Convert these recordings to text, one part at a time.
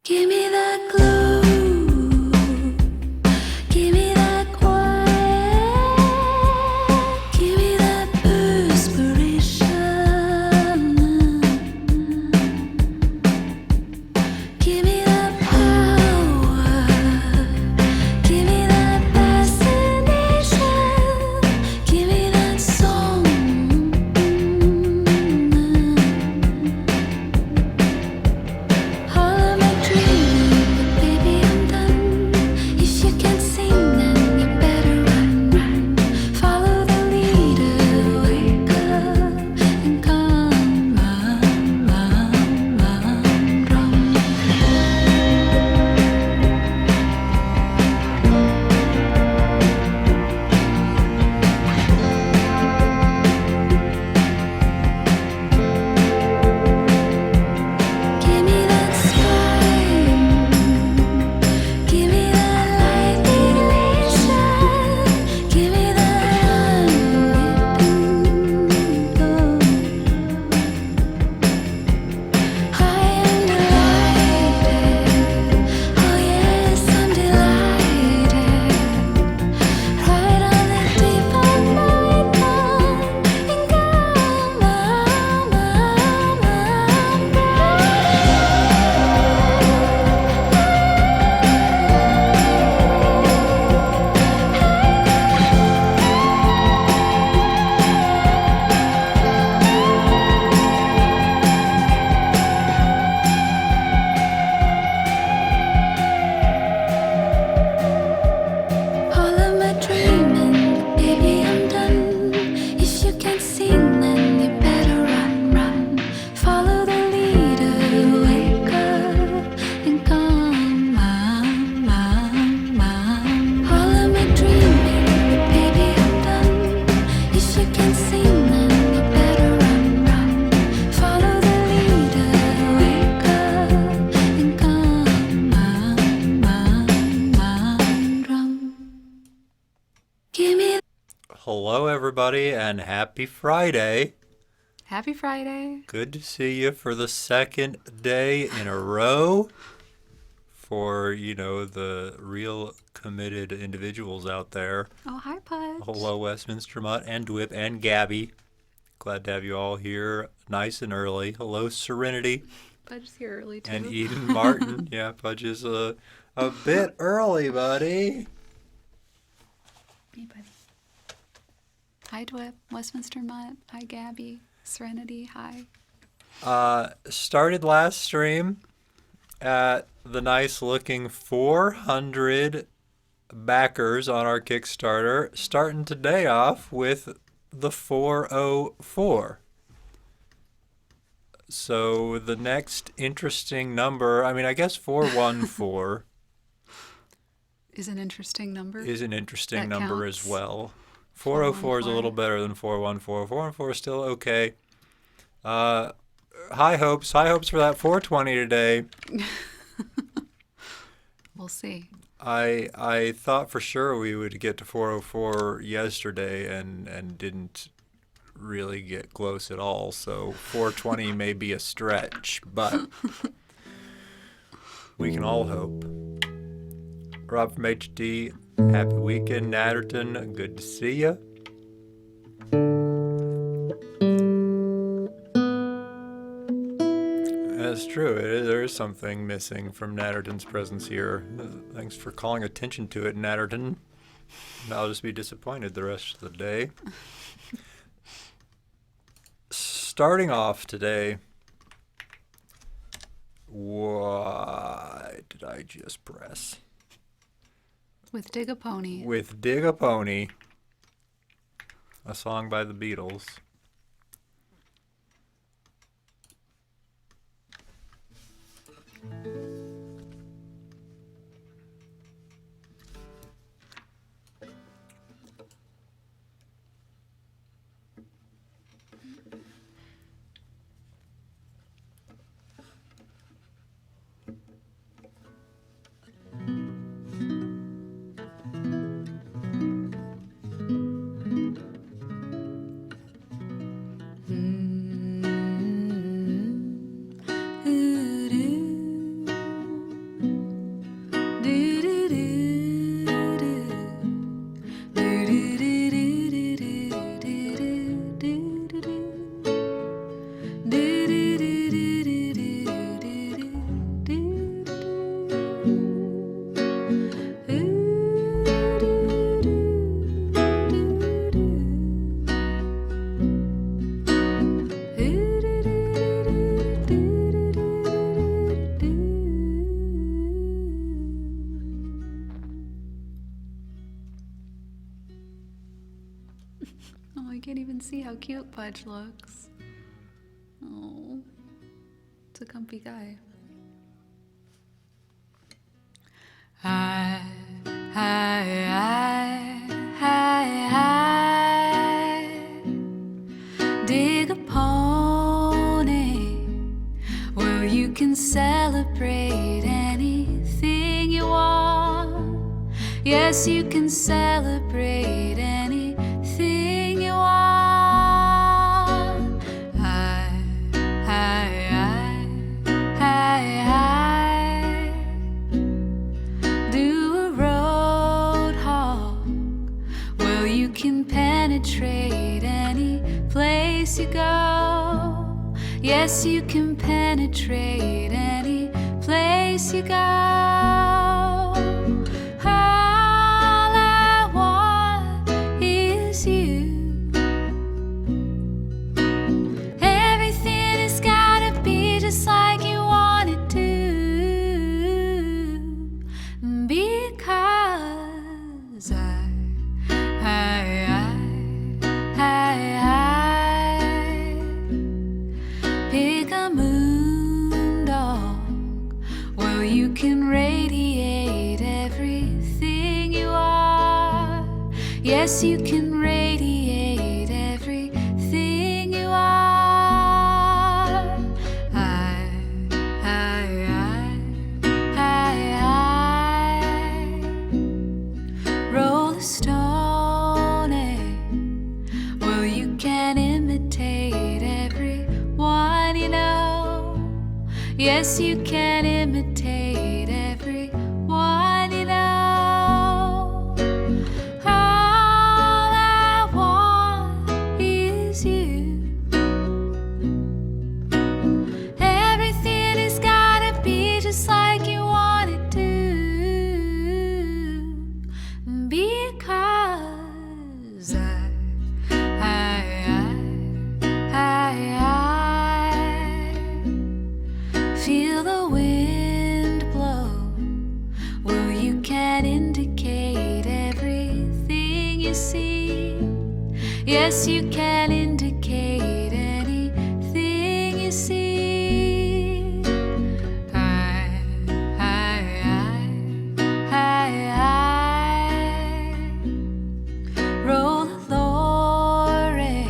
Give me that glow. Give me that quiet. Give me that perspiration. Give me that power. Give me that fascination. Give me that song. All of my dreaming, but baby I'm done. If you can't sing, then you better run, run. Follow the leader, wake up and come, run, run, run, run. Give me that spine. Give me that light elation. Give me that I am delighted. Oh yes, I'm delighted. Right on the tip of my tongue and come, all of my dreaming, baby I'm done. If you can't sing, then you better run, run. Follow the leader, wake up and come, all of my dreaming, baby I'm done. If you can't sing, then you better run, run. Follow the leader, wake up and come, drum. Give me Hello, everybody, and happy Friday. Happy Friday. Good to see you for the second day in a row. For, the real committed individuals out there. Oh, hi, Pudge. Hello, Westminster Mutt and Dwip and Gabby. Glad to have you all here nice and early. Hello, Serenity Pudge is here early, too. and Eden Martin. Yeah, Pudge is a bit early, buddy. Hey, buddy. Hi, Dwip. Westminster Mutt. Hi, Gabby. Serenity. Hi. Started last stream at the nice looking 400 backers on our Kickstarter, starting today off with the 404. So the next interesting number, I guess 414 Is an interesting number. is an interesting That number counts. as well. 404 is a little 414. better than 414. 414 is still okay. High hopes for that 420 today. We'll see. I thought for sure we would get to 404 yesterday and didn't really get close at all. So 420 may be a stretch, but we can all hope. Rob from HD, happy weekend, Natterton. Good to see you. That's true. There is something missing from Natterton's presence here. Thanks for calling attention to it, Natterton. I'll just be disappointed the rest of the day. Starting off today, what did I just press? With Dig a Pony. With Dig a Pony, a song by the Beatles. how cute Pudge looks. Oh, it's a comfy guy. I dig a pony where you can celebrate anything you want. Yes, you can celebrate anything you want. I do a road hog. Well, you can penetrate any place you go. Yes, you can penetrate any place you go. All I want is you. Everything has gotta be just like you want it to. Because pick a moon dog. Well, you can radiate everything you are. Yes, you can radiate everything you are. Roll a stone. Well, you can imitate everyone you know. Yes, you can imitate everyone you know. All I want is you. Everything has gotta be just like you want it to. Because feel the wind blow. Well, you can indicate everything you see. Yes, you can indicate anything you see. Roll a lorry.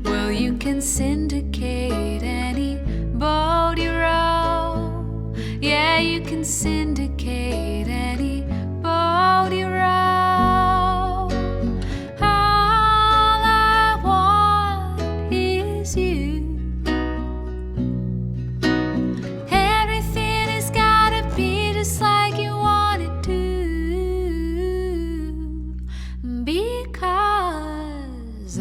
Well, you can syndicate any boat you row. Yeah, you can syndicate any boat you row. All I want is you. Everything has gotta be just like you want it to. Because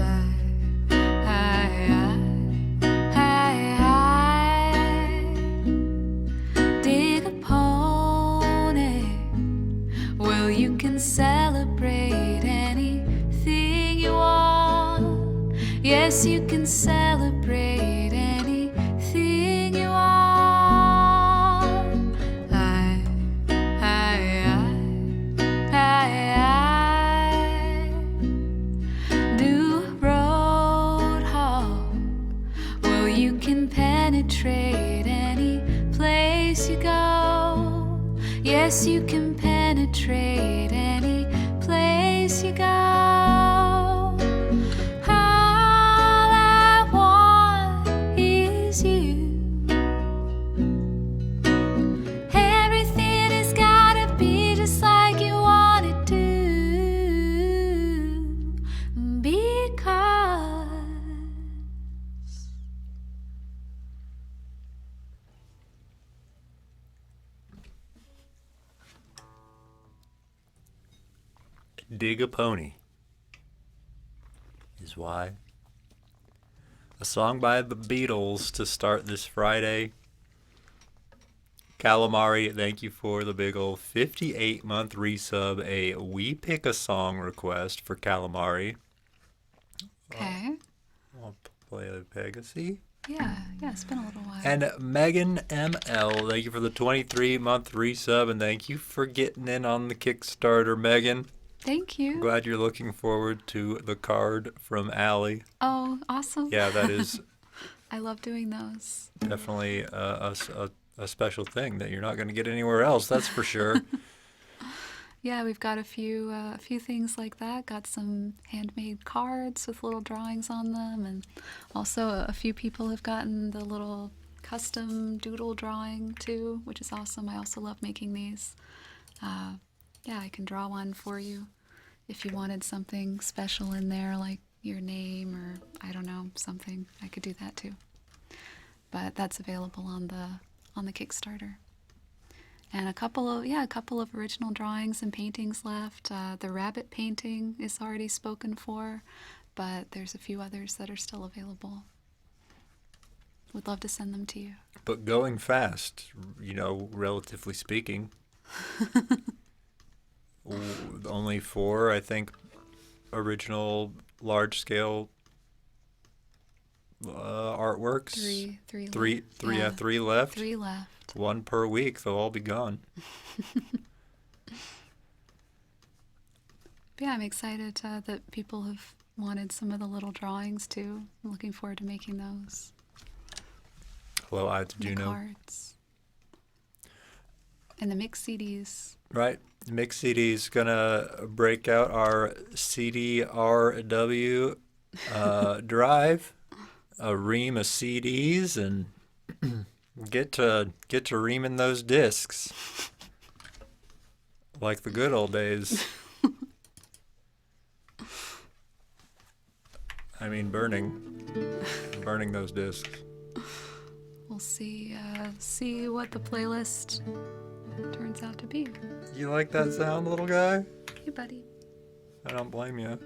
dig a pony. Well, you can celebrate anything you want. Yes, you can celebrate anything you want. Do a road hog. Well, you can penetrate any place you go. Yes, you can penetrate any place you go. All I want is you. Everything has gotta be just like you want it to. Because Dig a Pony is why. A song by the Beatles to start this Friday. Calamari, thank you for the big ol' 58-month resub. A We Pick a Song request for Calamari. Okay. I'll play the Pegasus. Yeah, it's been a little while. And Megan ML, thank you for the 23-month resub, and thank you for getting in on the Kickstarter, Megan. Thank you. Glad you're looking forward to the card from Allie. Oh, awesome. Yeah, that is I love doing those. definitely a special thing that you're not going to get anywhere else, that's for sure. Yeah, we've got a few things like that. Got some handmade cards with little drawings on them, and also a few people have gotten the little custom doodle drawing too, which is awesome. I also love making these. Yeah, I can draw one for you if you wanted something special in there, like your name or I don't know, something. I could do that too. But that's available on the Kickstarter. And a couple of original drawings and paintings left. The rabbit painting is already spoken for, but there's a few others that are still available. Would love to send them to you. But going fast, relatively speaking. Only 4, I think, original large-scale artworks. Three left. 3 left. 1 per week. They'll all be gone. Yeah, I'm excited that people have wanted some of the little drawings too. I'm looking forward to making those. Hello, Eyes The Juno. cards. And the mix CDs. Right. Mix CD's gonna break out our CDRW drive, a ream of CDs, and get to reaming those discs like the good old days. I mean, burning those discs. We'll see what the playlist turns out to be. You like that sound, little guy? Hey, buddy. I don't blame you.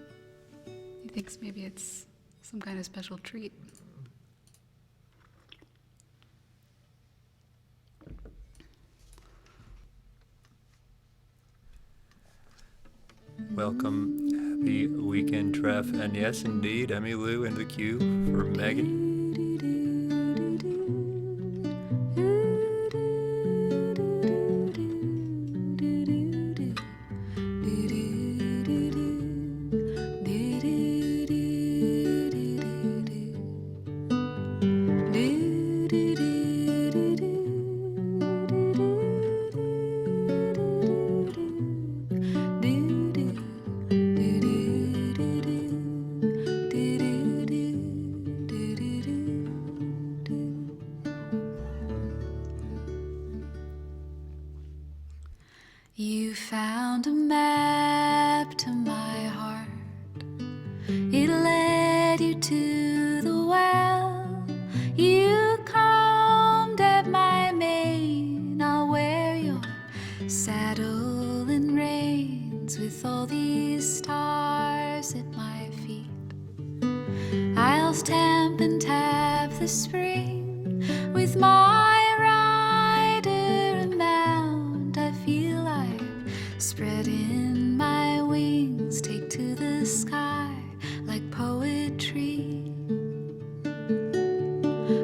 He thinks maybe it's some kind of special treat. Welcome, happy weekend, Treff, and yes, indeed, Emmy Lou in the queue for Megan. You found a map to my heart. It led you to the well. You combed at my mane. I'll wear your saddle and reins with all these stars at my feet. I'll stamp and tap the spring with my rider and mount. I feel like spreading my wings, take to the sky like poetry.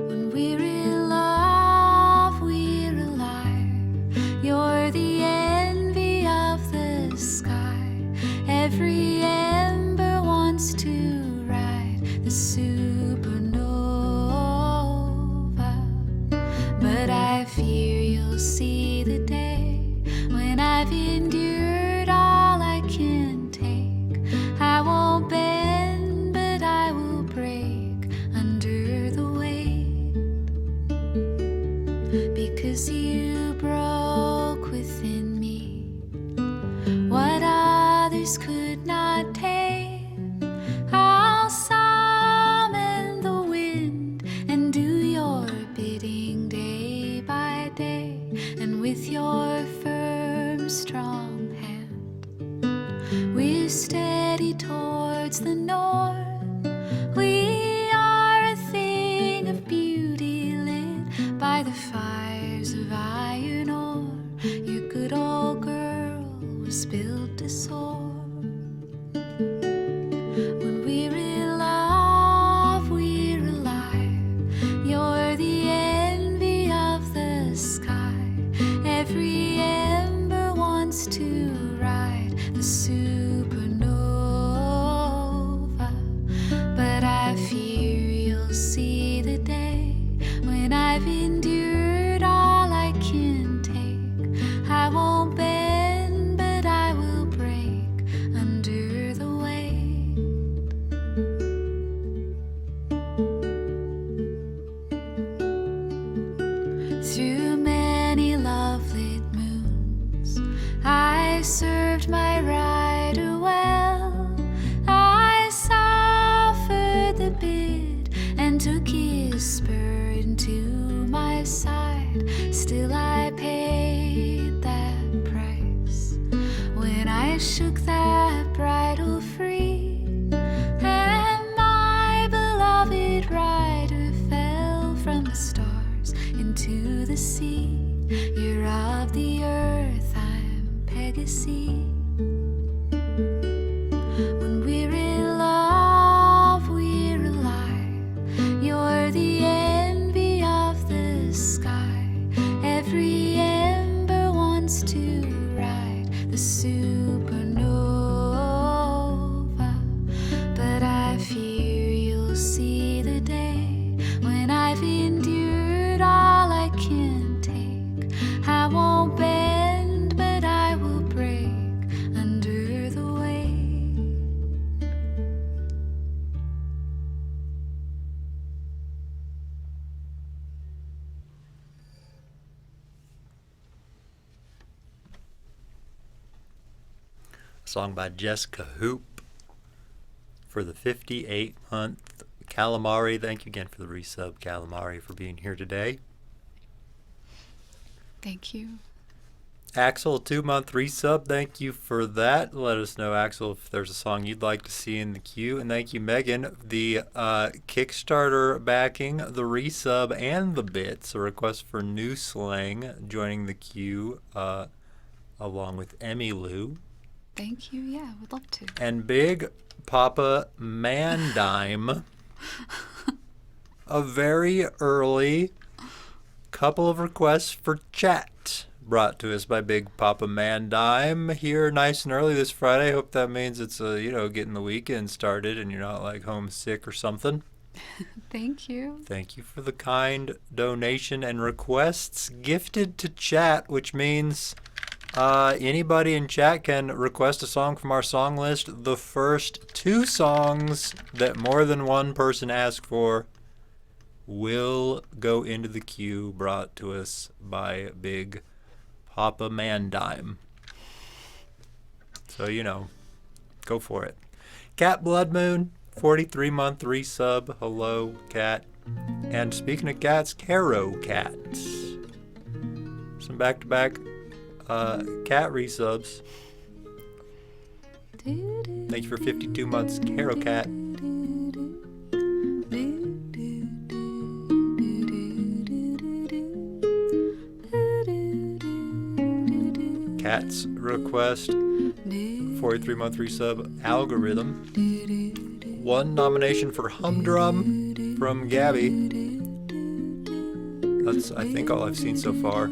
When we're in love, we're alive. You're the envy of the sky. Every ember wants to ride the supernova. But I fear you'll see the day when I've endured all I can take. I won't bend, but I will break under the weight. Because you broke within me what others could not tame. I'll summon the wind and do your bidding day by day. And with through many love-lit moons, I served my rider well. I suffered the bit and took his spur into my side. Still I paid that price when I shook that bridle free, and my beloved rider fell from the stars into the sea. You're of the earth, I'm Pegasus. When we're in love, we're alive. You're the envy of the sky. Every ember wants to ride the supernova, but I fear you'll see the day when I've endured all I can take. I won't bend, but I will break under the weight. Song by Jessica Hoop for the 58-month Calamari. Thank you again for the resub, Calamari, for being here today. Thank you. Axel, 2-month resub. Thank you for that. Let us know, Axel, if there's a song you'd like to see in the queue. And thank you, Megan, the Kickstarter backing, the resub, and the bits. A request for new slang joining the queue along with Emmy Lou. Thank you. Yeah, I would love to. And Big Papa Mandime, a very early couple of requests for chat brought to us by Big Papa Mandime here nice and early this Friday. Hope that means it's getting the weekend started and you're not like homesick or something. Thank you. Thank you for the kind donation and requests gifted to chat, which means anybody in chat can request a song from our song list. The first 2 songs that more than one person asked for will go into the queue brought to us by Big Papa Mandime. So, go for it. Cat Blood Moon, 43-month resub. Hello, Cat. And speaking of cats, Caro Cat. Some back-to-back cat resubs. Thank you for 52 months, Caro Cat. Cat's request, 43-month resub, Algorithm. 1 nomination for Humdrum from Gabby. That's, I think, all I've seen so far.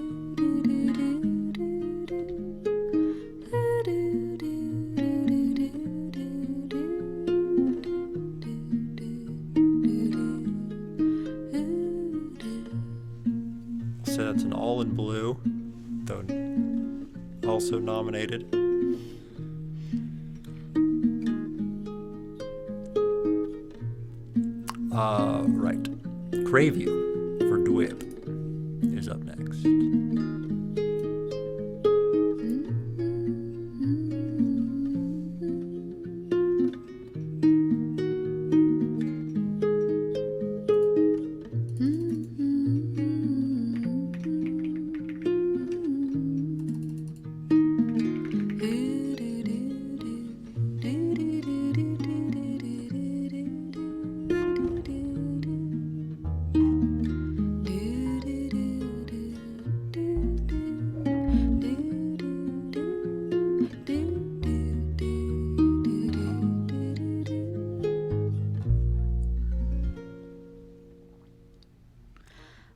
So that's an All in Blue, though also nominated. Right. Crave You for Dwip is up next.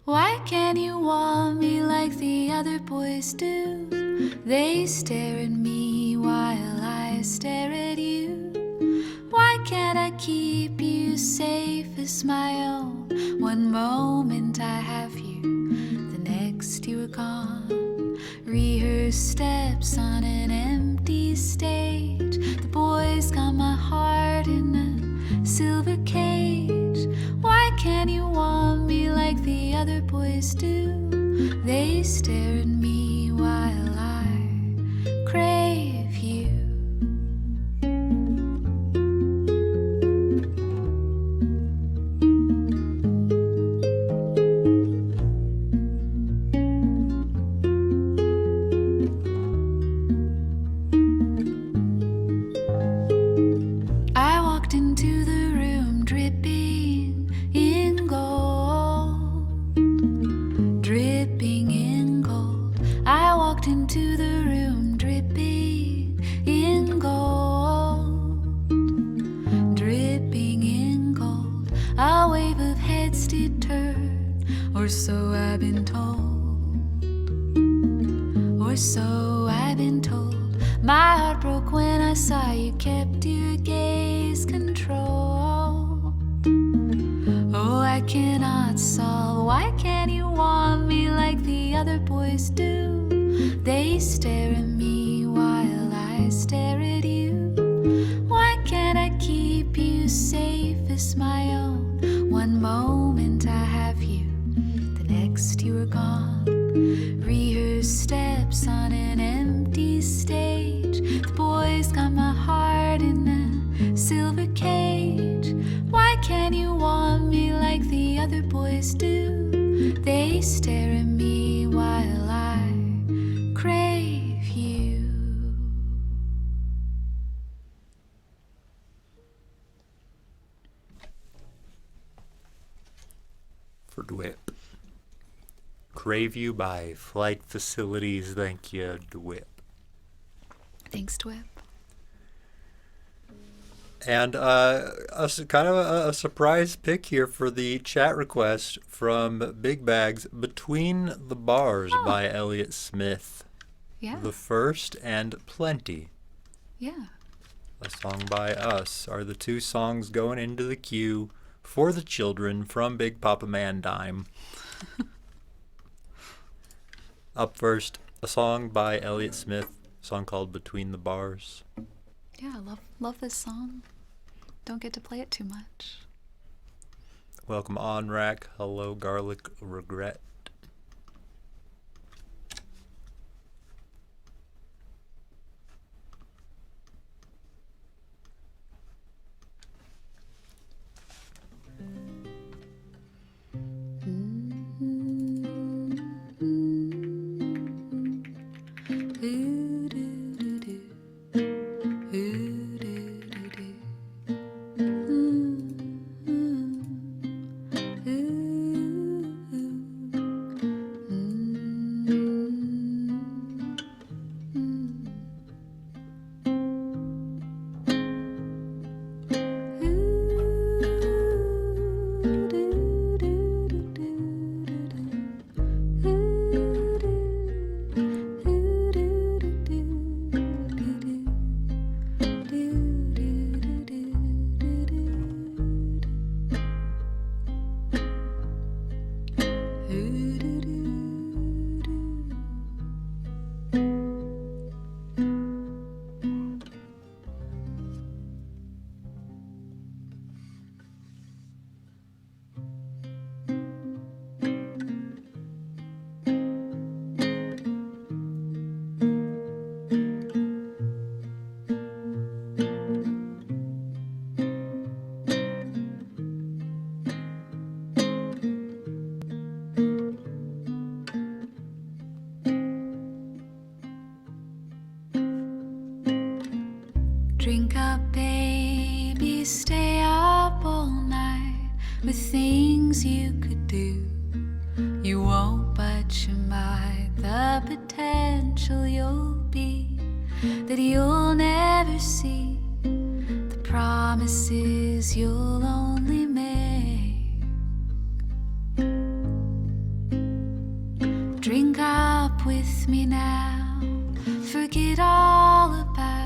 Why can't you want me like the other boys do? They stare at me while I stare at you. Why can't I keep you safe as my own? One moment I have you, the next you are gone. Rehearse steps on an empty stage. The boys got my heart in a silver cage. Why can't you want me like the other boys do? They stare at me while I crave you. I walked into the room dripping in gold, dripping in gold. I walked into the room dripping in gold, dripping in gold. A wave of heads did turn, or so I've been told, or so I've been told. My heart broke when I saw you kept your gaze control. Oh, I cannot solve. Why can't you want me like the other boys do? They stare at me while I stare at you. Why can't I keep you safe as my own? One moment I have you, the next you are gone. Rehearsed steps on an empty stage. The boys got my heart in a silver cage. Why can't you want me like the other boys do? They stare at me while I crave you. For DWIP. Crave You by Flight Facilities. Thank you, DWIP. Thanks, Dwip. And kind of a surprise pick here for the chat request from Big Bags, Between the Bars by Elliott Smith. Yeah. The First and Plenty, Yeah. a song by us, are the two songs going into the queue for the children from Big Papa Man Dime. Up first, a song by Elliott Smith, a song called Between the Bars. Yeah, love this song. Don't get to play it too much. Welcome on Rack. Hello, Garlic Regret. Drink up, baby, stay up all night with things you could do. You won't, but you might. The potential you'll be that you'll never see. The promises you'll only make. Drink up with me now. Forget all about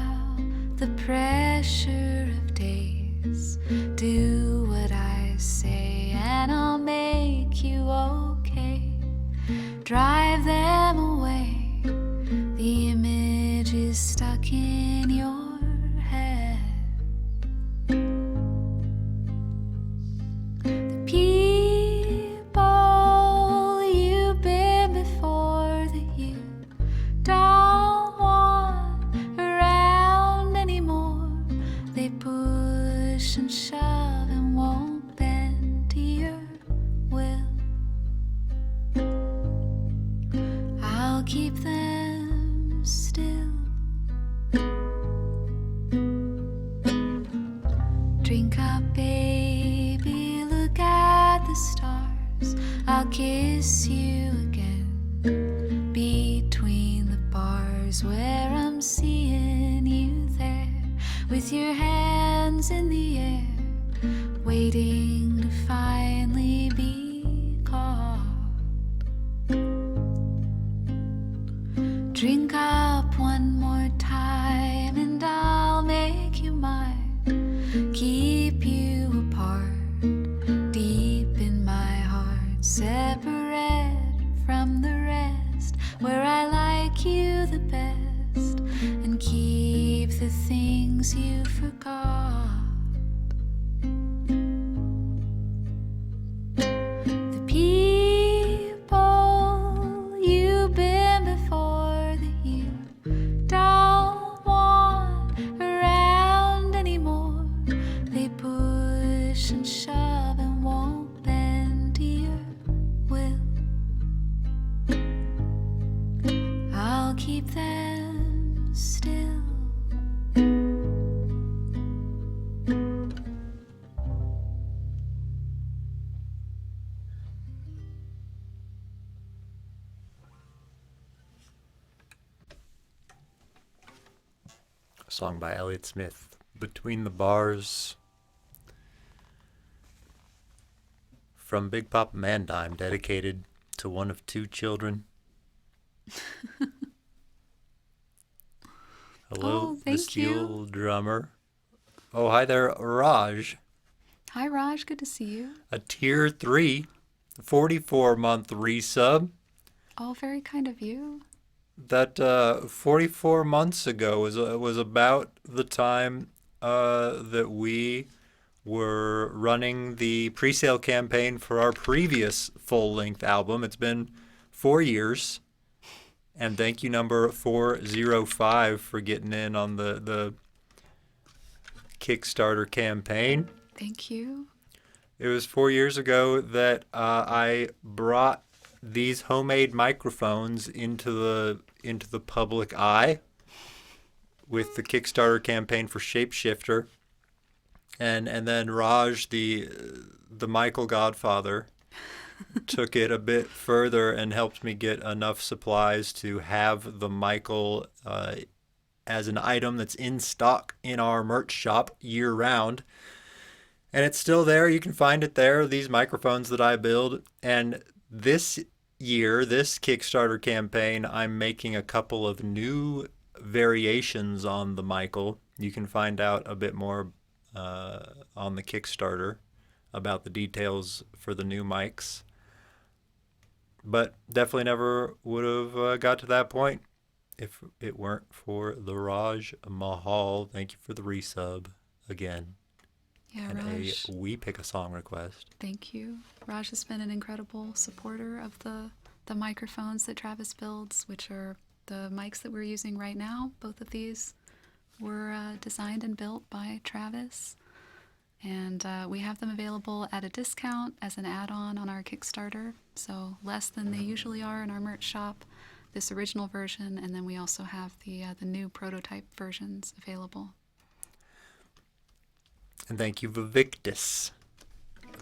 the pressure of days. Do what I say and I'll make you okay. Drive them away. The image is stuck in your head. The people you've been before keep them still. Drink up, baby, look at the stars. I'll kiss you again between the bars where I'm seeing you there with your hands in the air, waiting to finally be caught. Drink up one more time and I'll make you mine, keep you apart, deep in my heart, separate from the rest, where I like you the best, and keep the things you forgot. The people you've been before that you don't want around anymore, they push and shove and won't bend to your will. I'll keep them still. A song by Elliott Smith, Between the Bars. From Big Papa Mandime, dedicated to one of two children. Hello, Oh, the thank steel you. drummer. Oh, hi there, Raj. Hi, Raj. Good to see you. A tier 3, 44-month resub. Oh, very kind of you. That 44 months ago was about the time that we were running the pre-sale campaign for our previous full-length album. It's been 4 years. And thank you, number 405, for getting in on the Kickstarter campaign. Thank you. It was 4 years ago that I brought these homemade microphones into the public eye with the Kickstarter campaign for Shapeshifter, and then Raj, the Michael Godfather, took it a bit further and helped me get enough supplies to have the Michael as an item that's in stock in our merch shop year round. And it's still there. You can find it there, these microphones that I build. And this year, this Kickstarter campaign, I'm making a couple of new variations on the Michael. You can find out a bit more on the Kickstarter about the details for the new mics. But definitely never would have got to that point if it weren't for the Raj Mahal. Thank you for the resub again. Yeah, And Raj. a We Pick a Song request. Thank you. Raj has been an incredible supporter of the microphones that Travis builds, which are the mics that we're using right now. Both of these were designed and built by Travis. And we have them available at a discount as an add-on on our Kickstarter, so less than they usually are in our merch shop. This original version, and then we also have the new prototype versions available. And thank you, Vivictus,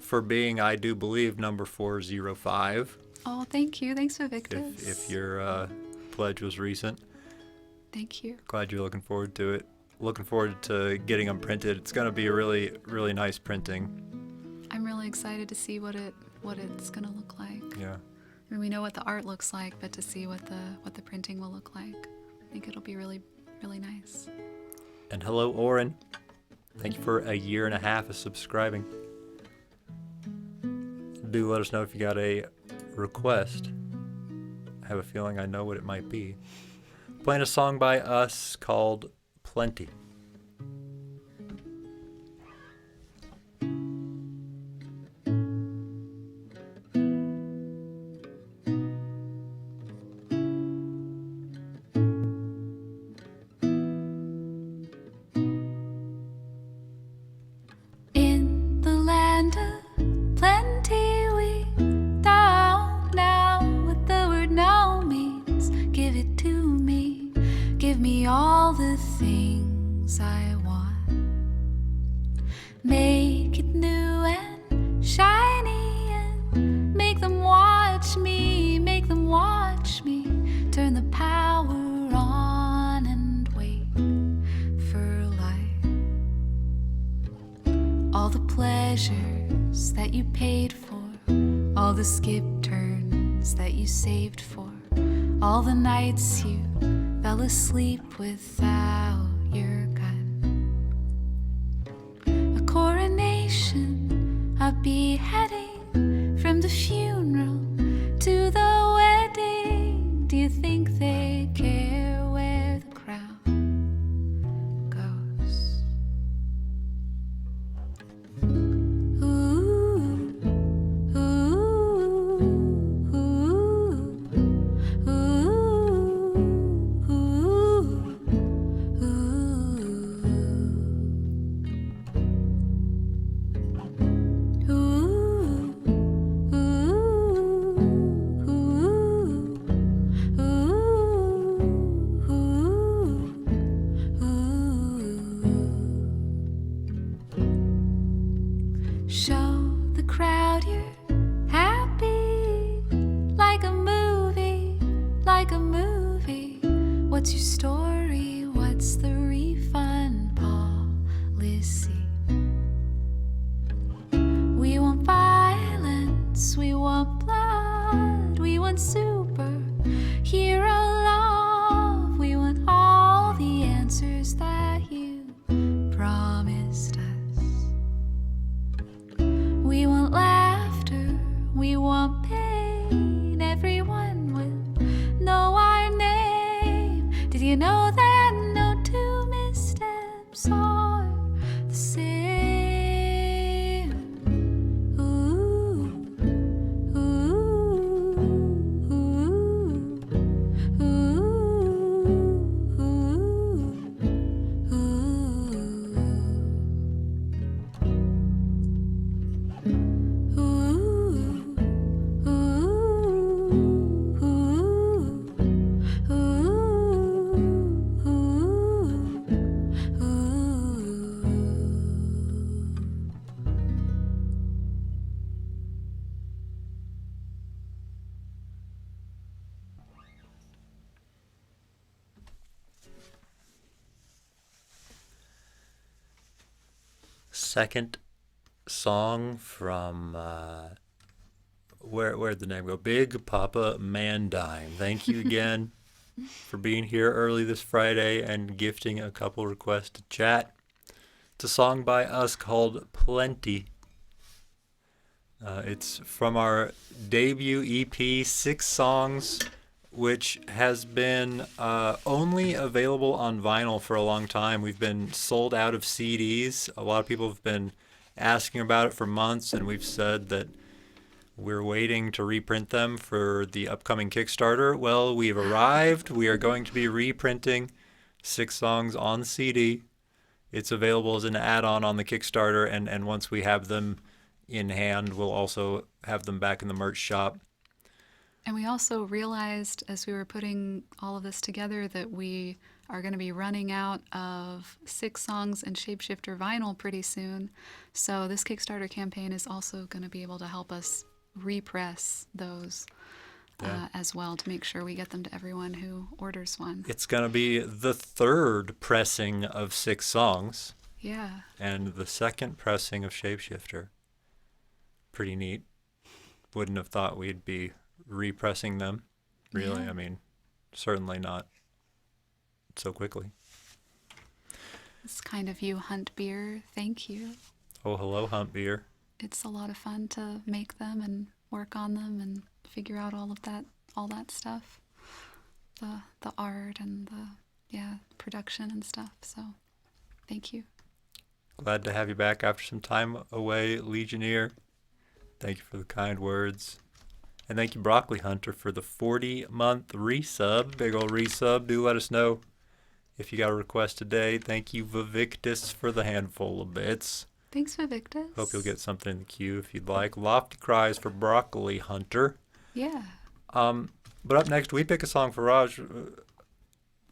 for being, I do believe, number 405. Oh, thank you. Thanks, Vivictus. If your pledge was recent. Thank you. Glad you're looking forward to it. Looking forward to getting them printed. It's going to be a really, really nice printing. I'm really excited to see what it's going to look like. Yeah. I mean, we know what the art looks like, but to see what the printing will look like, I think it'll be really, really nice. And hello, Oren. Thank you for a year and a half of subscribing. Do let us know if you got a request. I have a feeling I know what it might be. Playing a song by us called Plenty. In the land of plenty, we don't know what the word no means. you paid for, all the skip turns that you saved for, all the nights you fell asleep without your gun. A coronation, a beheading, from the funeral to the wedding. Do you think they care where the crown goes? Show the crowd you're happy, like a movie, like a movie. What's your story? What's the refund policy? We want violence, we want blood, we want superhero love, we want all the answers that you promised us. We want laughter, we want pain, everyone will know our name. Did you know that no two missteps are the same? Ooh, ooh, ooh, ooh, ooh, Second song from where'd the name go? Big Papa Mandime. Thank you again for being here early this Friday and gifting a couple requests to chat. It's a song by us called Plenty. It's from our debut EP, 6 songs, which has been only available on vinyl for a long time. We've been sold out of CDs. A lot of people have been asking about it for months, and we've said that we're waiting to reprint them for the upcoming Kickstarter. Well, we've arrived. We are going to be reprinting 6 songs on CD. It's available as an add-on on the Kickstarter, and once we have them in hand, we'll also have them back in the merch shop. And we also realized as we were putting all of this together that we are going to be running out of 6 songs and Shapeshifter vinyl pretty soon. So this Kickstarter campaign is also going to be able to help us repress those as well to make sure we get them to everyone who orders one. It's going to be the 3rd pressing of 6 songs. Yeah. And the 2nd pressing of Shapeshifter. Pretty neat. Wouldn't have thought we'd be repressing them, really. Yeah. I mean, certainly not so quickly. It's kind of you, Hunt Beer. Thank you. Oh, hello, Hunt Beer. It's a lot of fun to make them and work on them and figure out all that stuff. The art and the production and stuff. So thank you. Glad to have you back after some time away, Legionnaire. Thank you for the kind words. And thank you, Broccoli Hunter, for the 40-month resub. Big old resub. Do let us know if you got a request today. Thank you, Vivictus, for the handful of bits. Thanks, Vivictus. Hope you'll get something in the queue if you'd like. Lofty Cries for Broccoli Hunter. Yeah. But up next, we pick a song for Raj.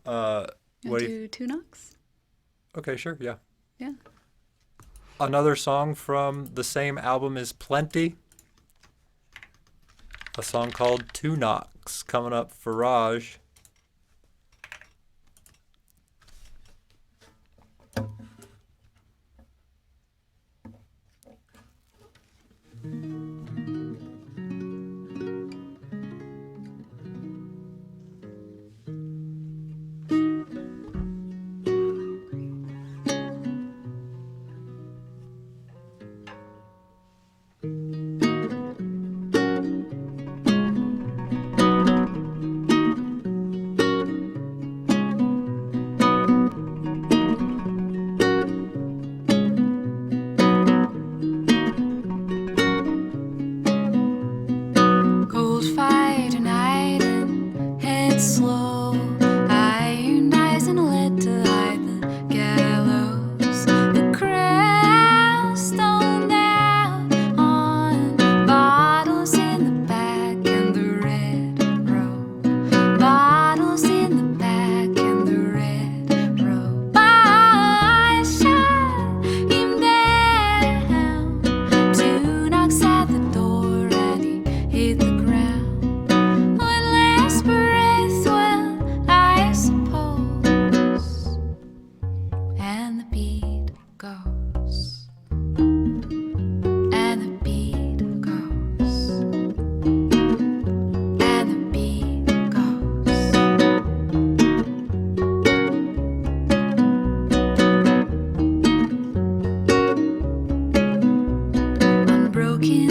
What do you... 2 knocks? Okay, sure, yeah. Yeah. Another song from the same album is Plenty. A song called 2 Knocks coming up for Raj.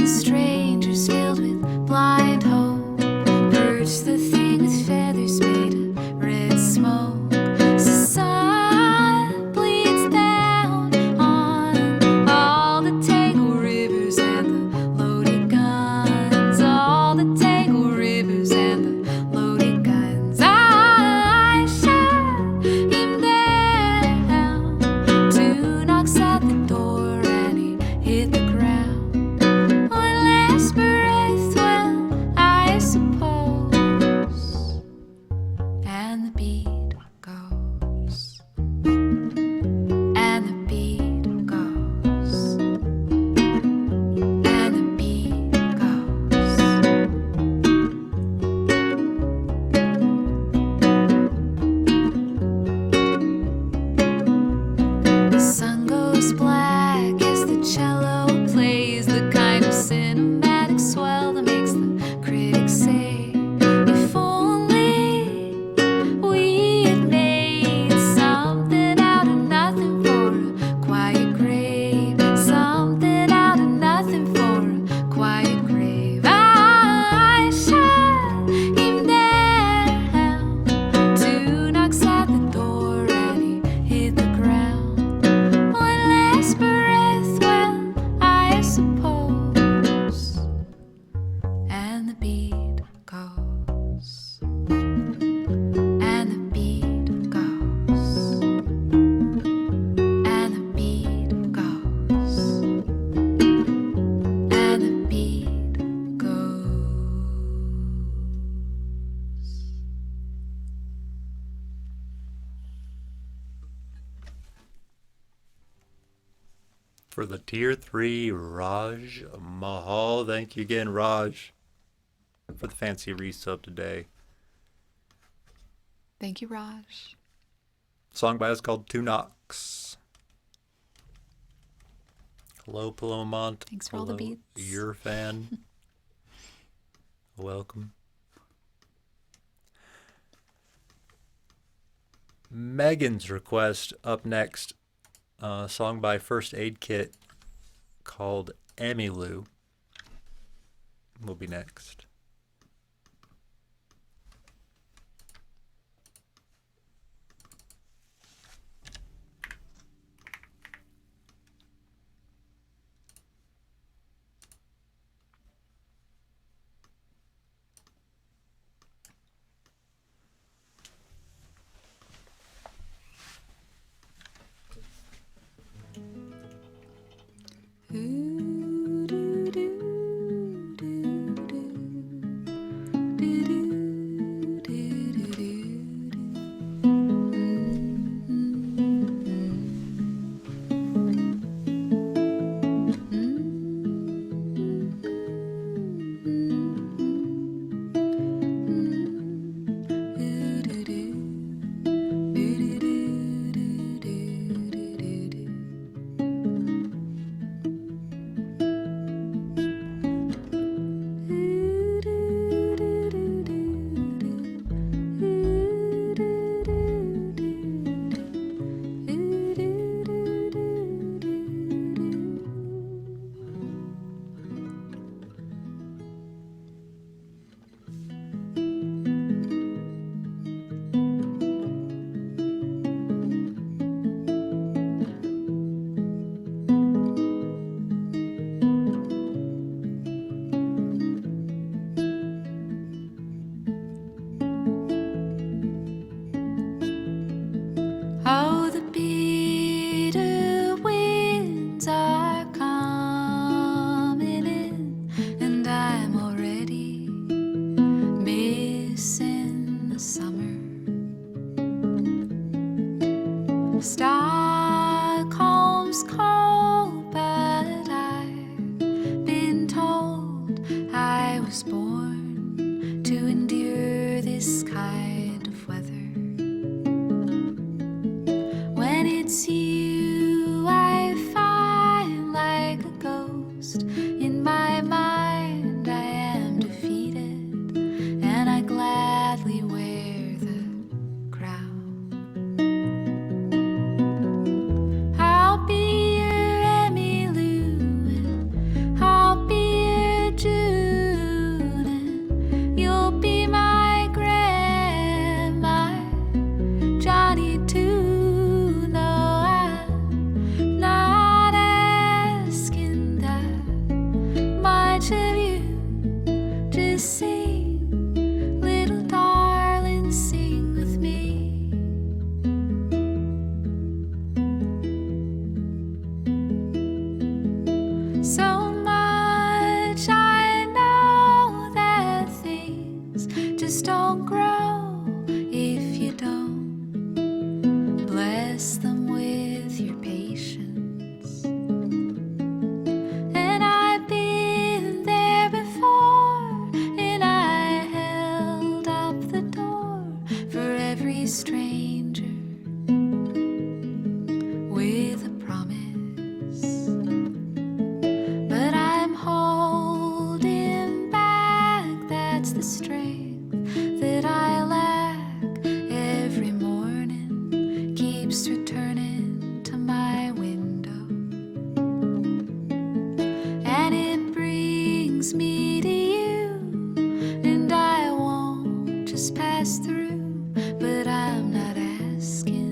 the strangers filled with blind hope. Perch the thing with feathers made of red smoke. The sun bleeds down on all the tangled rivers and the loaded guns. All the tangled rivers and the loaded guns. I shot him down. Two knocks at the door and he hit the ground. One last breath, well, I suppose. And the beat goes. And the beat goes. And the beat goes. The sun goes black as the cello plays the kind of cinematic swell that makes the critics say, if only we had made something out of nothing for a quiet grave. Something out of nothing for a quiet grave. I shot him down. Two knocks at the door and he hit the ground. One last breath, well, I suppose. And the beat goes. And the beat goes. And the beat goes. And the beat goes. For the tier 3, Raj Mahal. Thank you again, Raj, for the fancy resub today. Thank you, Raj. Song by us called Two Knocks. Hello, Palomont. Thanks for all the Hello, beats. You're a fan. Welcome. Megan's request up next. Song by First Aid Kit called Emmylou will be next. Oh, the bitter winds are coming in, and I'm already missing the summer. Stockholm's cold, but I've been told I was born to endure this kind of weather. When it's you, I find like a ghost. In my mind, I am defeated, and I gladly wear the crown. I'll be your Emmylou, and I'll be your strength that I lack every morning keeps returning to my window, and it brings me to you, and I won't just pass through, but I'm not asking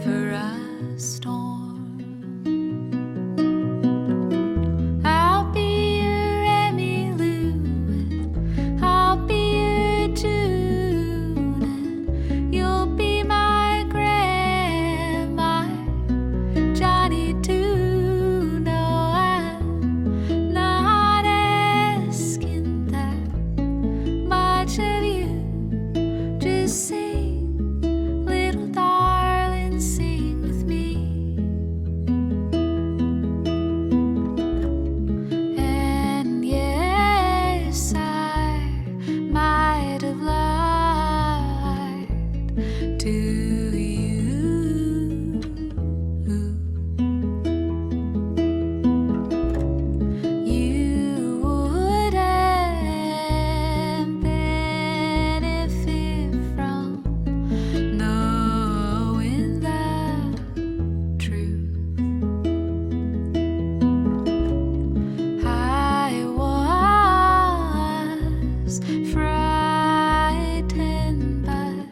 for a storm. I'll be your Emmy Lou, and I'll be your June, and you'll be my grandma, Johnny too. No, I'm not asking that much of you. Just sing, little darling, sing with me. And yes, I might have lied to you. You wouldn't benefit from knowing the truth. I was frightened, but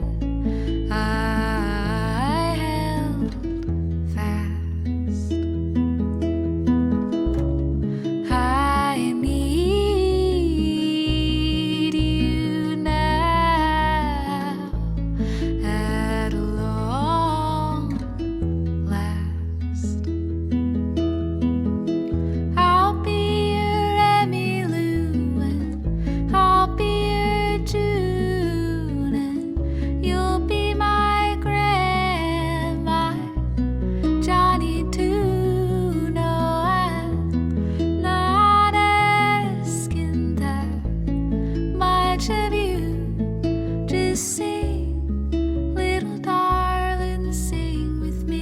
I held fast. I need you now at long last. I'll be your Emmy Lou, and I'll be your June, and you'll be my grandma, Johnny too. No, I'm not asking that much of you. Just sing, little darling, sing with me.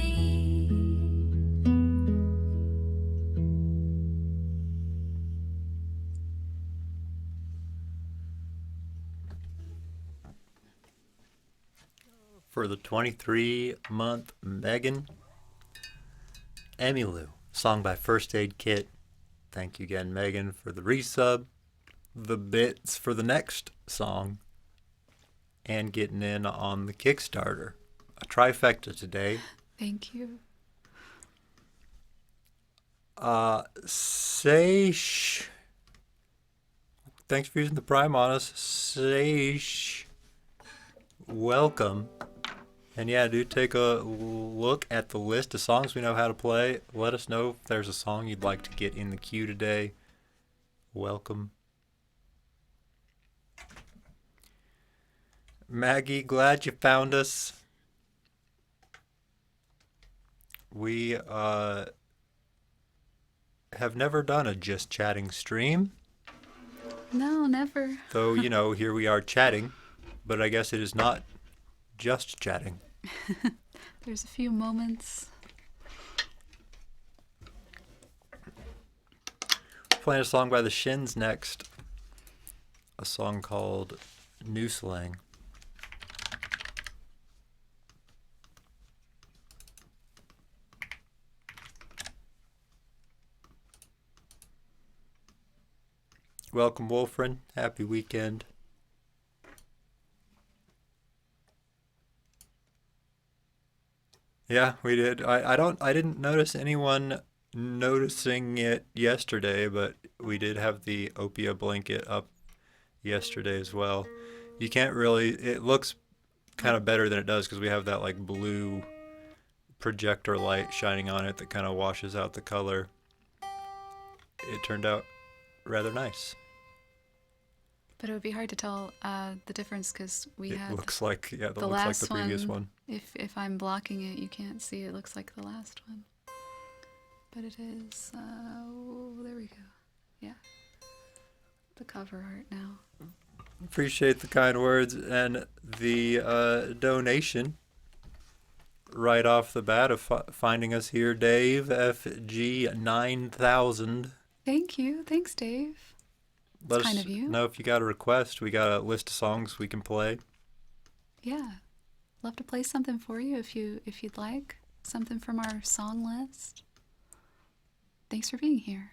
For the 23-month Megan, Emmylou, song by First Aid Kit. Thank you again, Megan, for the resub, the bits for the next song, and getting in on the Kickstarter. A trifecta today. Thank you. Seish. Thanks for using the Prime on us. Seish. Welcome. And yeah, do take a look at the list of songs we know how to play. Let us know if there's a song you'd like to get in the queue today. Welcome. Maggie, glad you found us. We have never done a just chatting stream. No, never. Though, you know, here we are chatting, but I guess it is not just chatting. There's a few moments. Playing a song by the Shins next. A song called New Slang. Welcome, Wolfrin. Happy weekend. Yeah, we did. I didn't notice anyone noticing it yesterday, but we did have the Opia blanket up yesterday as well. You can't really, it looks kind of better than it does because we have that like blue projector light shining on it that kind of washes out the color. It turned out rather nice. But it would be hard to tell the difference because we It had looks like, yeah, that the looks like last the previous one. If I'm blocking it, you can't see. It looks like the last one. But it is. Oh, there we go. Yeah. The cover art now. Appreciate the kind words and the donation right off the bat of finding us here, Dave FG 9000. Thank you. Thanks, Dave. Let kind us of you. know if you got a request. We got a list of songs we can play. Yeah. Love to play something for you if you'd like. Something from our song list. Thanks for being here.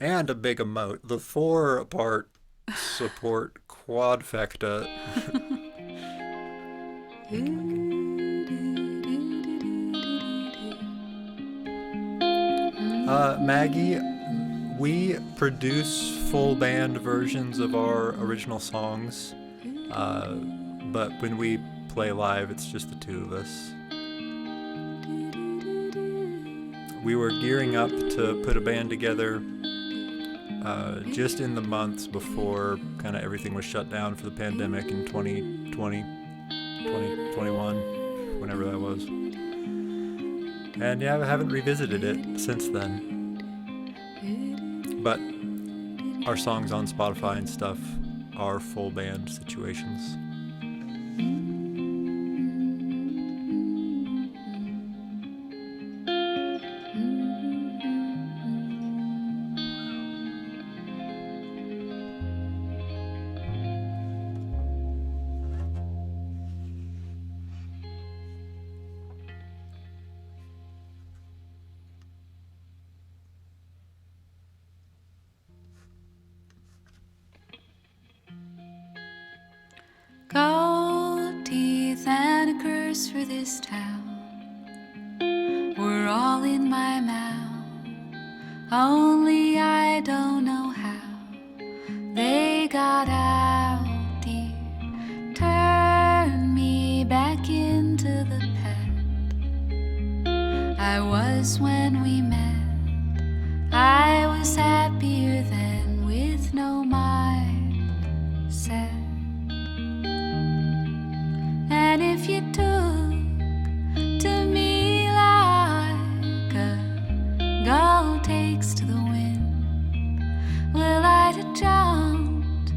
And a big emote. The 4-part support quadfecta. Maggie, we produce full band versions of our original songs, but when we play live, it's just the two of us. We were gearing up to put a band together just in the months before kind of everything was shut down for the pandemic in 2020, 2021, whenever that was. And yeah, I haven't revisited it since then. But our songs on Spotify and stuff are full band situations. Gold teeth and a curse for this town were all in my mouth. Only I don't know how they got out, dear. Turn me back into the pet I was when we met. I was happier than with no mind set. And if you took to me like a gull takes to the wind, well, I'd have jumped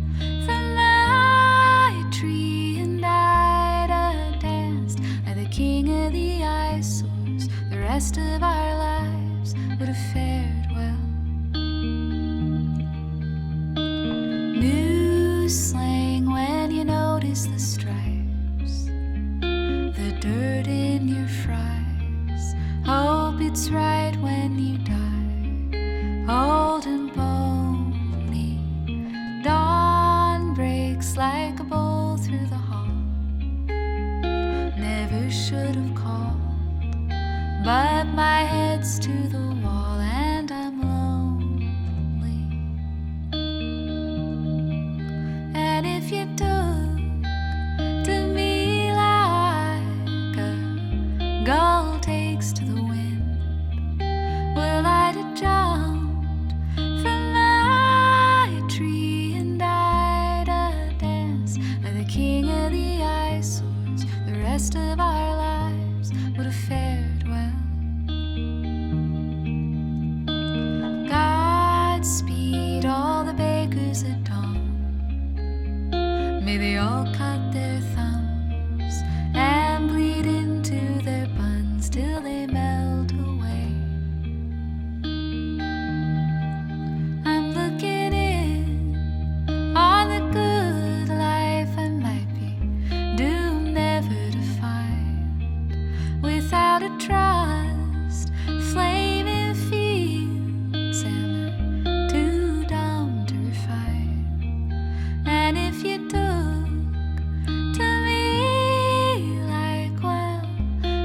from my tree and I'd have danced like the king of the eyesores. The rest of our lives would have fared well. New slang when you notice the stripes, the dirt in your fries. Hope it's right when you die, old and bony. Dawn breaks like a bowl through the hall. Never should have called, but my head's to the wall and I'm lonely. And if you took to me like a gull takes to the wind, well, I'd have jumped from my tree and I'd have danced like the king of the eyesores. The rest of our lives would have fared well. Godspeed all the bakers at dawn. May they all cut their thumbs and bleed into their buns till they melt away. I'm looking in on the good life I might be doomed never to find without a trust, flaming fields, am I too dumb to refine? And if you took to me like, well,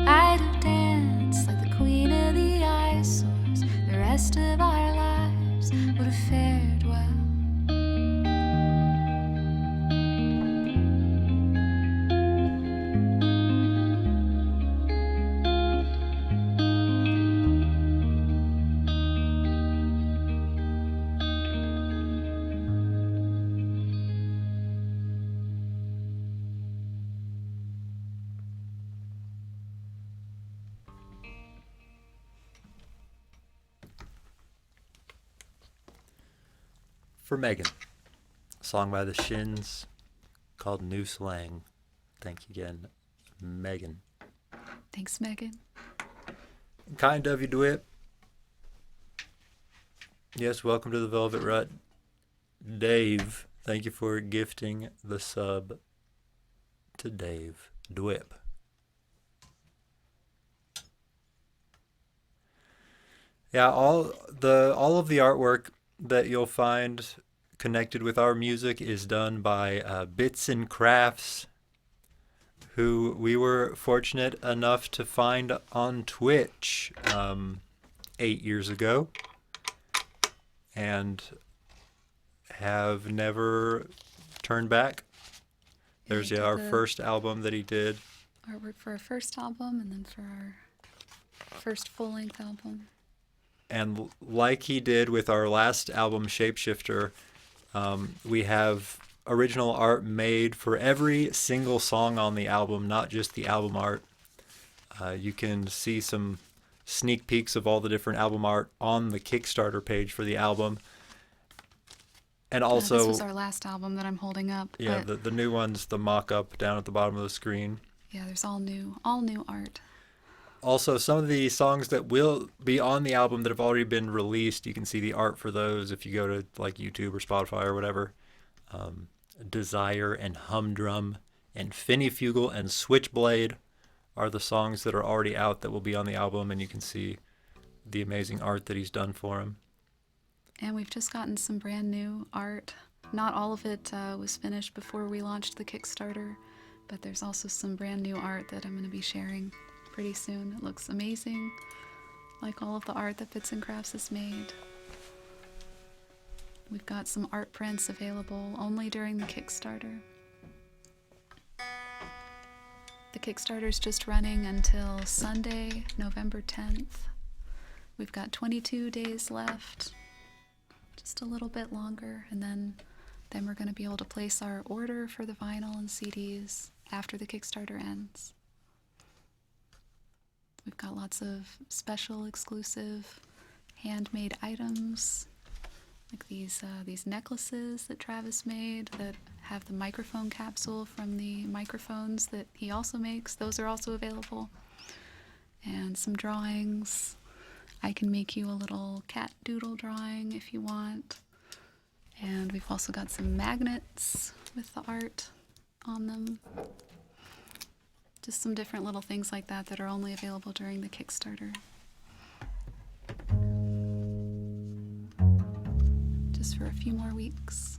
I'd have danced like the queen of the eyesores. The rest of our lives would have fared well. For Megan, a song by the Shins called New Slang. Thank you again, Megan. Thanks, Megan. Kind of you do it. Yes, welcome to the Velvet Rut. Dave, thank you for gifting the sub to Dave Dwip. Yeah, all of the artwork that you'll find connected with our music is done by Bits and Crafts, who we were fortunate enough to find on Twitch 8 years ago, and have never turned back. There's our first album that he did. Artwork for our first album, and then for our first full-length album. And like he did with our last album, Shapeshifter, we have original art made for every single song on the album, not just the album art. You can see some sneak peeks of all the different album art on the Kickstarter page for the album. And also, this was our last album that I'm holding up. Yeah, the new one's the mock-up down at the bottom of the screen. Yeah, there's all new art. Also, some of the songs that will be on the album that have already been released, you can see the art for those if you go to like YouTube or Spotify or whatever. Desire and Humdrum and Finifugal and Switchblade are the songs that are already out that will be on the album, and you can see the amazing art that he's done for him. And we've just gotten some brand new art. Not all of it was finished before we launched the Kickstarter, but there's also some brand new art that I'm going to be sharing pretty soon. It looks amazing, like all of the art that Bits and Crafts has made. We've got some art prints available only during the Kickstarter. The Kickstarter's just running until Sunday, November 10th. We've got 22 days left, just a little bit longer, and then we're going to be able to place our order for the vinyl and CDs after the Kickstarter ends. We've got lots of special, exclusive, handmade items, like these necklaces that Travis made that have the microphone capsule from the microphones that he also makes. Those are also available. And some drawings. I can make you a little cat doodle drawing if you want. And we've also got some magnets with the art on them. Just some different little things like that that are only available during the Kickstarter. Just for a few more weeks.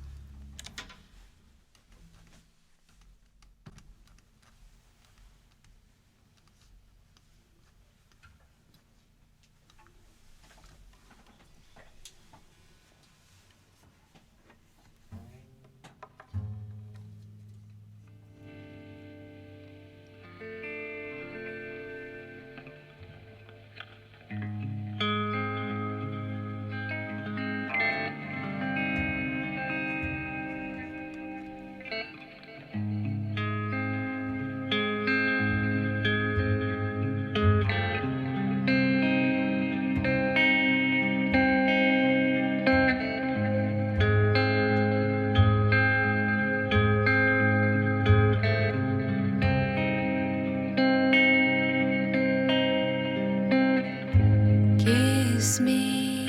Kiss me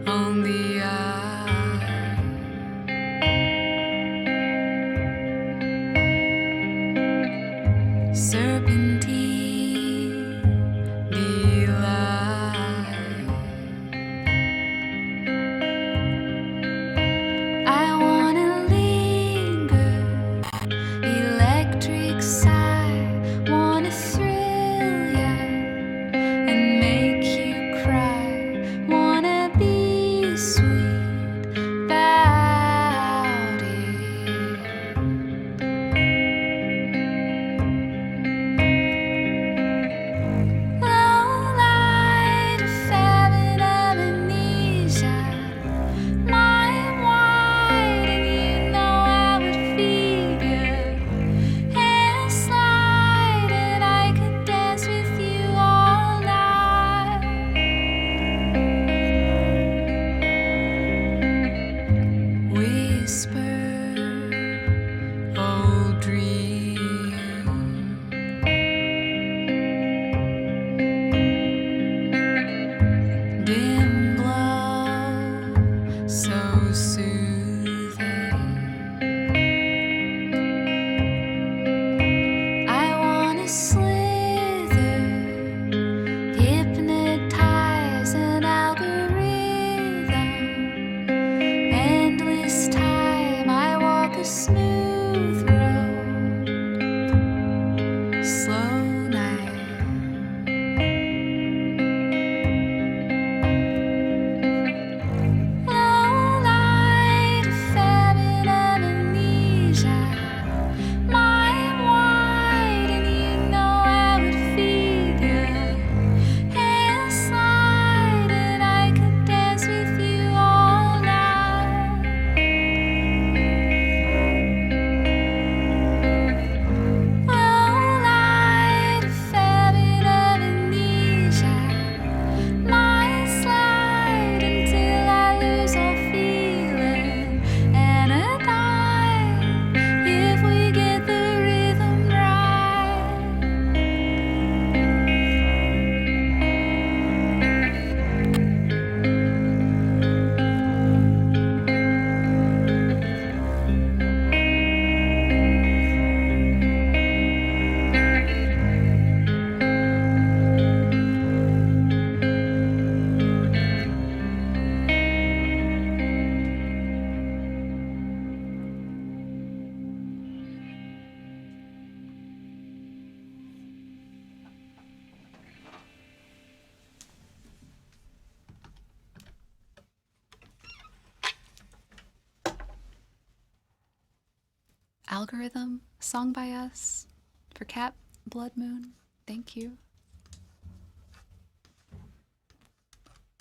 on the eye. Serpentine delight. I wanna linger, electric sigh, wanna thrill ya and make you cry, wanna be sweet about it. Low light of amnesia, mind wide, and you know I would feed you. Hand slide, and I could dance with you all night. Algorithm, a song by us for Cat Blood Moon. Thank you.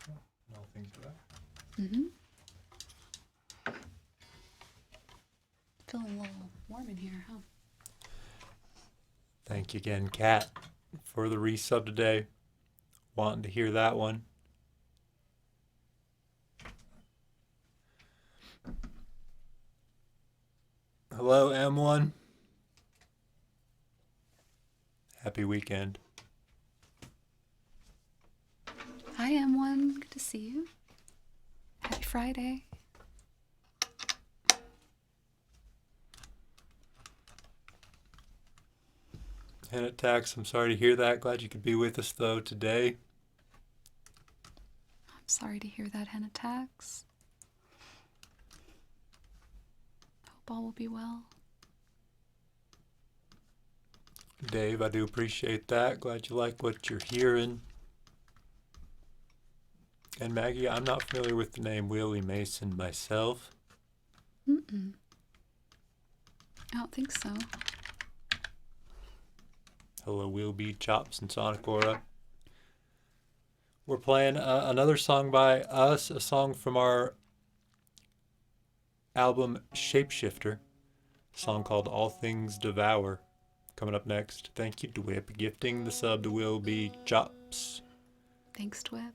No, thanks for that. Feeling a little warm in here, huh? Thank you again, Kat, for the resub today. Wanting to hear that one. Hello, M1. Happy weekend. Hi, M1. Good to see you. Happy Friday. And attacks, I'm sorry to hear that. Glad you could be with us, though, today. I'm sorry to hear that, Hen Attacks. Hope all will be well. Dave, I do appreciate that. Glad you like what you're hearing. And Maggie, I'm not familiar with the name Willie Mason myself. I don't think so. Hello, Will Be Chops and Sonic Aura. We're playing another song by us, a song from our album Shapeshifter, a song called All Things Devour. Coming up next. Thank you, Dwip, gifting the sub to Will Be Chops. Thanks, Dwip.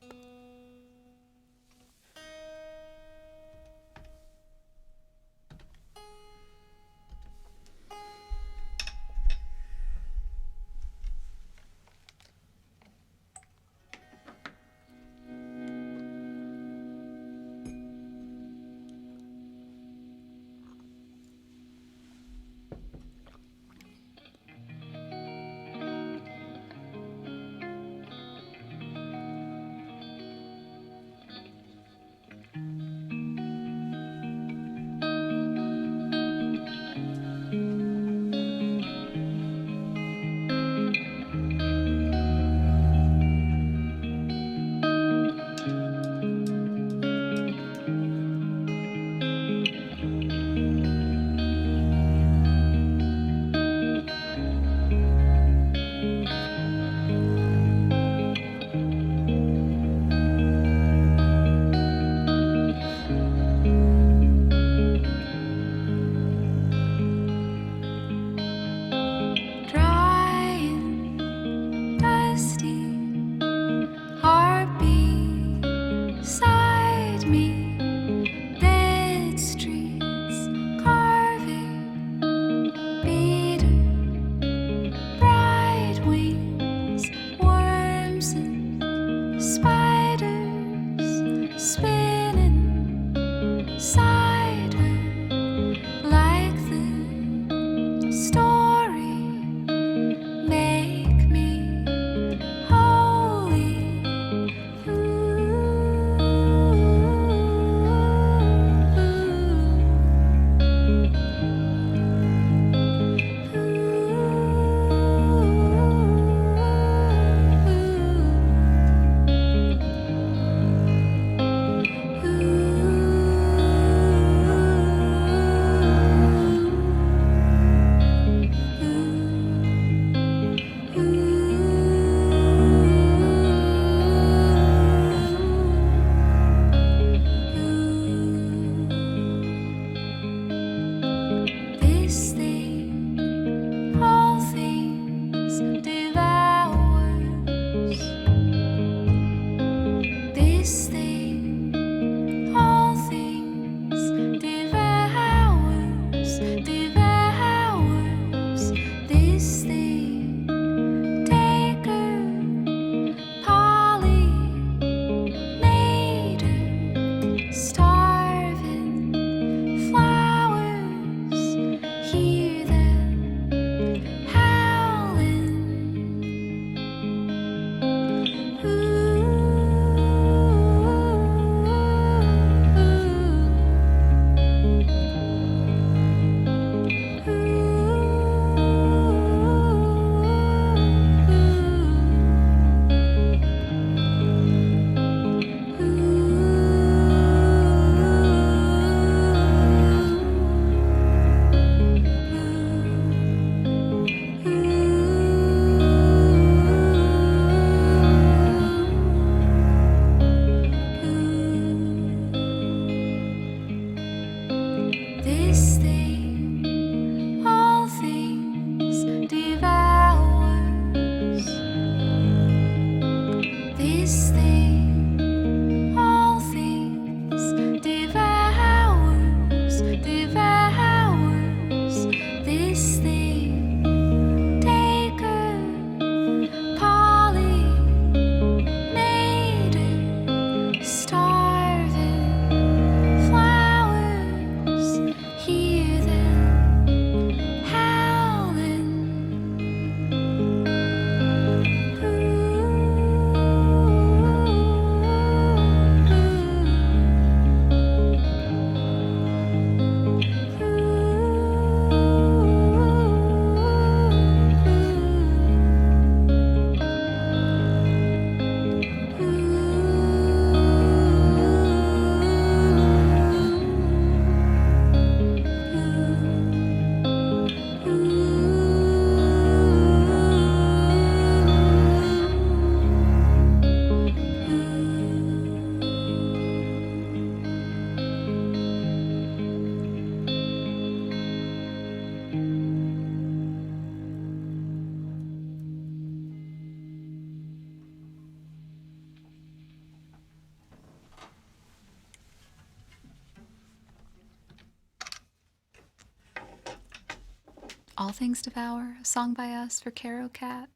All Things Devour, a song by us for Caro Cat.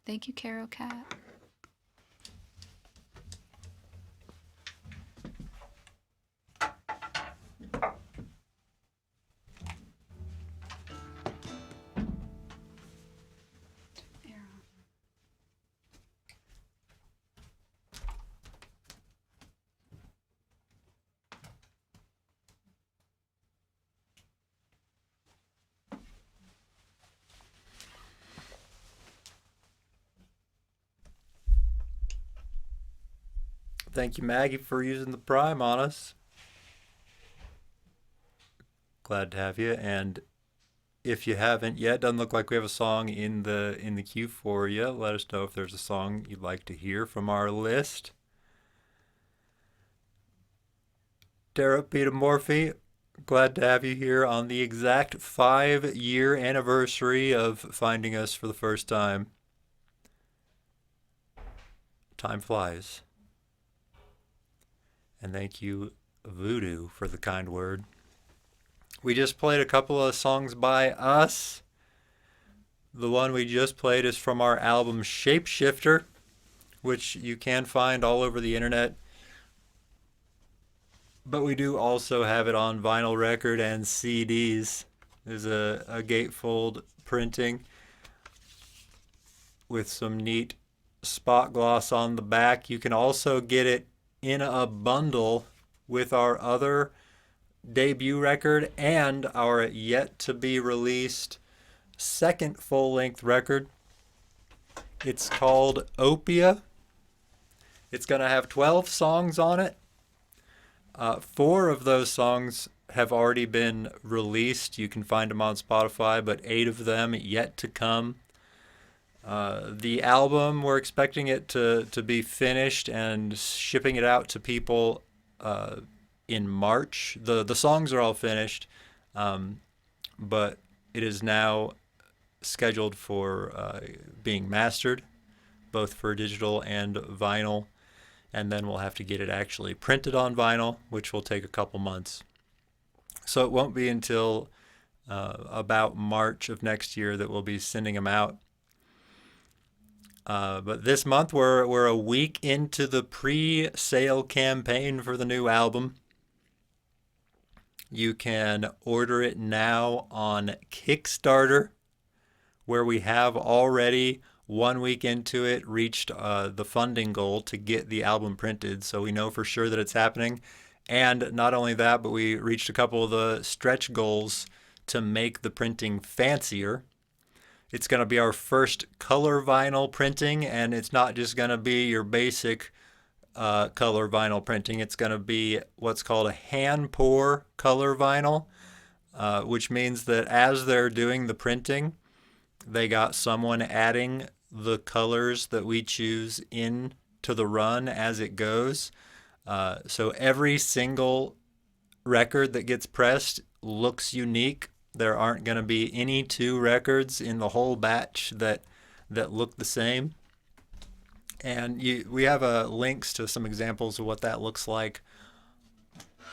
Thank you, Caro Cat. Thank you, Maggie, for using the Prime on us. Glad to have you. And if you haven't yet, doesn't look like we have a song in the queue for you. Let us know if there's a song you'd like to hear from our list. Tara Petamorphy, glad to have you here on the exact 5-year anniversary of finding us for the first time. Time flies. And thank you, Voodoo, for the kind word. We just played a couple of songs by us. The one we just played is from our album Shapeshifter, which you can find all over the internet. But we do also have it on vinyl record and CDs. There's a gatefold printing with some neat spot gloss on the back. You can also get it in a bundle with our other debut record and our yet to be released second full-length record. It's called Opia. It's going to have 12 songs on it. 4 of those songs have already been released. You can find them on Spotify, but 8 of them yet to come. The album, we're expecting it to be finished and shipping it out to people in March. The songs are all finished, but it is now scheduled for being mastered, both for digital and vinyl, and then we'll have to get it actually printed on vinyl, which will take a couple months. So it won't be until about March of next year that we'll be sending them out. But this month we're a week into the pre-sale campaign for the new album. You can order it now on Kickstarter, where we have already 1 week into it reached the funding goal to get the album printed, so we know for sure that it's happening. And not only that, but we reached a couple of the stretch goals to make the printing fancier. It's going to be our first color vinyl printing, and it's not just going to be your basic color vinyl printing. It's going to be what's called a hand pour color vinyl, which means that as they're doing the printing, they got someone adding the colors that we choose in to the run as it goes. So every single record that gets pressed looks unique. There aren't going to be any 2 records in the whole batch that look the same. And we have links to some examples of what that looks like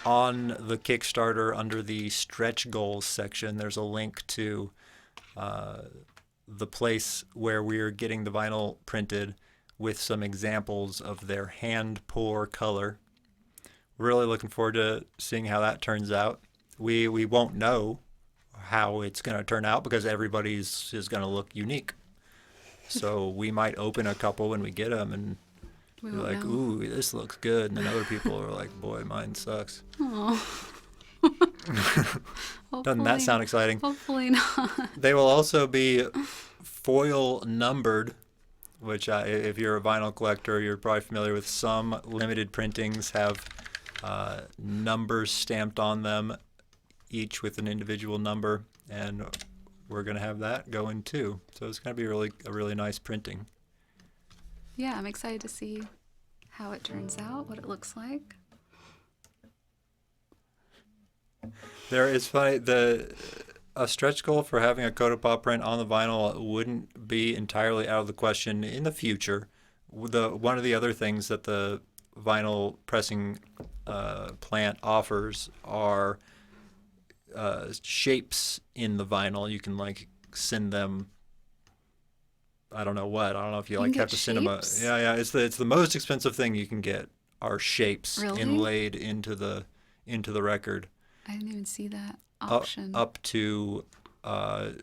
on the Kickstarter under the stretch goals section. There's a link to the place where we're getting the vinyl printed with some examples of their hand pour color. Really looking forward to seeing how that turns out. We won't know how it's going to turn out because everybody's is going to look unique. So we might open a couple when we get them and be like, know. Ooh, this looks good. And then other people are like, boy, mine sucks. Doesn't that sound exciting? Hopefully not. They will also be foil numbered, which if you're a vinyl collector, you're probably familiar with. Some limited printings have numbers stamped on them, each with an individual number, and we're going to have that going too. So it's going to be a really nice printing. Yeah, I'm excited to see how it turns out, what it looks like. There is funny, a stretch goal for having a Cotopop print on the vinyl wouldn't be entirely out of the question in the future. One of the other things that the vinyl pressing plant offers are shapes in the vinyl. You can like send them. I don't know what. I don't know if you like can have get to send them. shapes? Yeah. It's the most expensive thing you can get are shapes Really? inlaid into the record. I didn't even see that option. Up to a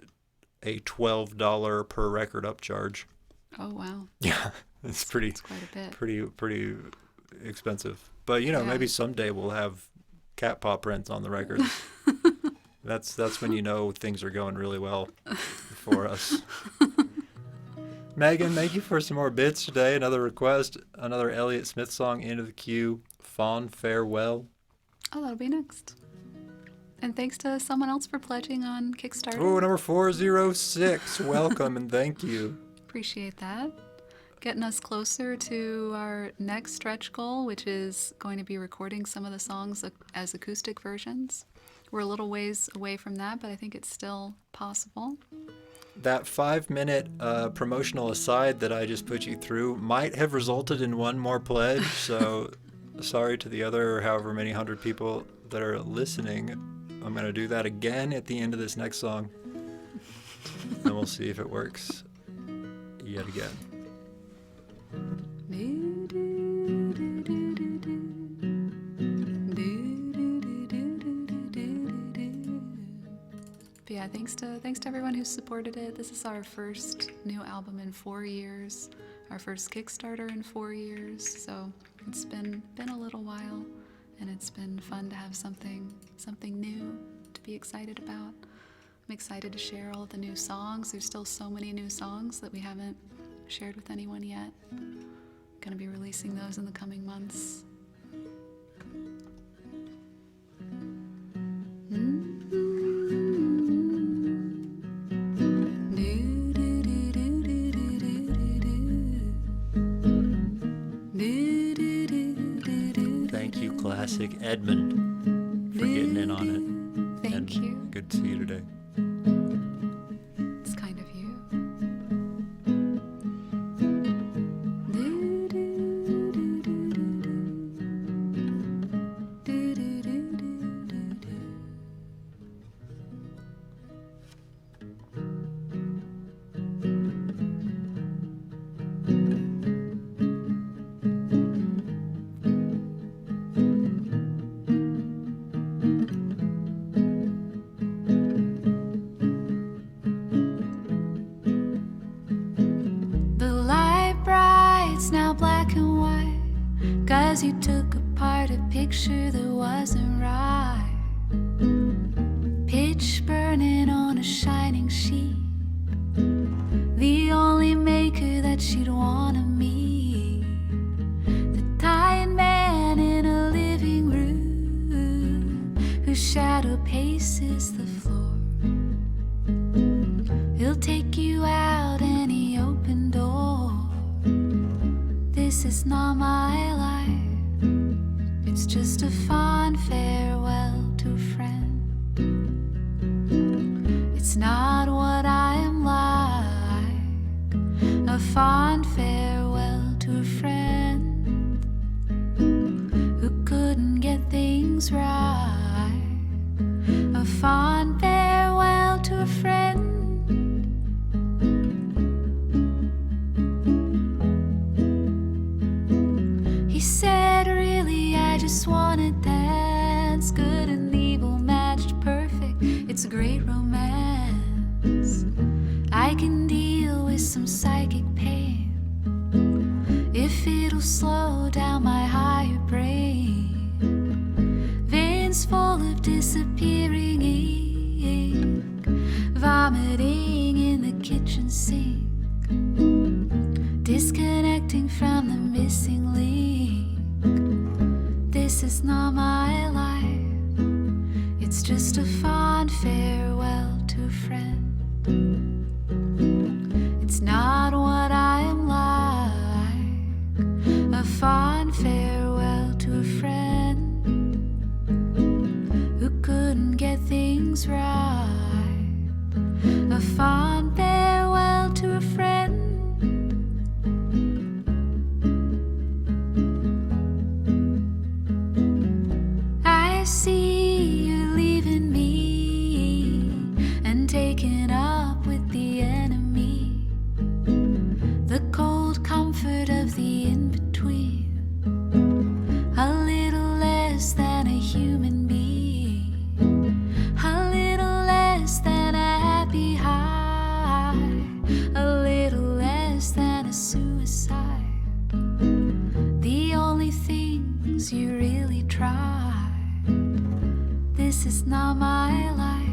$12 per record upcharge. Oh wow, Yeah, it's pretty it's quite a bit. pretty expensive. But Yeah. maybe someday we'll have cat paw prints on the record. That's when you know things are going really well for us. Megan, thank you for some more bits today. Another request, another Elliott Smith song into the queue. Fond Farewell. Oh, that'll be next. And thanks to someone else for pledging on Kickstarter. Oh, number 406. Welcome and thank you. Appreciate that. Getting us closer to our next stretch goal, which is going to be recording some of the songs as acoustic versions. We're a little ways away from that, but I think it's still possible. That 5-minute promotional aside that I just put you through might have resulted in one more pledge, so sorry to the other however many hundred people that are listening. I'm going to do that again at the end of this next song, and we'll see if it works yet again. But yeah, thanks to everyone who supported it. This is our first new album in 4 years, our first Kickstarter in 4 years. So it's been a little while, and it's been fun to have something new to be excited about. I'm excited to share all of the new songs. There's still so many new songs that we haven't shared with anyone yet. Gonna be releasing those in the coming months. Thank you, Classic Edmund, for getting in on it. Thank And you. Good to see you today. It's kind of you. The light bright's now black and white, 'cause you took apart a picture that wasn't right. Pitch burning on a shining sheet, the only maker that she'd wanna meet. The tired man in a living room, whose shadow paces the floor. He'll take you out any open door. This is not my life. It's just a fond farewell to a friend. It's not what I am like. A fond farewell to a friend who couldn't get things right. A fond farewell to a friend. He said, really, I just wanna dance. Good and evil matched perfect. It's a great romance. I can deal with some psychic pain if it'll slow down my higher brain. Veins full of disappearing ink, vomiting in the kitchen sink, disconnecting from the missing link. This is not my life. It's just a fond farewell to a friend. It's not what I am like. A fond farewell to a friend who couldn't get things right. A fond farewell to a friend. I see you leaving me and taking up with This is not my life.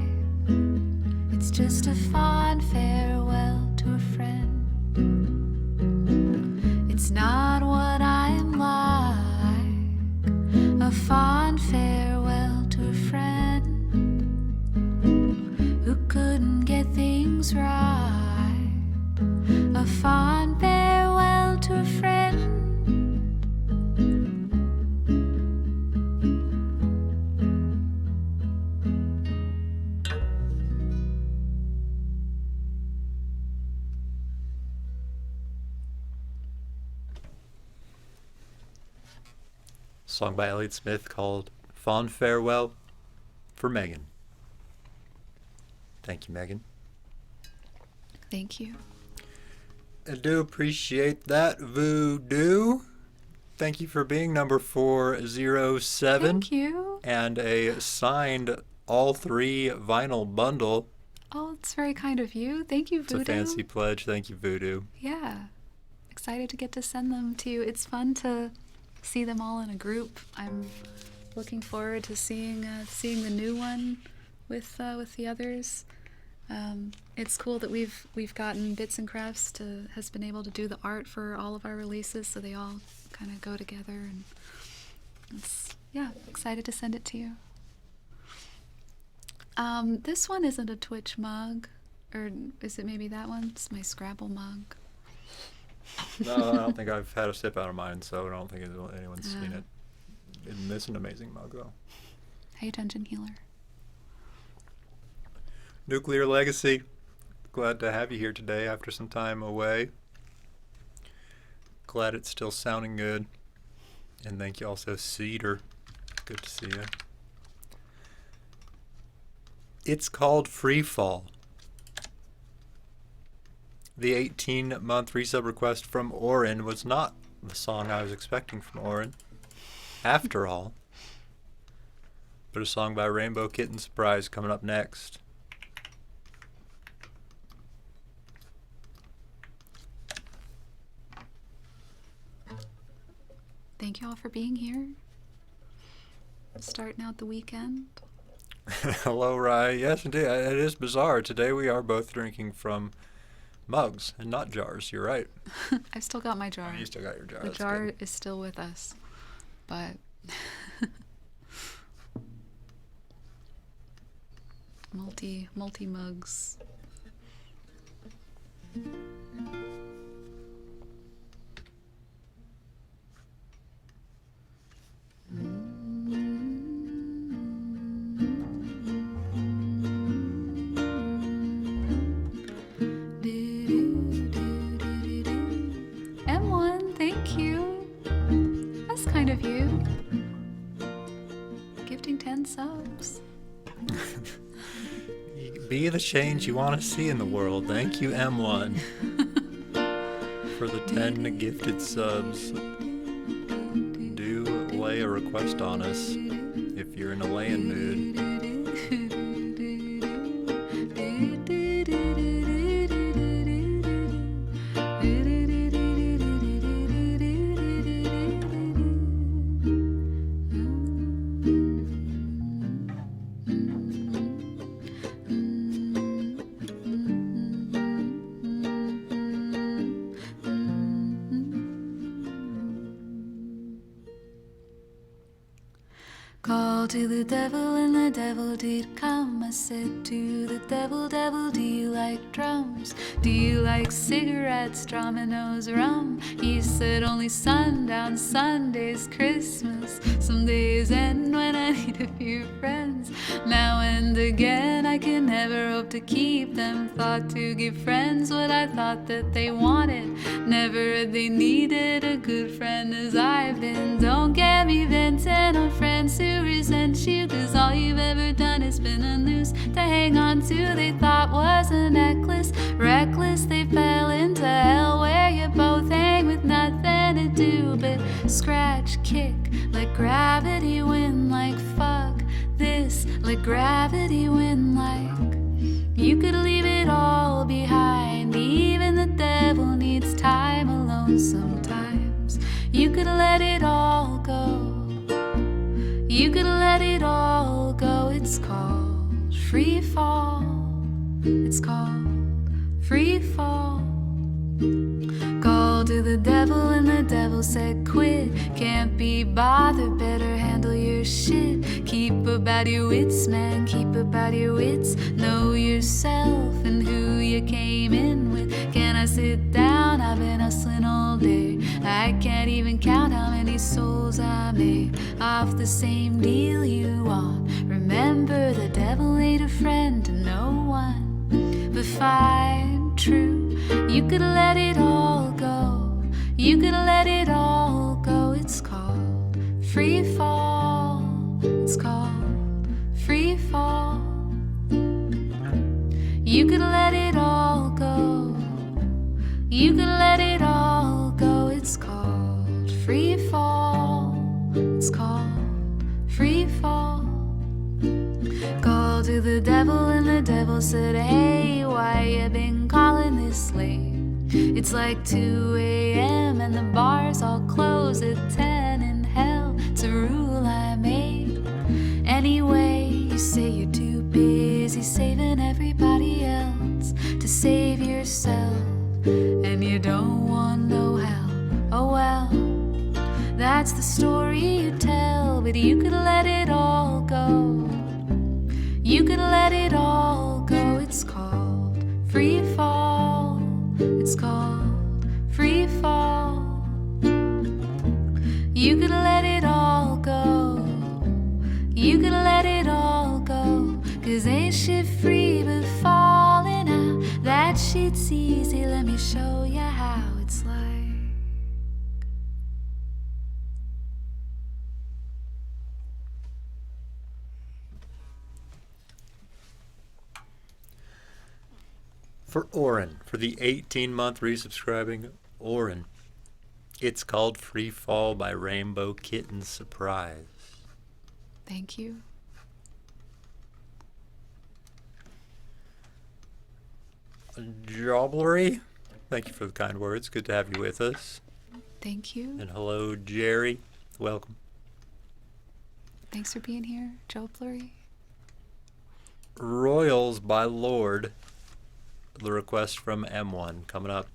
It's just a fond farewell to a friend. It's not what I am like. A fond farewell to a friend who couldn't get things right. A fond farewell to a friend. Song by Elliott Smith called Fond Farewell for Megan. Thank you, Megan. Thank you. I do appreciate that, Voodoo. Thank you for being number 407. Thank you. And a signed all 3 vinyl bundle. Oh, it's very kind of you. Thank you, Voodoo. It's a fancy pledge. Thank you, Voodoo. Yeah. Excited to get to send them to you. It's fun to see them all in a group. I'm looking forward to seeing the new one with the others. It's cool that we've gotten Bits and Crafts has been able to do the art for all of our releases, so they all kind of go together, and it's excited to send it to you. This one isn't a Twitch mug, or is it maybe that one? It's my Scrabble mug. No, I don't think I've had a sip out of mine, so I don't think anyone's seen it. It's an amazing mug, though. Hey, Dungeon Healer. Nuclear Legacy. Glad to have you here today after some time away. Glad it's still sounding good. And thank you also, Cedar. Good to see you. It's called Free Fall. The 18-month resub request from Oren was not the song I was expecting from Oren, after all, but a song by Rainbow Kitten Surprise coming up next. Thank you all for being here. Starting out the weekend. Hello, Rye. Yes, indeed. It is bizarre. Today we are both drinking from mugs and not jars. You're right. I've still got my jar. Oh, you still got your jar. The That's jar good. is still with us, but multi mugs. M1, thank you. That's kind of you. Gifting 10 subs. Be the change you want to see in the world. Thank you, M1, for the 10 gifted subs. Do lay a request on us if you're in a laying mood. Call to the devil and the devil did come. I said to the devil, devil, do you like drums? Do you like cigarettes, dominoes, rum? He said only sundown, Sunday's Christmas. Some days end when I need a few friends. Now and again I can never hope to keep them. Thought to give friends what I thought that they wanted. Never had they needed a good friend as I've been. Don't get me venting on friends who resent you, 'cause all you've ever done has been a noose to hang on to. They thought was a necklace, reckless they fell into hell where you both hang with nothing to do but scratch, kick like gravity, win like fuck this, like gravity, win like you could leave it all behind. Even the devil needs time alone sometimes. You could let it all go. You You could let it all go. It's called free fall. It's called free fall. Called to the devil and the devil said quit. Can't be bothered, better handle your shit. Keep about your wits, man, keep about your wits. Know yourself and who you came in with. Can I sit down? I've been hustling all day. I can't even count how many souls I made off the same deal you want. Remember, the devil ain't a friend to no one, but fine, true. You could let it all go. You could let it all go. It's called free fall. It's called free fall. You could let it all go. You could let it all go. It's called free fall. It's called free fall. Called to the devil and the devil said, hey, why you been calling this late? It's like 2 a.m. and the bars all close at 10. In hell, it's a rule I made. Anyway, you say you're too busy saving everybody else to save yourself, and you don't want no help. Oh well, that's the story you tell. But you could let it all go. You could let it all go. It's called free fall. It's called free fall. You could let it all go. You could let it all go. 'Cause ain't shit free but falling out. That shit's easy, let me show you how it's like. For Oren, for the 18-month resubscribing Oren, it's called Free Fall by Rainbow Kitten Surprise. Thank you. Joblery, thank you for the kind words. Good to have you with us. Thank you. And hello, Jerry. Welcome. Thanks for being here, Joe Blurry. Royals by Lord. The request from M1 coming up.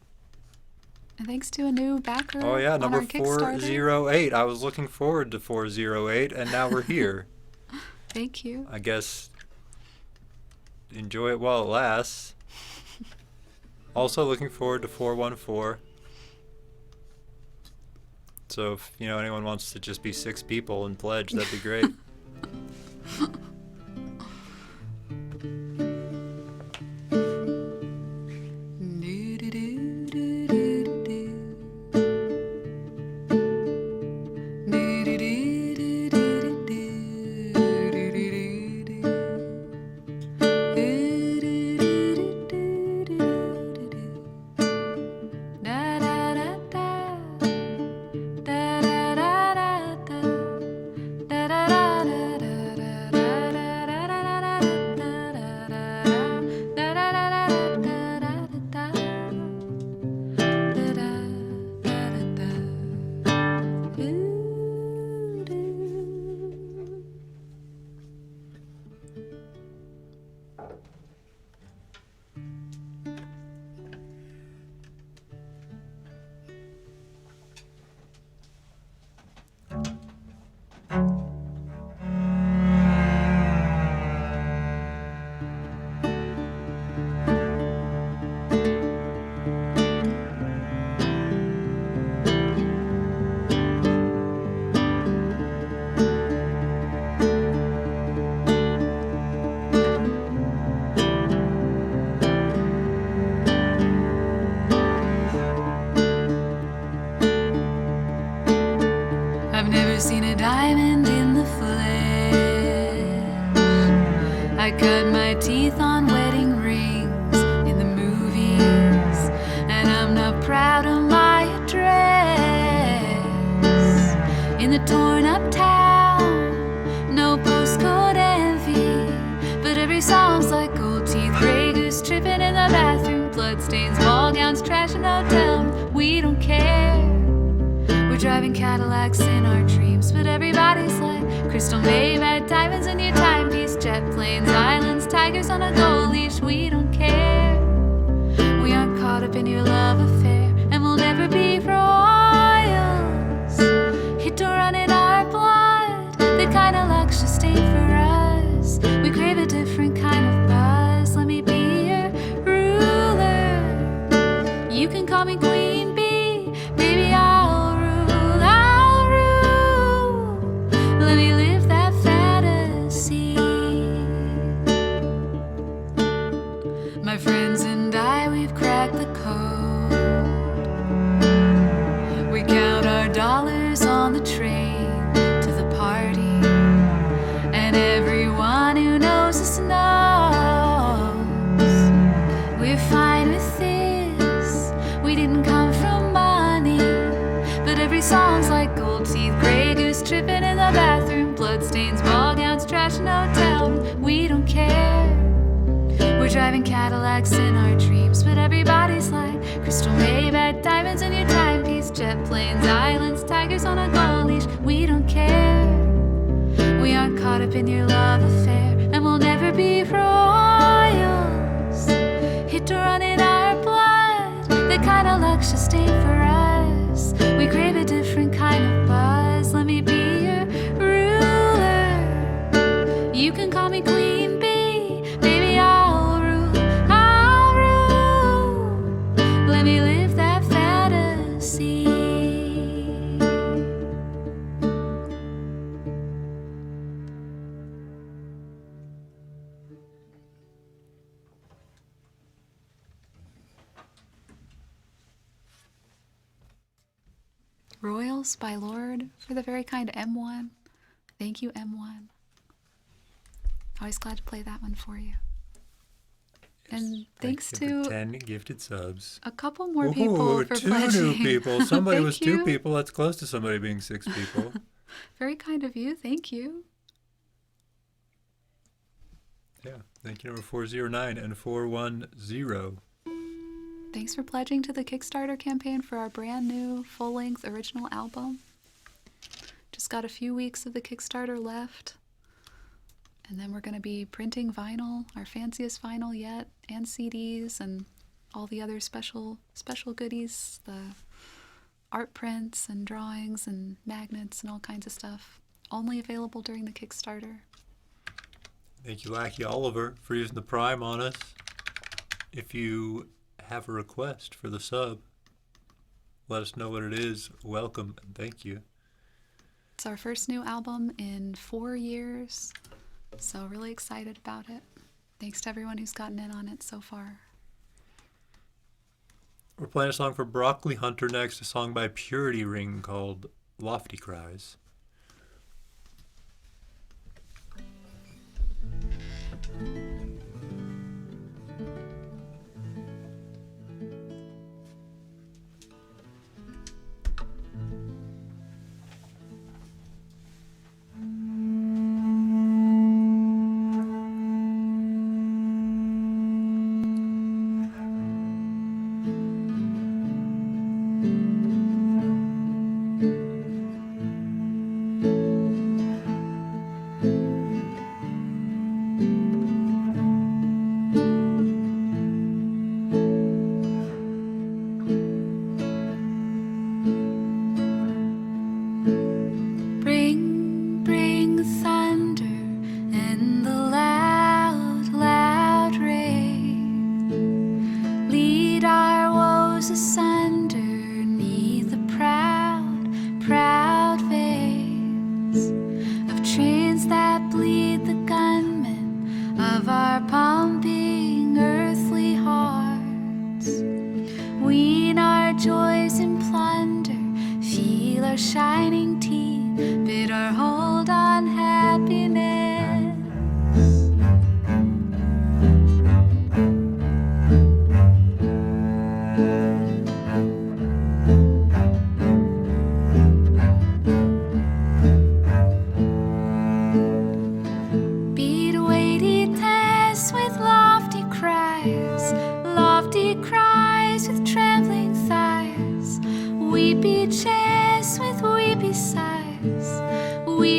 And thanks to a new backer. Oh yeah, on number our Kickstarter. 408. I was looking forward to 408, and now we're here. Thank you. I guess enjoy it while it lasts. Also looking forward to 414. So if anyone wants to just be 6 people and pledge, that'd be great. Seen a diamond in the flesh. I cut my teeth on wedding rings in the movies, and I'm not proud of my address in the torn up town. No postcode envy, but every song's like gold teeth, gray goose tripping in the bathroom, bloodstains, ball gowns, trash in hotel. We don't care. We're We're driving Cadillacs in our dreams, but everybody's like crystal Maybach, diamonds in your timepiece, jet planes, islands, tigers on a gold leash. We don't care. We aren't caught up in your love affair, and we'll never be royals. Hit to run in our blood, the kind of luxurious ain't for us. We crave a different kind of buzz. Let me be your ruler. You can call me Queen Bee, baby. I'll rule. Let me live that fantasy. My friends and I, we've cracked the code. We count our dollars on the train to the party, and everyone who knows us knows we're fine with this. We didn't come from money, but every song's like gold teeth, Grey Goose tripping in the bathroom, bloodstains, ball gowns, trash in a hotel room. We don't care. We're driving Cadillacs in our dreams, but everybody's like crystal Maybach, diamonds in your timepiece, jet planes, islands, tigers on a gold leash. We don't care. We aren't caught up in your love affair, and we'll never be royals. Hit to run in our blood, the kind of luck just ain't for us. We crave a different kind of buzz. Let me be your ruler. You can call me Queen Bee, baby. I'll rule. Let me live that fantasy. Royals by Lord for the very kind M1. Thank you, M1. Always glad to play that one for you. And thanks Thank you to for 10 gifted subs. a couple more people for two pledging. new people. Somebody Thank was you. 2 people. That's close to somebody being 6 people. Very kind of you. Thank you. Yeah. Thank you, number 409 and 410. Thanks for pledging to the Kickstarter campaign for our brand new full-length original album. Just got a few weeks of the Kickstarter left. And then we're going to be printing vinyl, our fanciest vinyl yet, and CDs and all the other special goodies, the art prints and drawings and magnets and all kinds of stuff. Only available during the Kickstarter. Thank you, Lackey Oliver, for using the Prime on us. If you have a request for the sub, let us know what it is. Welcome and thank you. It's our first new album in 4 years, so really excited about it. Thanks to everyone who's gotten in on it so far. We're playing a song for Broccoli Hunter next, a song by Purity Ring called Lofty Cries.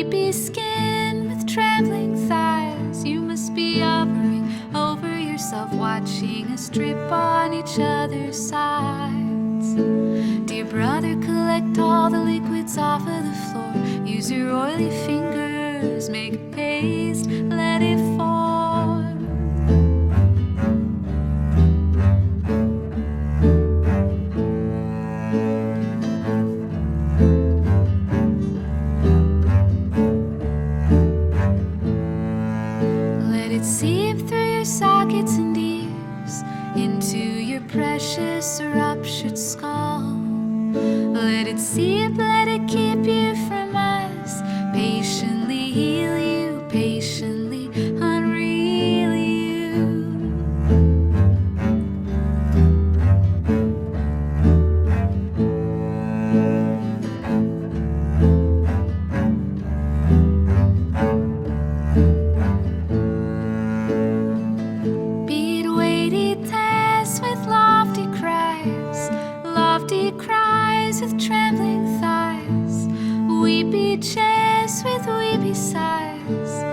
weepy skin with trembling thighs. You must be hovering over yourself, watching us drip on each other's sides. Dear brother, collect all the liquids off of the floor. Use your oily fingers, make a paste, let it form. Let it seep through your sockets and ears into your precious ruptured skull. Let it seep, let it keep you from us. Patiently heal you, patiently unreal you. Beat weighty tests with lofty cries with trembling thighs. Weepy chests with weepy sighs.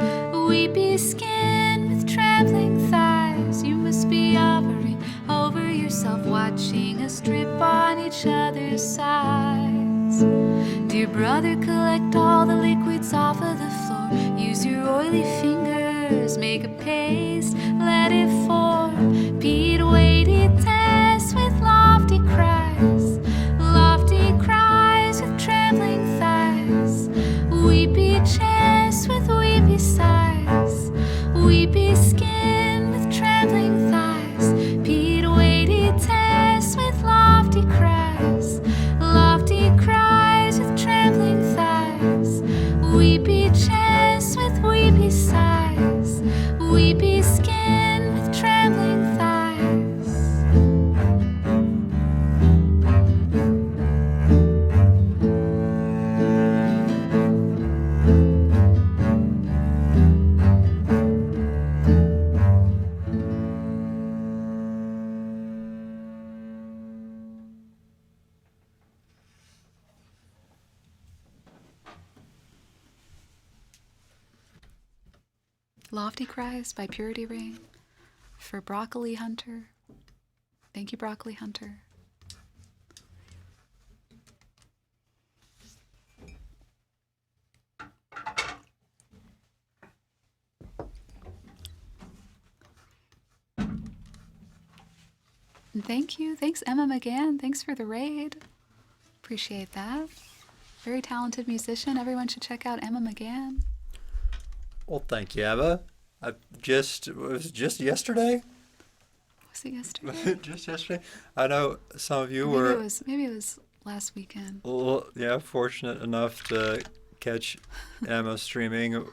Weepy skin with trembling thighs. You must be hovering over yourself, watching us drip on each other's sides. Dear brother, collect all the liquids off of the floor. Use your oily fingers, make a paste, let it form. Beat weighty tests with lofty cries. Lofty cries with trembling thighs. Weepy chests with weepy sighs. Weepy skin with trembling thighs. Beat weighty tests with lofty cries. Lofty cries with trembling thighs. Weepy chests with weepy sighs. Weepy skin with trembling thighs. Lofty Cries by Purity Ring for Broccoli Hunter. Thank you, Broccoli Hunter. And thank you. Thanks, Emma McGann. Thanks for the raid. Appreciate that. Very talented musician. Everyone should check out Emma McGann. Well, thank you, Emma. It was just yesterday? Was it yesterday? Just yesterday? I know some of you Maybe it was last weekend. fortunate enough to catch Emma streaming.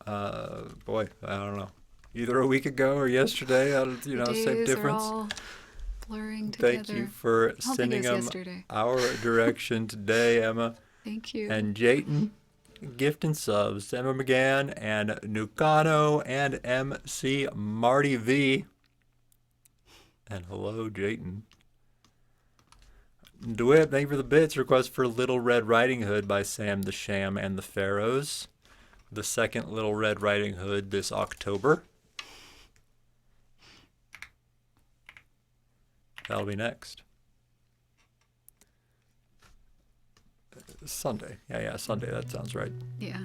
Boy, I don't know. Either a week ago or yesterday. The Same days difference. are all blurring together. Thank you for I don't think sending it was them yesterday. our direction today, Emma. Thank you. And Jayton, gift and subs. Emma McGann and Nucano and MC Marty V. And hello, Jayton. DeWitt, thank you for the bits. Request for Little Red Riding Hood by Sam the Sham and the Pharaohs. The second Little Red Riding Hood this October. That'll be next. Sunday. Yeah, Sunday. That sounds right. Yeah.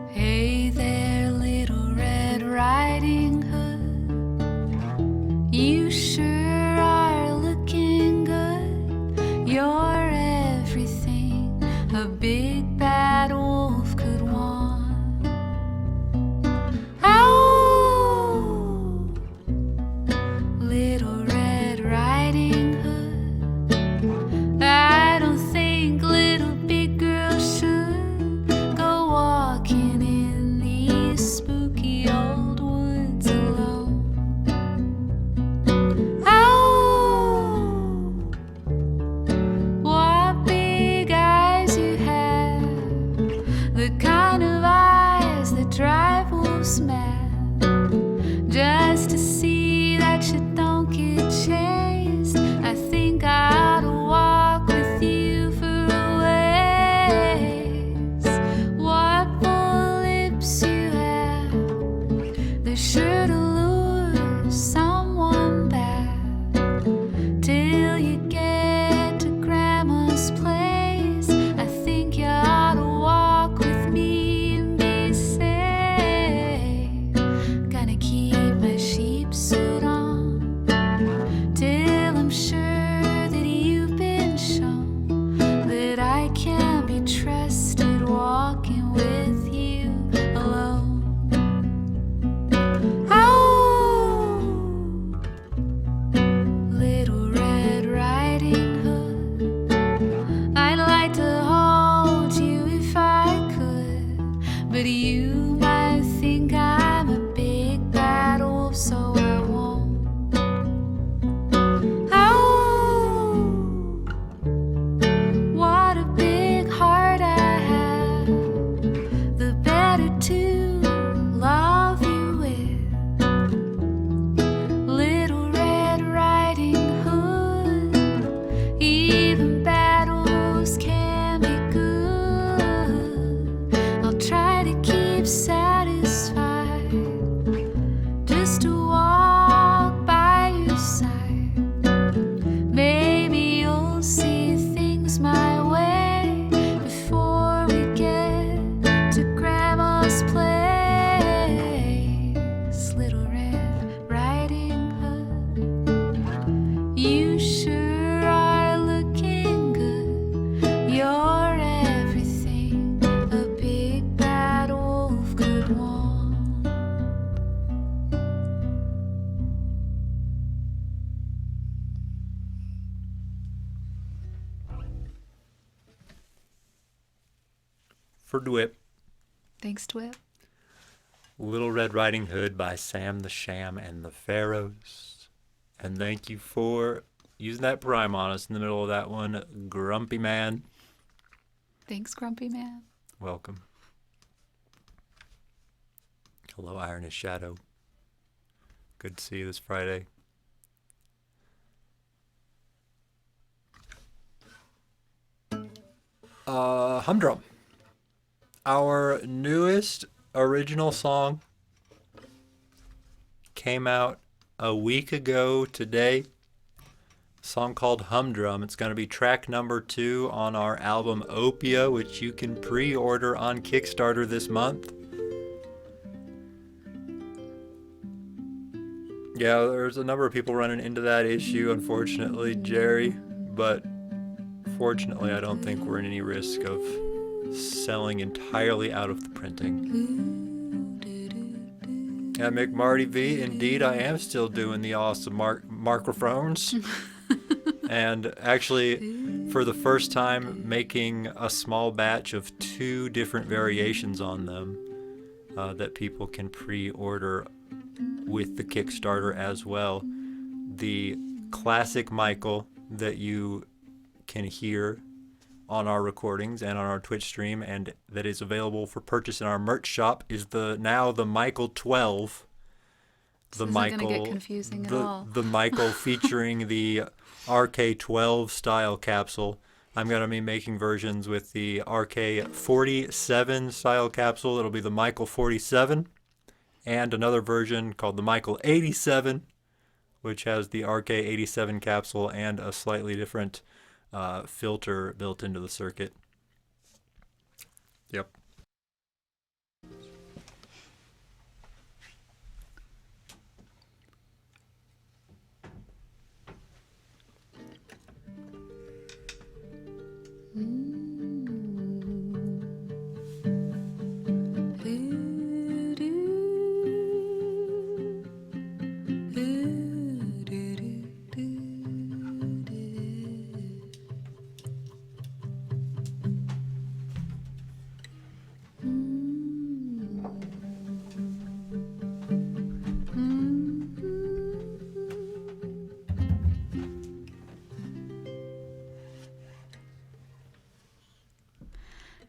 Hey there, Little Red Riding Hood. You sure are looking good. You're everything a big bad wolf could want. Ow! Little Red Riding Hood. I don't for Dwip. Thanks, Dwip. Little Red Riding Hood by Sam the Sham and the Pharaohs. And thank you for using that prime on us in the middle of that one, Grumpy Man. Thanks, Grumpy Man. Welcome. Hello, Iron Shadow. Good to see you this Friday. Humdrum. Our newest original song came out a week ago today. A song called Humdrum. It's going to be track number 2 on our album Opia, which you can pre-order on Kickstarter this month. Yeah, there's a number of people running into that issue, unfortunately, Jerry, but fortunately I don't think we're in any risk of selling entirely out of the printing. Yeah, McMarty V, indeed I am still doing the awesome microphones. And actually, for the first time, making a small batch of 2 different variations on them that people can pre-order with the Kickstarter as well. The classic Michael that you can hear on our recordings and on our Twitch stream, and that is available for purchase in our merch shop, is now the Michael 12. This isn't going to get confusing at all. The Michael featuring the RK12 style capsule. I'm going to be making versions with the RK47 style capsule. It'll be the Michael 47. And another version called the Michael 87, which has the RK87 capsule and a slightly different filter built into the circuit. Yep.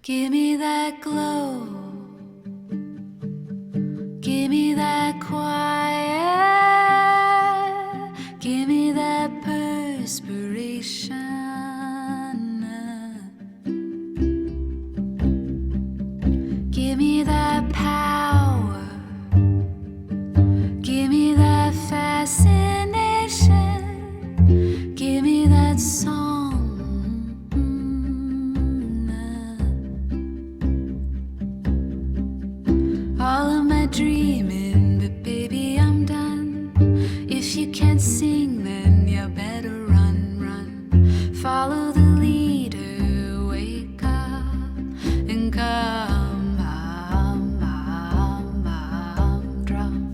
Give me that glow, give me that quiet, give me that perspiration, give me that power, give me that fascination, give me that song. All of my dreaming, but baby, I'm done. If you can't sing, then you better run, run. Follow the leader, wake up and come, drum.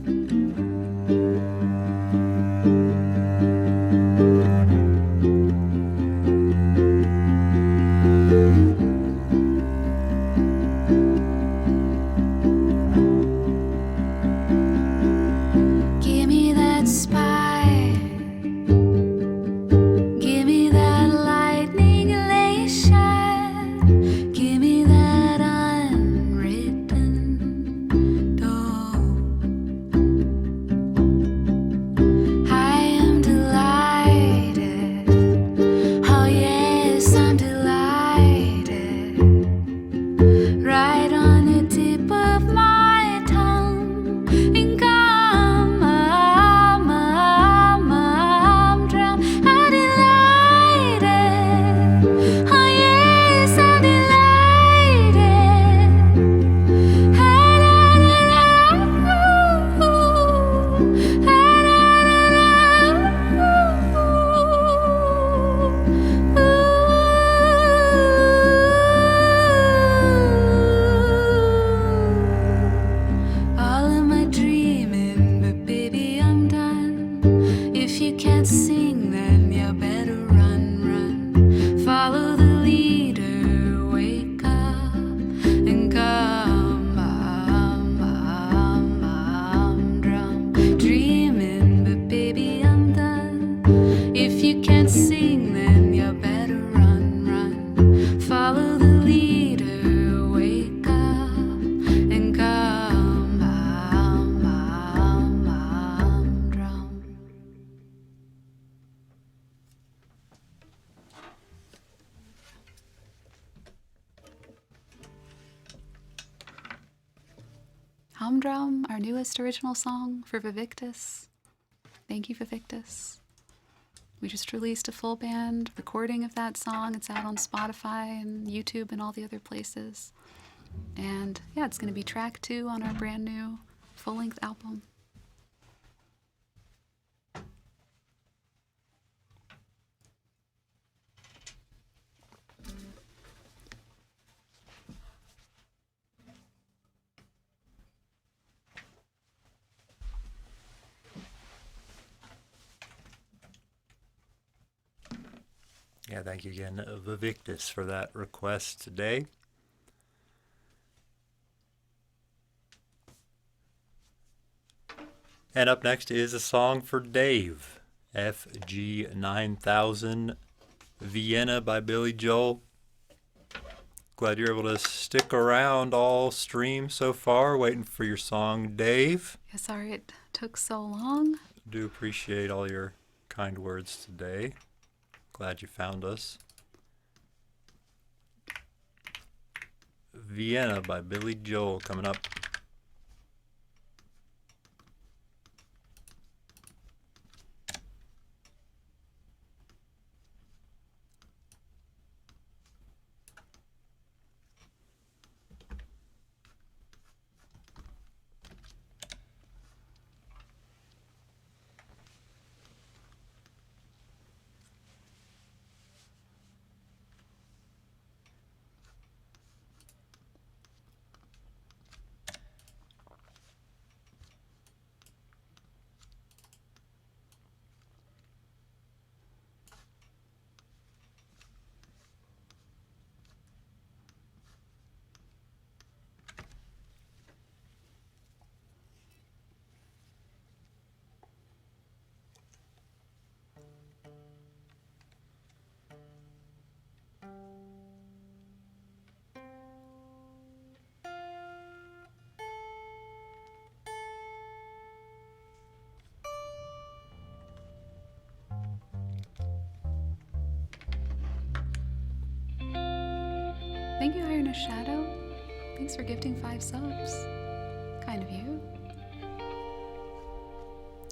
Give me that spire, give me that lightning elation, give me that unwritten door. I am delighted, oh yes, I'm delighted, right on the tip of my tongue, and come, drum. I'm delighted, oh yes, I'm delighted. Humdrum, our newest original song for Vivictus. Thank you, Vivictus. We just released a full band recording of that song. It's out on Spotify and YouTube and all the other places. And yeah, it's going to be track 2 on our brand new full-length album. Yeah, thank you again, Vivictus, for that request today. And up next is a song for Dave, FG 9000, Vienna by Billy Joel. Glad you're able to stick around all stream so far, waiting for your song, Dave. Yeah, sorry it took so long. Do appreciate all your kind words today. Glad you found us. Vienna by Billy Joel coming up. Thank you, Iron a Shadow. Thanks for gifting 5 subs. Kind of you.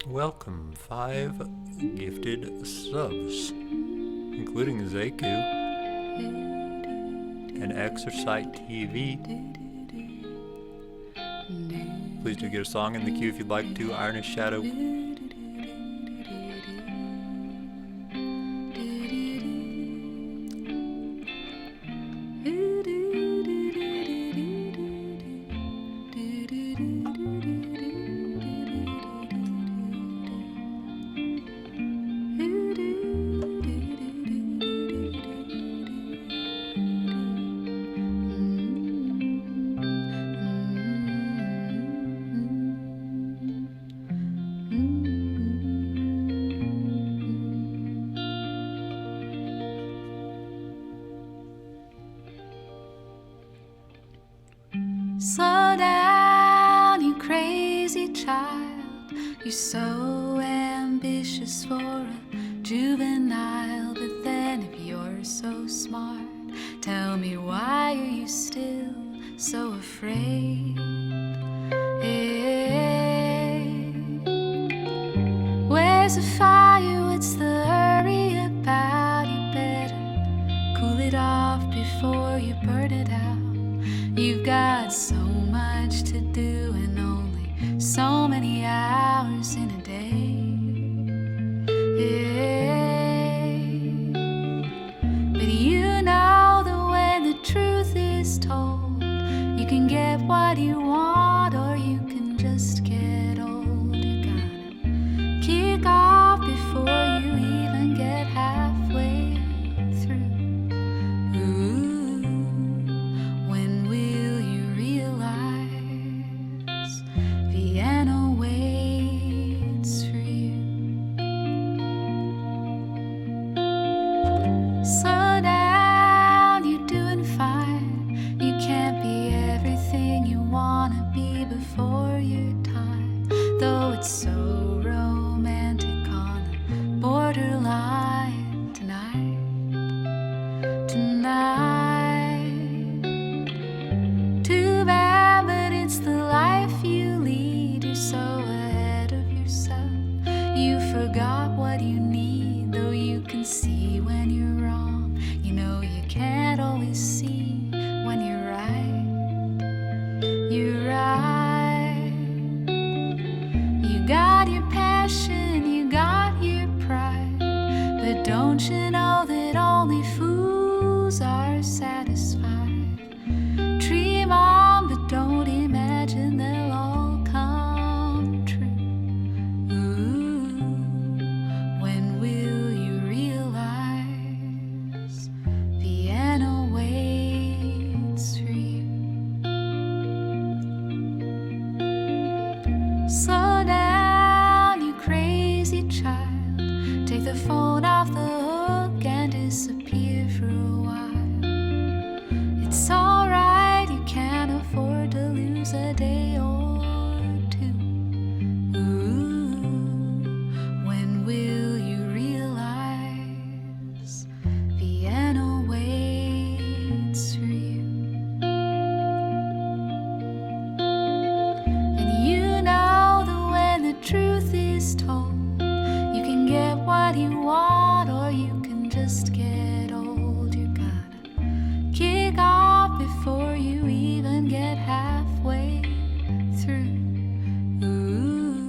Welcome, 5 gifted subs, including Zaku and Exercite TV. Please do get a song in the queue if you'd like to. Iron a Shadow. Slow down, you crazy child. You're so ambitious for a juvenile, but then if you're so smart, tell me why are you still so afraid? Where's the fire? What's the hurry about? You better cool it off before you burn it out. You've got so much to do and only so many hours in a day. But you know that when the truth is told, you can get what you want or you can just get old. You gotta kick off before you even get halfway through. When will you realize Vienna waits for you? Slow down, you're doing fine. You can't be everything you wanna be before your time. Though it's so romantic Slow down, you crazy child. Take the phone off the hook and disappear for a while. It's alright, you can't afford to lose a day or two. Ooh, when will you realize Vienna waits for you? And you know that when the truth is told, you can get what you want or you can just get old. You're gonna kick off before you even get halfway through. Ooh,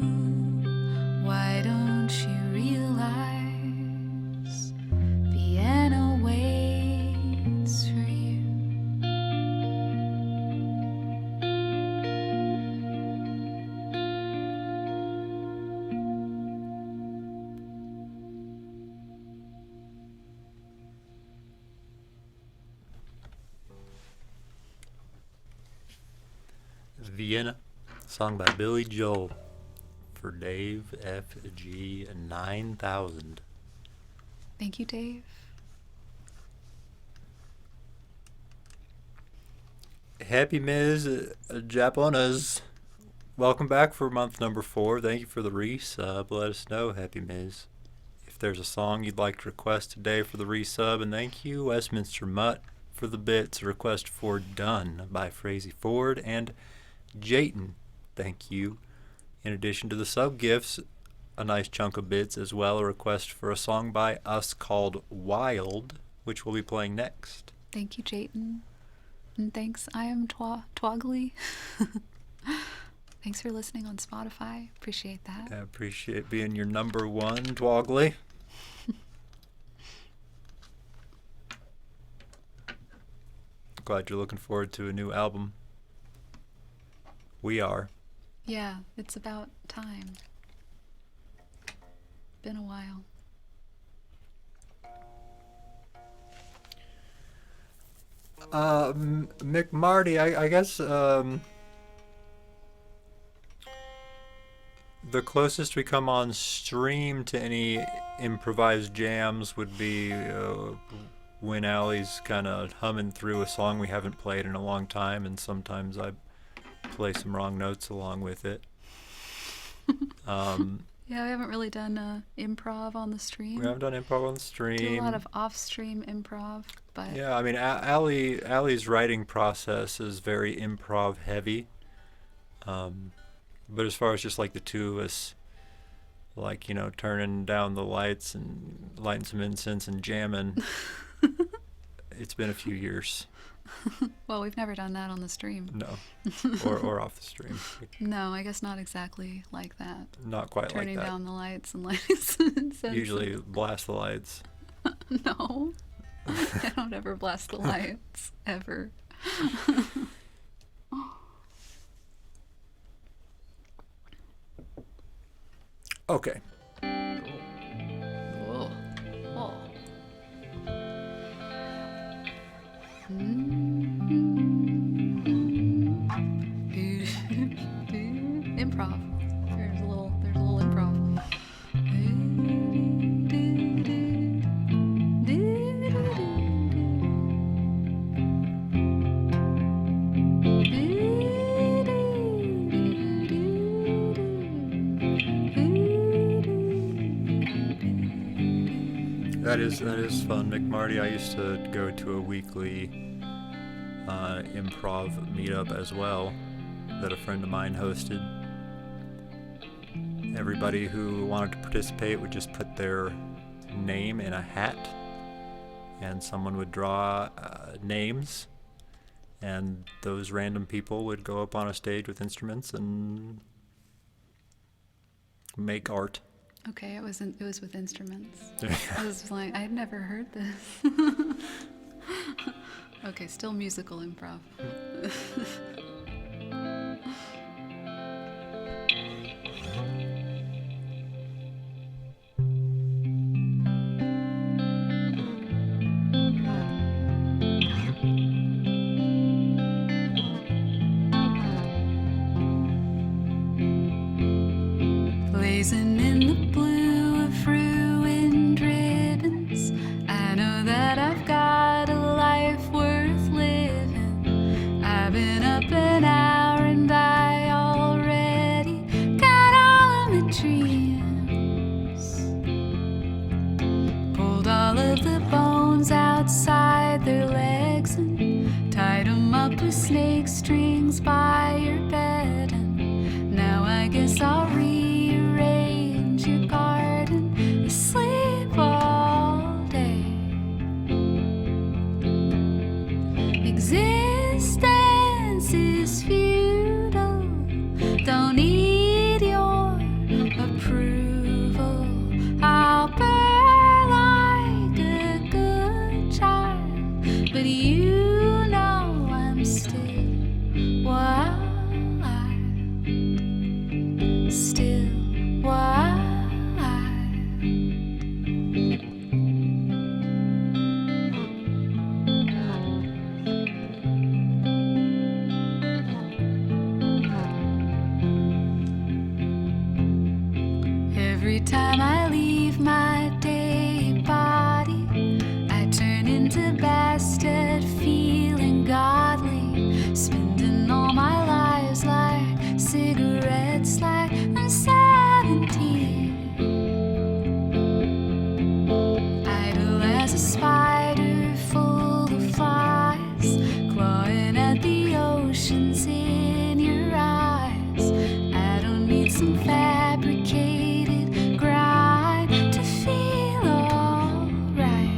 why don't you realize Vienna waits for you? Vienna, sung by Billy Joel for Dave FG 9000. Thank you, Dave. Happy Ms. Japonas. Welcome back for month number 4. Thank you for the resub. Let us know, Happy Ms. if there's a song you'd like to request today for the resub. And thank you, Westminster Mutt, for the bits. Request for Done by Frazee Ford and Jayton. Thank you. In addition to the sub gifts, a nice chunk of bits as well. A request for a song by us called Wild, which we'll be playing next. Thank you, Jayton. And thanks, I am Twoggly. Thanks for listening on Spotify. Appreciate that. I appreciate being your number one, Twoggly. Glad you're looking forward to a new album. We are. Yeah, it's about time. Been a while. Mick Marty, I guess the closest we come on stream to any improvised jams would be when Allie's kind of humming through a song we haven't played in a long time, and sometimes I play some wrong notes along with it. Yeah, we haven't really done improv on the stream. We haven't done improv on the stream. Do a lot of off-stream improv, but Yeah, I mean, Allie's writing process is very improv heavy. But as far as just like the two of us, like, you know, turning down the lights and lighting some incense and jamming, it's been a few years. well, we've never done that on the stream. No. Or off the stream. No, I guess not exactly like that. Not quite Turning like that. down the lights and lighting incense. Usually blast the lights. No. I don't ever blast the lights, ever. Okay. Whoa. Oh. Improv. There's a little improv. That is fun, Mick Marty. I used to go to a weekly improv meetup as well that a friend of mine hosted. Everybody who wanted to participate would just put their name in a hat, and someone would draw names, and those random people would go up on a stage with instruments and make art. Okay, it was with instruments. I was like, I'd never heard this. Okay, still musical improv. gazing in the blue of ruined ribbons. I know that I've got a life worth living. I've been up an hour and I already got all of my dreams. Pulled all of the bones outside their legs and tied them up with snake strings by your bed. And now I guess I'll rearrange your garden and sleep all day. Existence is futile, don't need your approval. I'll burn like a good child, but you know I'm still wild. Still wild. Every time I leave my day body, I turn into bastard, feeling godly, spending all my lives like cigarettes, like I'm 17. Idle as a spider full of flies, clawing at the oceans in your eyes. I don't need some fabricated grind to feel alright.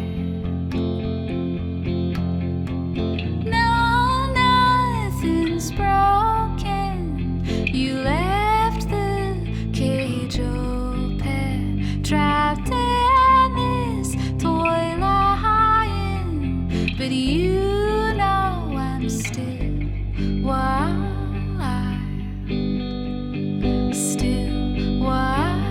No, nothing's broken. You left the cage open, trapped in this toy lion. But you know I'm still wild. Still wild.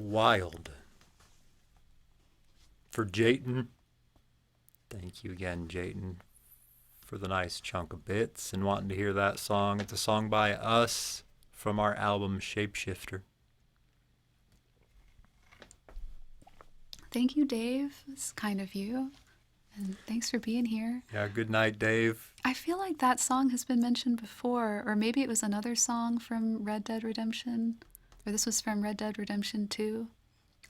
Wild. For Jayton. Thank you again, Jayton, for the nice chunk of bits and wanting to hear that song. It's a song by us from our album Shapeshifter. Thank you, Dave. It's kind of you. And thanks for being here. Yeah, good night, Dave. I feel like that song has been mentioned before, or maybe it was another song from Red Dead Redemption, or this was from Red Dead Redemption 2.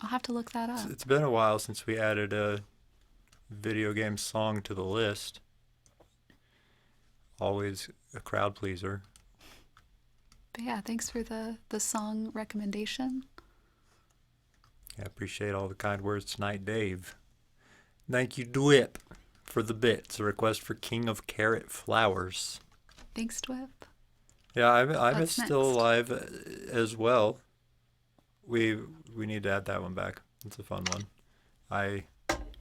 I'll have to look that up. It's been a while since we added a video game song to the list. Always a crowd pleaser. But yeah, thanks for the song recommendation. I appreciate all the kind words tonight, Dave. Thank you, Dwip, for the bits. A request for King of Carrot Flowers. Thanks, Dwip. Yeah, I miss What's Still next? Alive as well. We need to add that one back. It's a fun one. I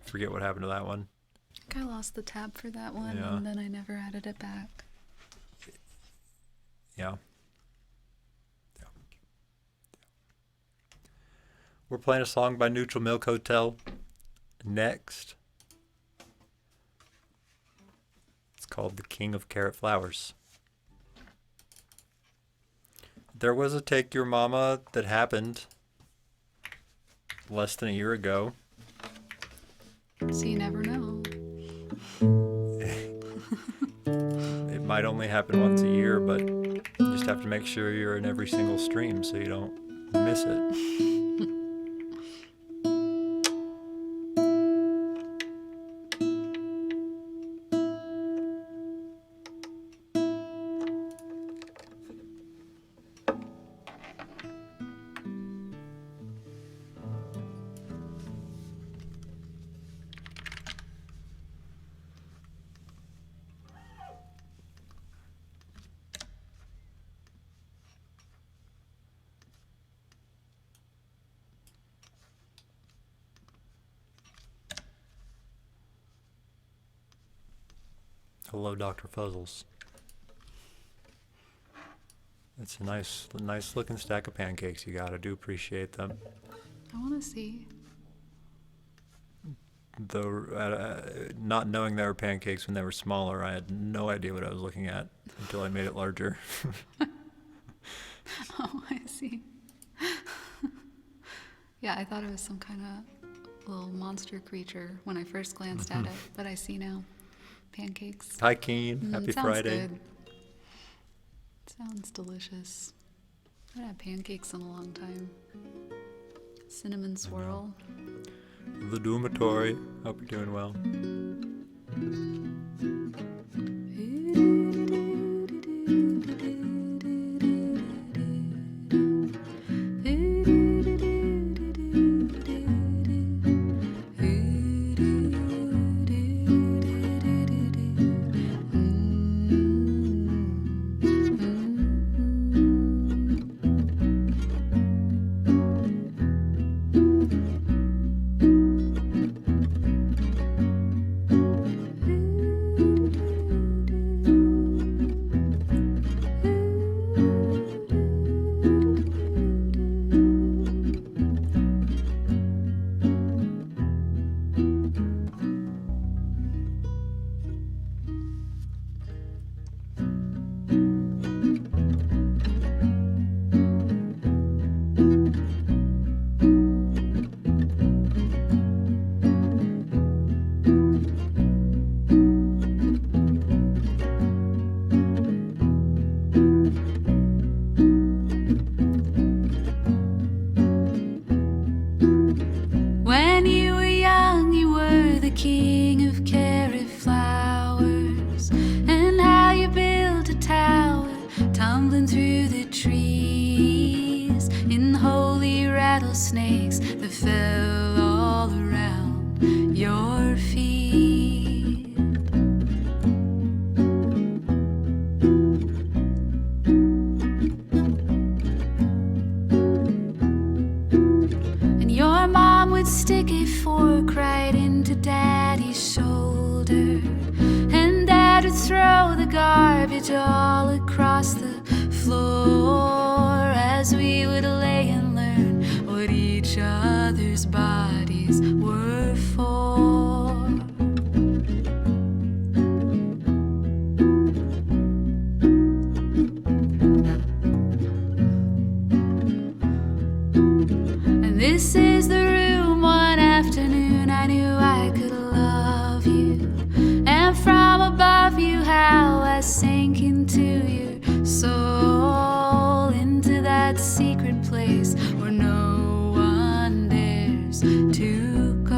forget what happened to that one. I think I lost the tab for that one, Yeah. and then I never added it back. Yeah. We're playing a song by Neutral Milk Hotel next. It's called The King of Carrot Flowers. There was a Take Your Mama that happened less than a year ago. So you never know. It might only happen once a year, but just have to make sure you're in every single stream so you don't miss it. Hello, Dr. Fuzzles. It's a nice looking stack of pancakes you got. I do appreciate them. I want to see. Though, not knowing they were pancakes when they were smaller, I had no idea what I was looking at until I made it larger. Oh, I see. Yeah, I thought it was some kind of little monster creature when I first glanced at it, but I see now. Pancakes. Hi, Keen. Happy sounds Friday. Good. Sounds delicious. I haven't had pancakes in a long time. Cinnamon swirl. The Doomatory. Hope you're doing well. When you were young, you were the king of carrot flowers, and how you built a tower, tumbling through the trees, in holy rattlesnakes that fell all around your feet. And your mom would stick a fork right into Daddy's shoulder, and Dad would throw the garbage all across the floor as we would lay and learn what each other's bodies were for. And this is the room one afternoon I knew I could love you, and from above you how I sank into your soul, into that secret place where no one dares to go.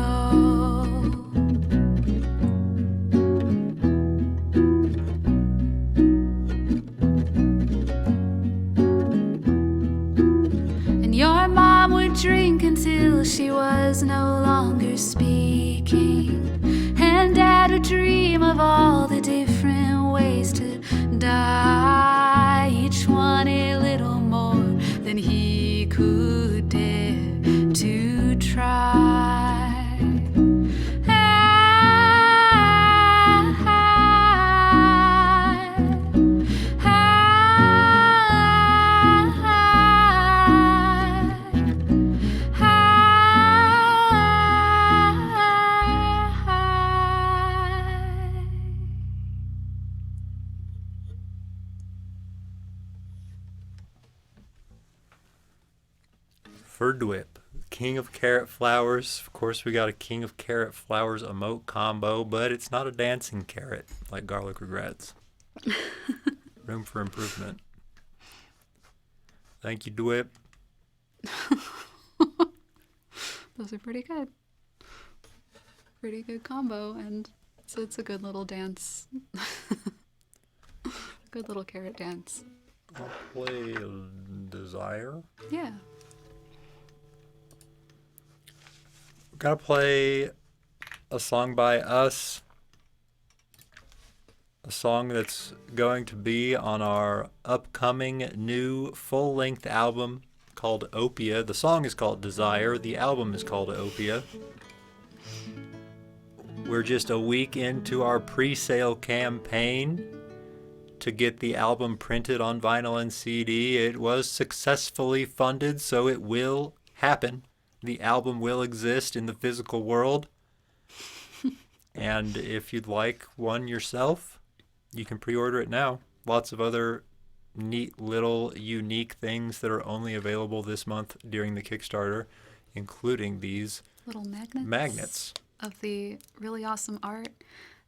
And your mom would drink until she was no longer speaking, and Dad would dream of all the different ways to die, each one a little more than he could dare to try. Ferdwip, King of Carrot Flowers. Of course, we got a King of Carrot Flowers emote combo, but it's not a dancing carrot like Garlic Regrets. Room for improvement. Thank you, Dwip. Those are pretty good. Pretty good combo, and so it's a good little dance. Good little carrot dance. I'll play Desire. Yeah. Gotta play a song by us. A song that's going to be on our upcoming new full-length album called Opia. The song is called Desire. The album is called Opia. We're just a week into our pre-sale campaign to get the album printed on vinyl and CD. It was successfully funded, so it will happen. The album will exist in the physical world. And if you'd like one yourself, you can pre-order it now. Lots of other neat little unique things that are only available this month during the Kickstarter, including these Little magnets of the really awesome art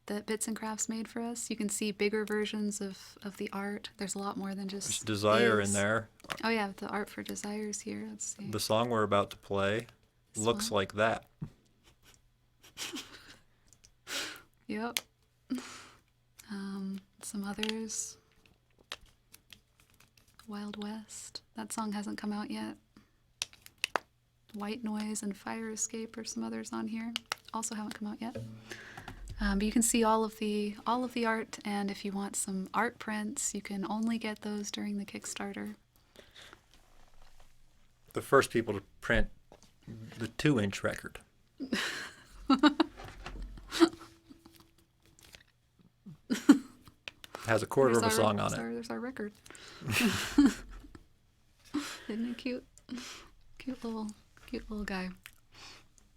that Bits and Crafts made for us. You can see bigger versions of the art. There's a lot more than just There's Desire these. in there. Oh yeah, the art for Desires here. Let's see. The song we're about to play This looks one? like that. Yep. Some others. Wild West. That song hasn't come out yet. White Noise and Fire Escape are some others on here. Also haven't come out yet. But you can see all of the art, and if you want some art prints, you can only get those during the Kickstarter. The first people to print the 2-inch record. Has a quarter of a song on it. There's our record. Isn't it cute? Cute little guy.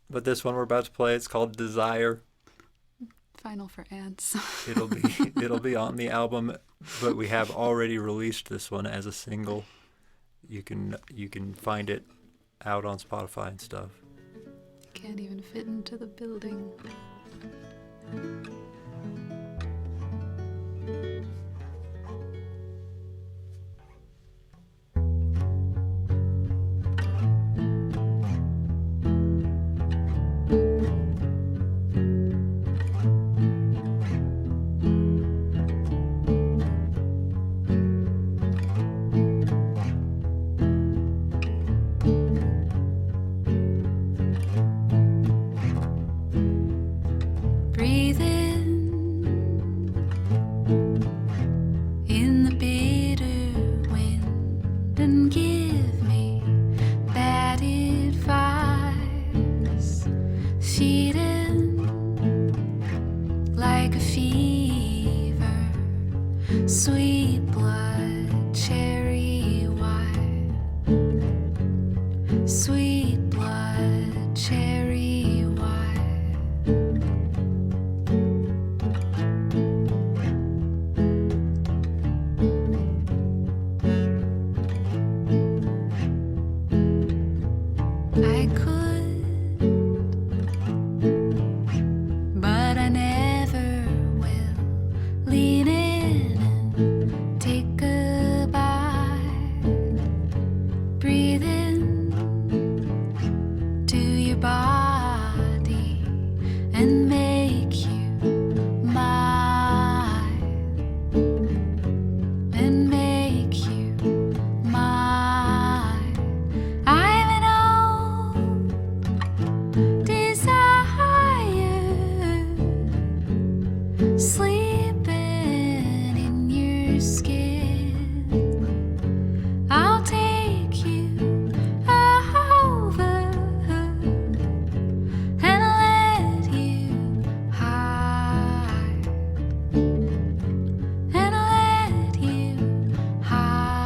But this one we're about to play, it's called Desire. Final for ants. It'll be on the album, but we have already released this one as a single. You can find it out on Spotify and stuff. Can't even fit into the building. Breathe in the bitter wind and give me bad advice. Feeding like a fever, sweet blood, cherry wine. Sweet blood, cherry wine. I could, but I never will. Lean in and take a bite. Breathe in to your body and make you mine. And make you mine. I'm an old desire sleeping in your skin. I'll take you over and let you hide. And let you hide.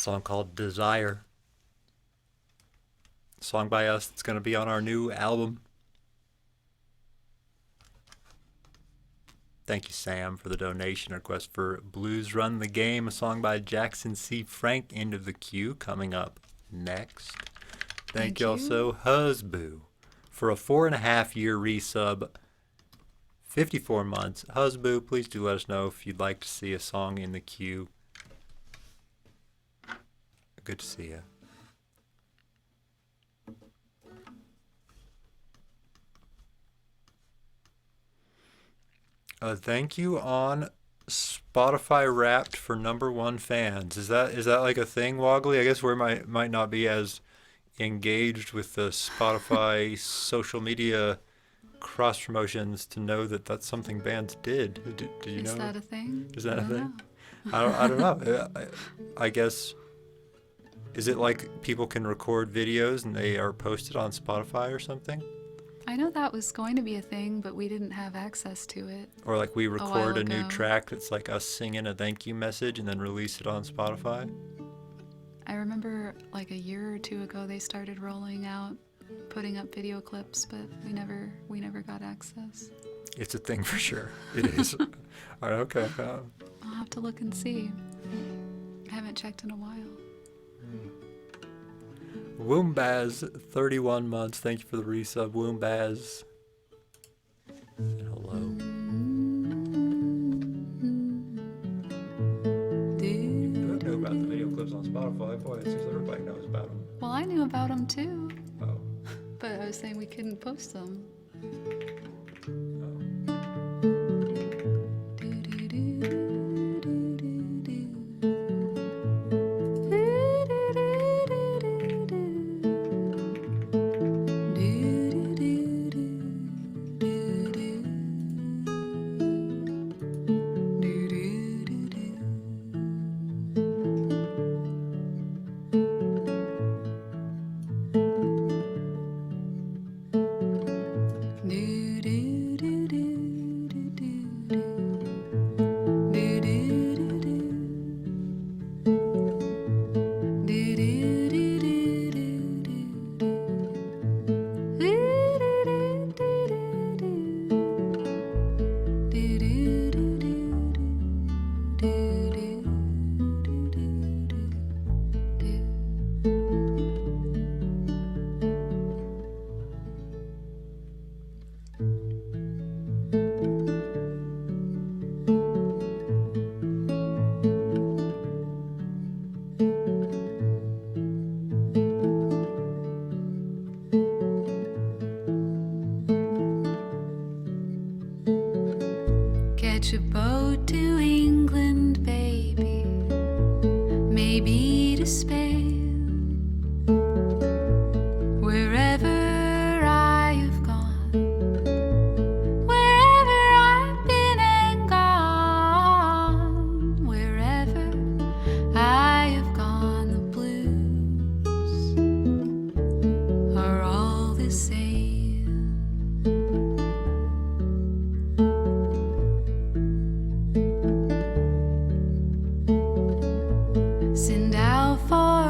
song called Desire. A song by us that's going to be on our new album. Thank you, Sam, for the donation request for Blues Run the Game, a song by Jackson C. Frank. End of the queue coming up next. Thank you also, Husboo, for a 4.5-year resub, 54 months. Husboo, please do let us know if you'd like to see a song in the queue. Good to see you. Thank you on Spotify Wrapped for #1 fans. Is that like a thing, Woggly? I guess we might not be as engaged with the Spotify social media cross promotions to know that that's something bands did. Did you know? Is that a thing? Is that a thing? I don't know. I guess, is it like people can record videos and they are posted on Spotify or something? I know that was going to be a thing, but we didn't have access to it. Or like we record a new ago. track that's like us singing a thank you message and then release it on Spotify? I remember like a year or two ago they started rolling out, putting up video clips, but we never got access. It's a thing for sure. It is. All right, okay. I'll have to look and see. I haven't checked in a while. Woombaz, 31 months. Thank you for the resub, Woombaz. And hello. You know about the video clips on Spotify. Boy, it seems everybody knows about them. Well, I knew about them too, Oh. but I was saying we couldn't post them. Catch a boat to England, baby, maybe to Spain. Wherever I have gone, wherever I've been and gone, wherever I have gone, the blues are all the same. Send out for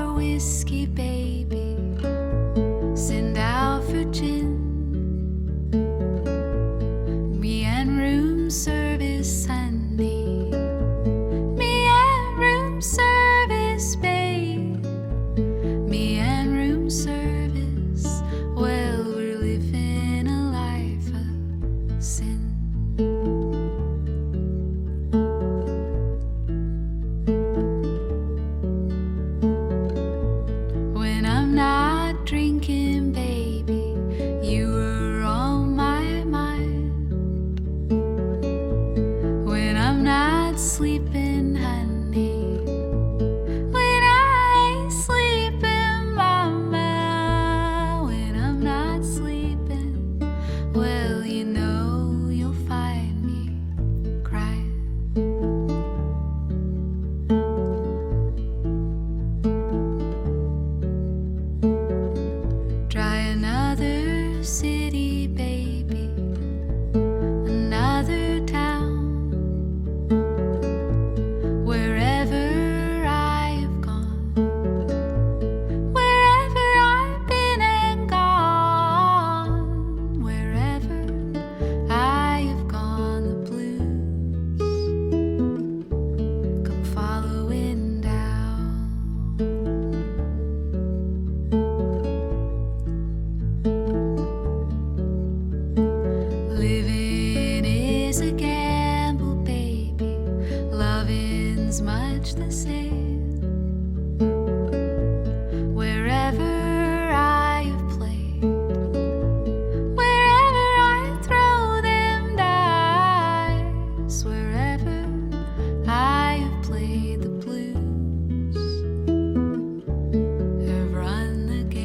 is a gamble, baby. Loving's much the same. Wherever I have played, wherever I throw them dice, wherever I have played, the blues have run the game.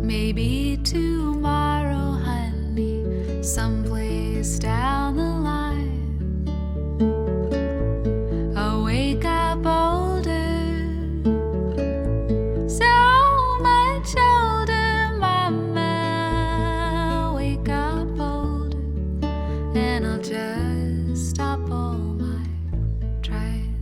Maybe tomorrow, honey, someplace down the line, I'll wake up older, so much older, mama. I'll wake up older, and I'll just stop all my trying.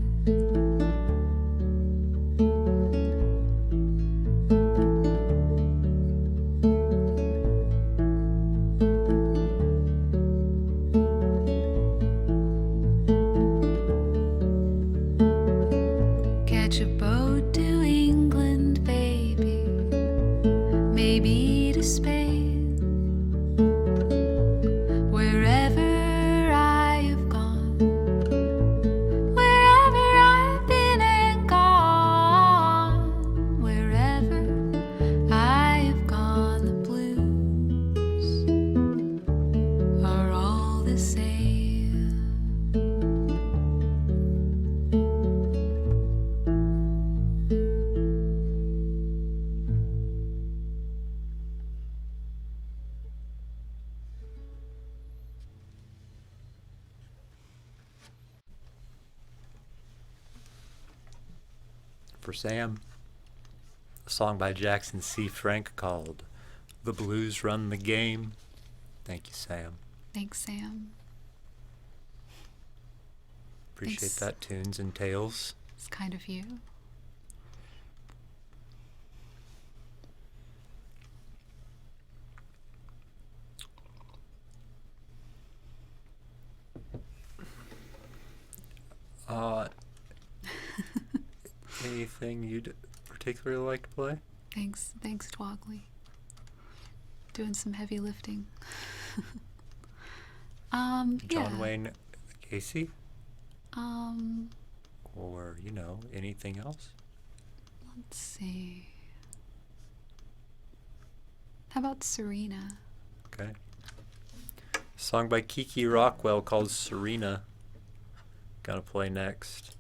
Catch a boat to England, baby, maybe to Spain. Wherever I have gone, wherever I've been and gone, wherever I have gone, the blues are all the same. For Sam, a song by Jackson C. Frank called The Blues Run the Game. Thank you, Sam. Thanks, Sam. Appreciate Thanks. that, Tunes and Tales. It's kind of you. Anything you'd particularly like to play? Thanks, Twogley. Doing some heavy lifting. John Yeah. Wayne Casey? Um, Or, anything else? let's see. How about Serena? Okay. A song by Kiki Rockwell called Serena. Gonna play next.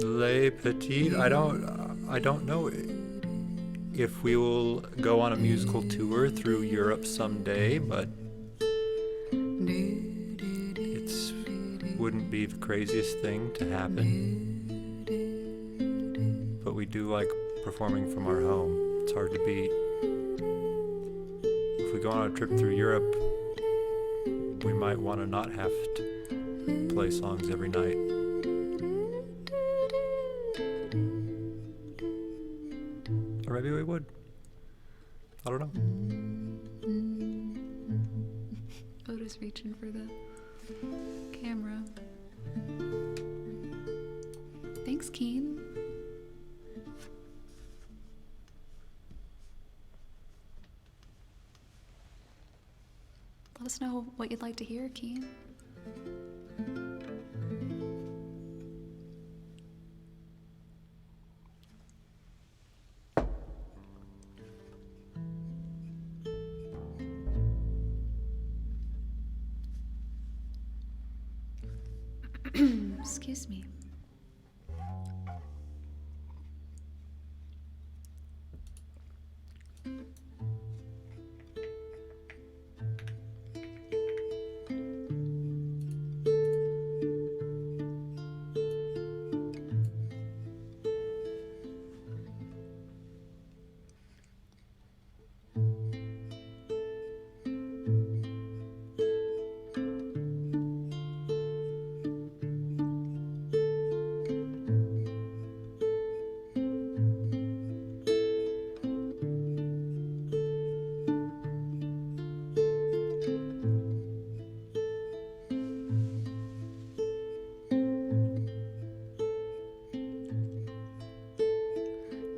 Les Petites. I don't know if we will go on a musical tour through Europe someday, but it wouldn't be the craziest thing to happen. But we do like performing from our home. It's hard to beat. If we go on a trip through Europe, we might want to not have to play songs every night. Or maybe we would. I don't know. Otis reaching for the camera. Thanks, Keen. Let us know what you'd like to hear, Keen. Excuse me.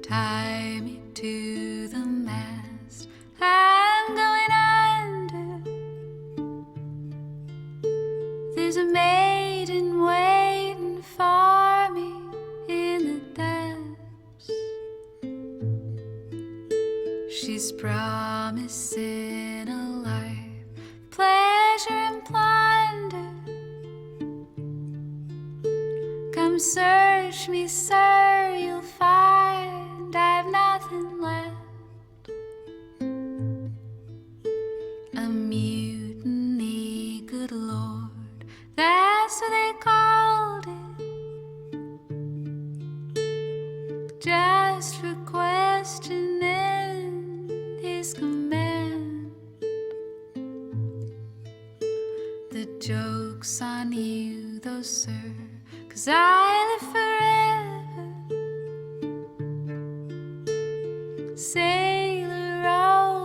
Tie me to the mast, I'm going under. There's a maiden waiting for me in the depths. She's promising a life, pleasure and plunder. Come search me, sir, you'll find I've nothing left. A mutiny, good Lord, that's what they called it. Just for questioning his command. The joke's on you, though, sir, 'cause I live forever. Sailor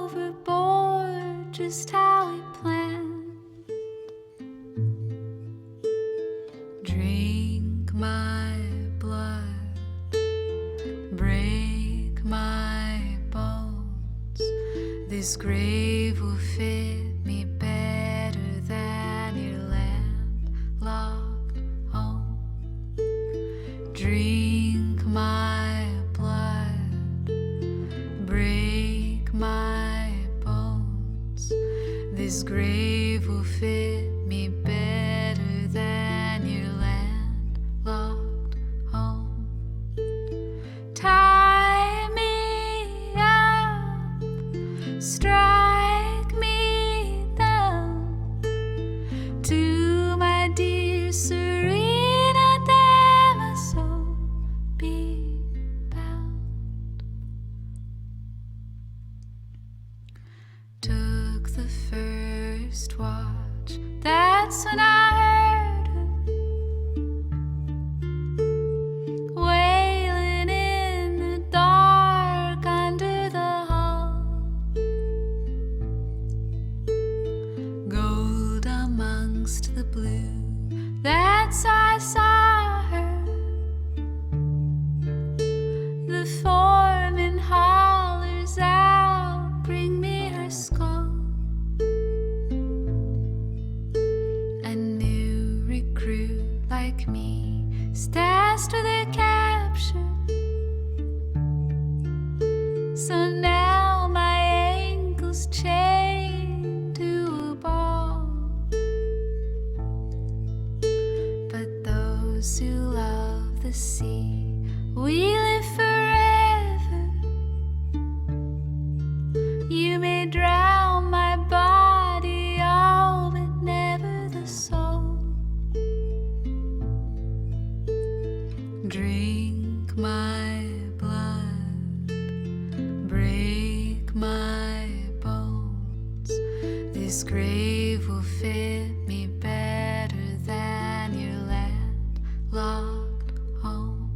overboard, just how he planned. Drink my blood, break my bones. This grave will fit me better than your landlocked home. Drink my blood, break my bones. This grave will fit me better than your landlocked home. Tie me up, strike me down to my dear Serena Damaso, be bound. Took the first watch, that's when I heard her wailing in the dark under the hull. Gold amongst the blue, that's how I saw her. The foreman hollers out, bring me her skull. A new recruit like me is tasked with their capture. So now my ankle's chained to a ball. But those who love the sea, we live forever. You may drown my body, oh, but never the soul. Drink my blood, break my bones. This grave will fit me better than your landlocked home.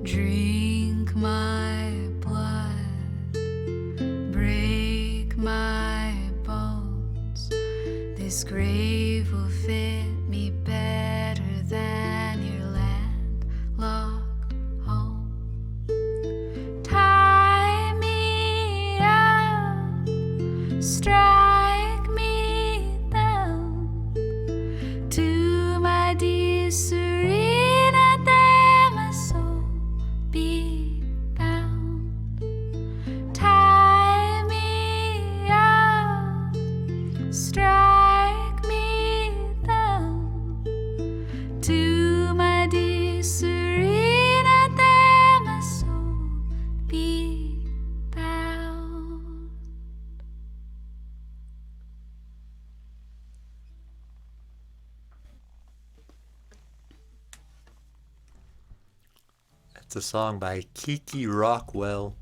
Drink my blood, break my bones. This grave will fit me better than your landlocked home. Tie me up, strike me down to my dear Serena Damaso, be bound. Tie me up, strike me down to my dear Serena Damaso, be bound. It's a song by Kiki Rockwell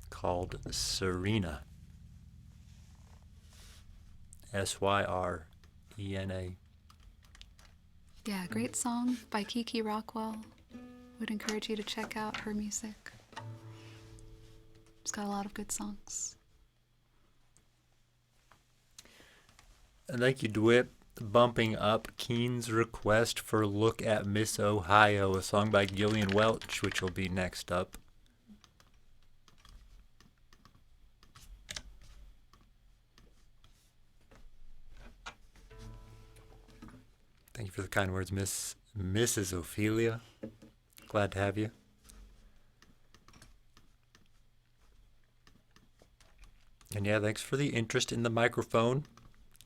called Serena. Syrena. Yeah, great song by Kiki Rockwell. Would encourage you to check out her music. It's got a lot of good songs. And thank you, Dwip. bumping up Keen's request for Look at Miss Ohio, a song by Gillian Welch, which will be next up. Thank you for the kind words, Mrs. Ophelia. Glad to have you. And yeah, thanks for the interest in the microphone.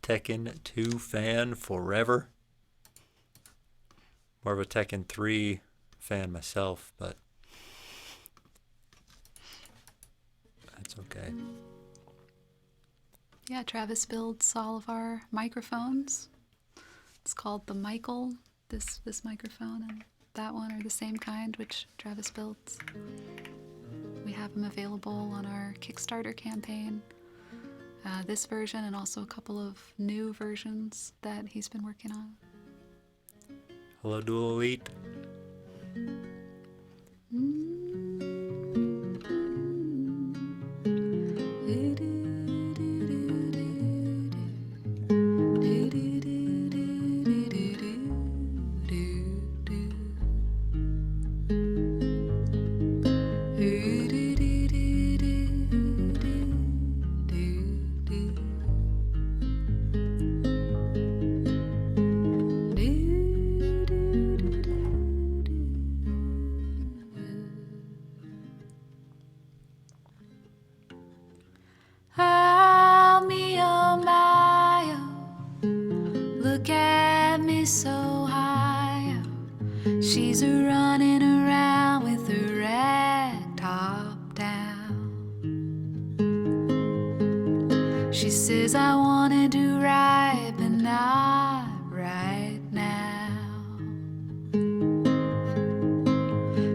Tekken 2 fan forever. More of a Tekken 3 fan myself, but that's okay. Yeah, Travis builds all of our microphones. It's called the Michael. This microphone and that one are the same kind, which Travis builds. We have them available on our Kickstarter campaign. This version and also a couple of new versions that he's been working on. Hello, Dual Elite. Oh, me, oh, my, oh. Look at Miss Ohio. She's running around with her rag top down. She says, I want to do right, but not right now.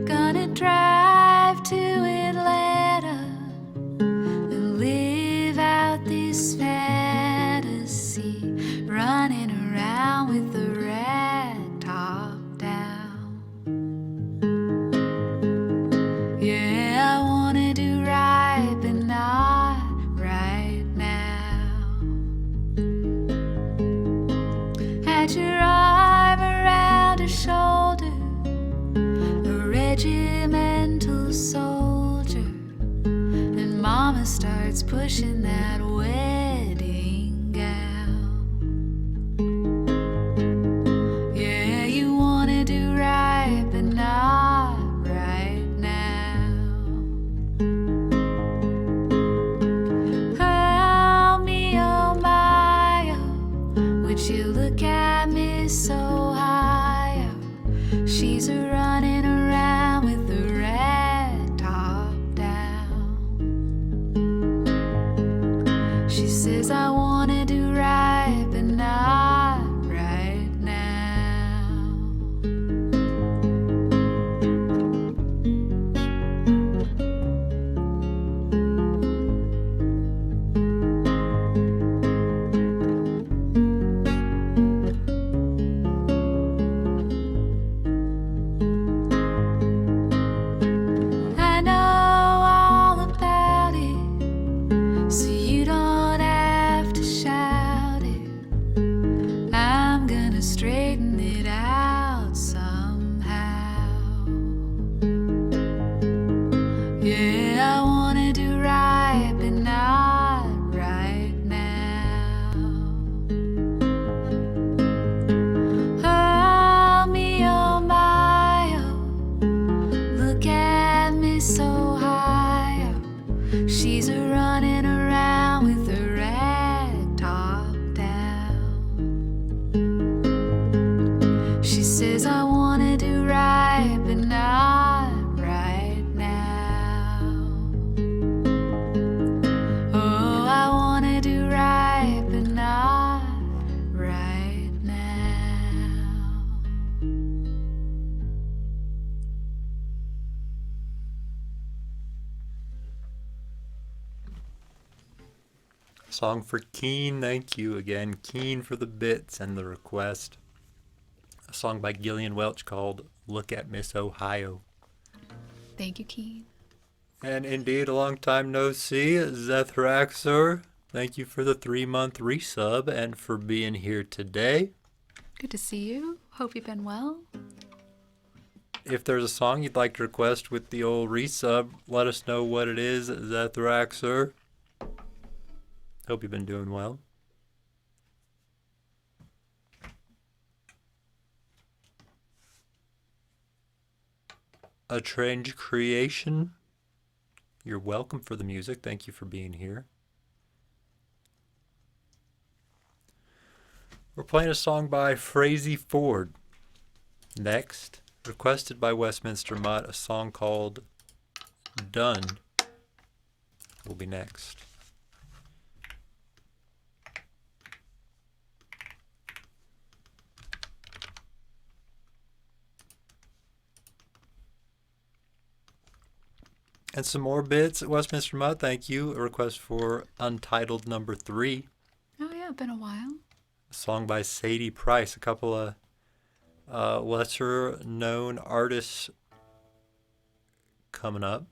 Gonna drive to Atlanta and live out this fantasy, running around with the rag top down. Yeah, I wanna do right, but not right now. Had your arm around her shoulder, a regimental soldier, and Mama starts pushing that wedding gown. Yeah, you wanna do right, but not right now. Oh, me, oh, my, oh. Would you look at Miss Ohio? She's running around with the rag top down. She says, I wanna do right, but not right now. I know all about it, so you don't have to shout it. I'm gonna straighten it out somehow. Yeah, I wanna do right, but not right now. Oh, me, oh, my, oh. Look at Miss Ohio. She's running around with her rag top down. She says, I wanna do right, but not right now. Oh, I wanna do right, but not right now. Song for Keen. Thank you again, Keen, for the bits and the request. A song by Gillian Welch called Look at Miss Ohio. Thank you, Keen. And indeed, a long time no see, Zethraxor. thank you for the 3-month resub and for being here today. Good to see you. Hope you've been well. If there's a song you'd like to request with the old resub, let us know what it is, Zethraxer. Hope you've been doing well. A Strange Creation, you're welcome for the music. Thank you for being here. We're playing a song by Frazee Ford. Next, requested by Westminster Mutt, a song called Done will be next. And some more bits at Westminster Mutt, thank you. A request for Untitled number 3. Oh yeah, been a while. A song by Sadie Price. A couple of lesser known artists coming up.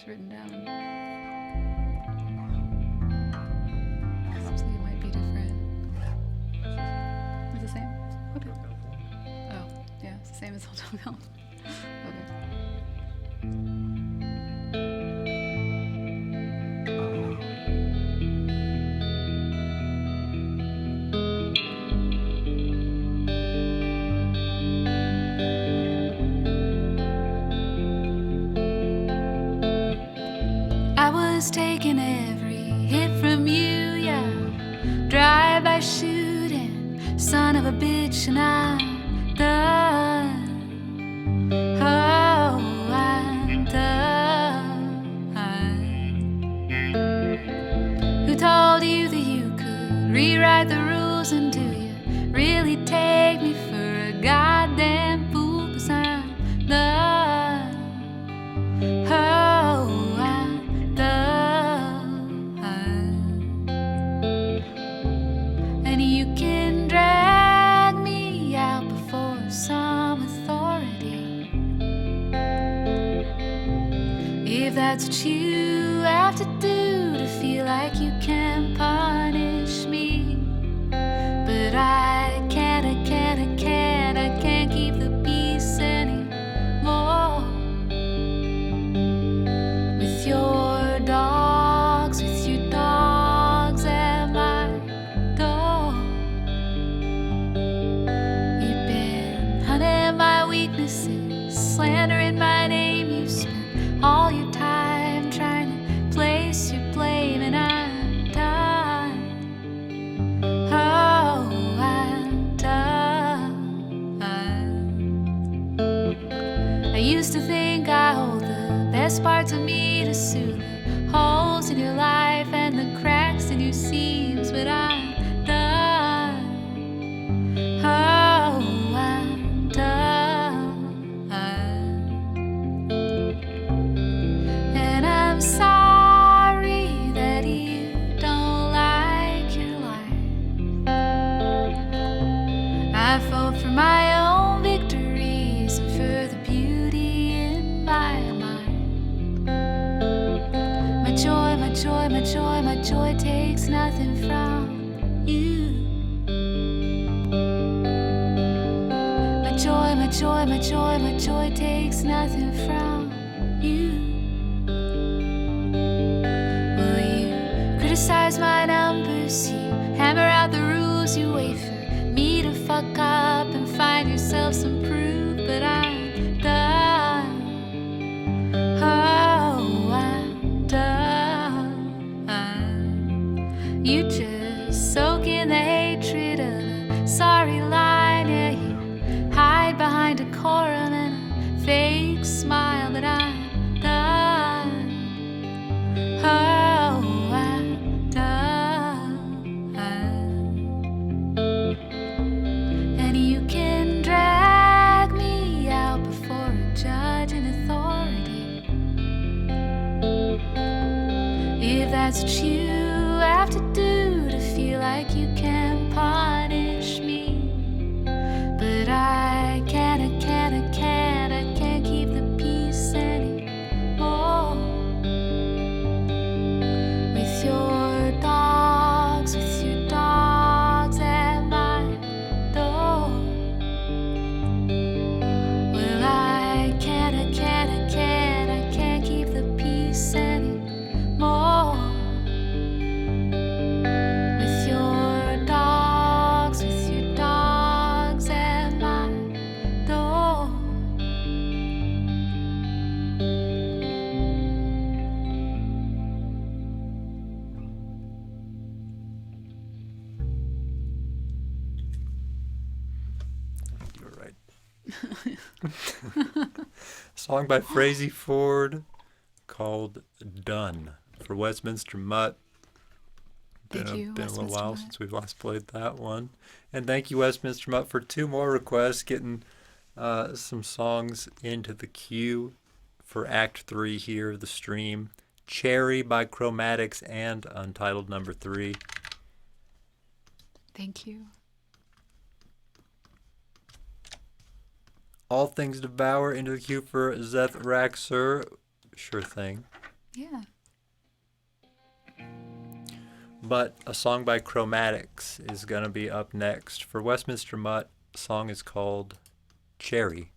Written down. Seems like it might be different. It's the same? Okay. Oh, yeah, it's the same as Hotel Hill. Taking every hit from you, yeah. Drive-by shooting, son of a bitch, and I'm done. Oh, I'm done. Who told you that you could rewrite the rules, and do you really take me for a goddamn fool? 'Cause I'm done. Oh, I'm done. And you can drag me out before some authority, if that's what you have to do to feel like you can punish me. But I can't keep the peace anymore. With your dogs at my door. You've been hunting my weaknesses, slandering my name. You spent all your time trying to place your blame, and I'm done. Oh, I'm done. I used to think I hold the best parts of me to suit the holes in your life and the cracks in your seams, but I'm done. Oh, I'm done. And I'm sorry that you don't like your life. I fought for my own victories and for the beauty in my joy takes nothing from you. Will you criticize my numbers? You hammer out the rules, you wait for me to fuck up and find yourself some proof, but I'm done. Oh, I'm done. You just soak in the hatred of a sorry line, yeah, you hide behind decorum and a fake smile, but I'm done. Oh, I'm done. And you can drag me out before a judge in authority if that's what you have to do to feel like you can punish me. But I can't keep the peace anymore. With your dogs at my door. Well, I can't keep the peace anymore. With your dogs at my door. You were right. Song by Frazee Ford called Done for Westminster Mutt. Thank you, Been a little Westminster while Mutt. since we've last played that one. And thank you, Westminster Mutt, for 2 more requests, getting some songs into the queue for Act 3 here of the stream. Cherry by Chromatics and Untitled number 3. Thank you. All Things Devour into the queue for Zeth Raxer. Sure thing. Yeah. But a song by Chromatics is going to be up next. For Westminster Mutt, the song is called Cherry.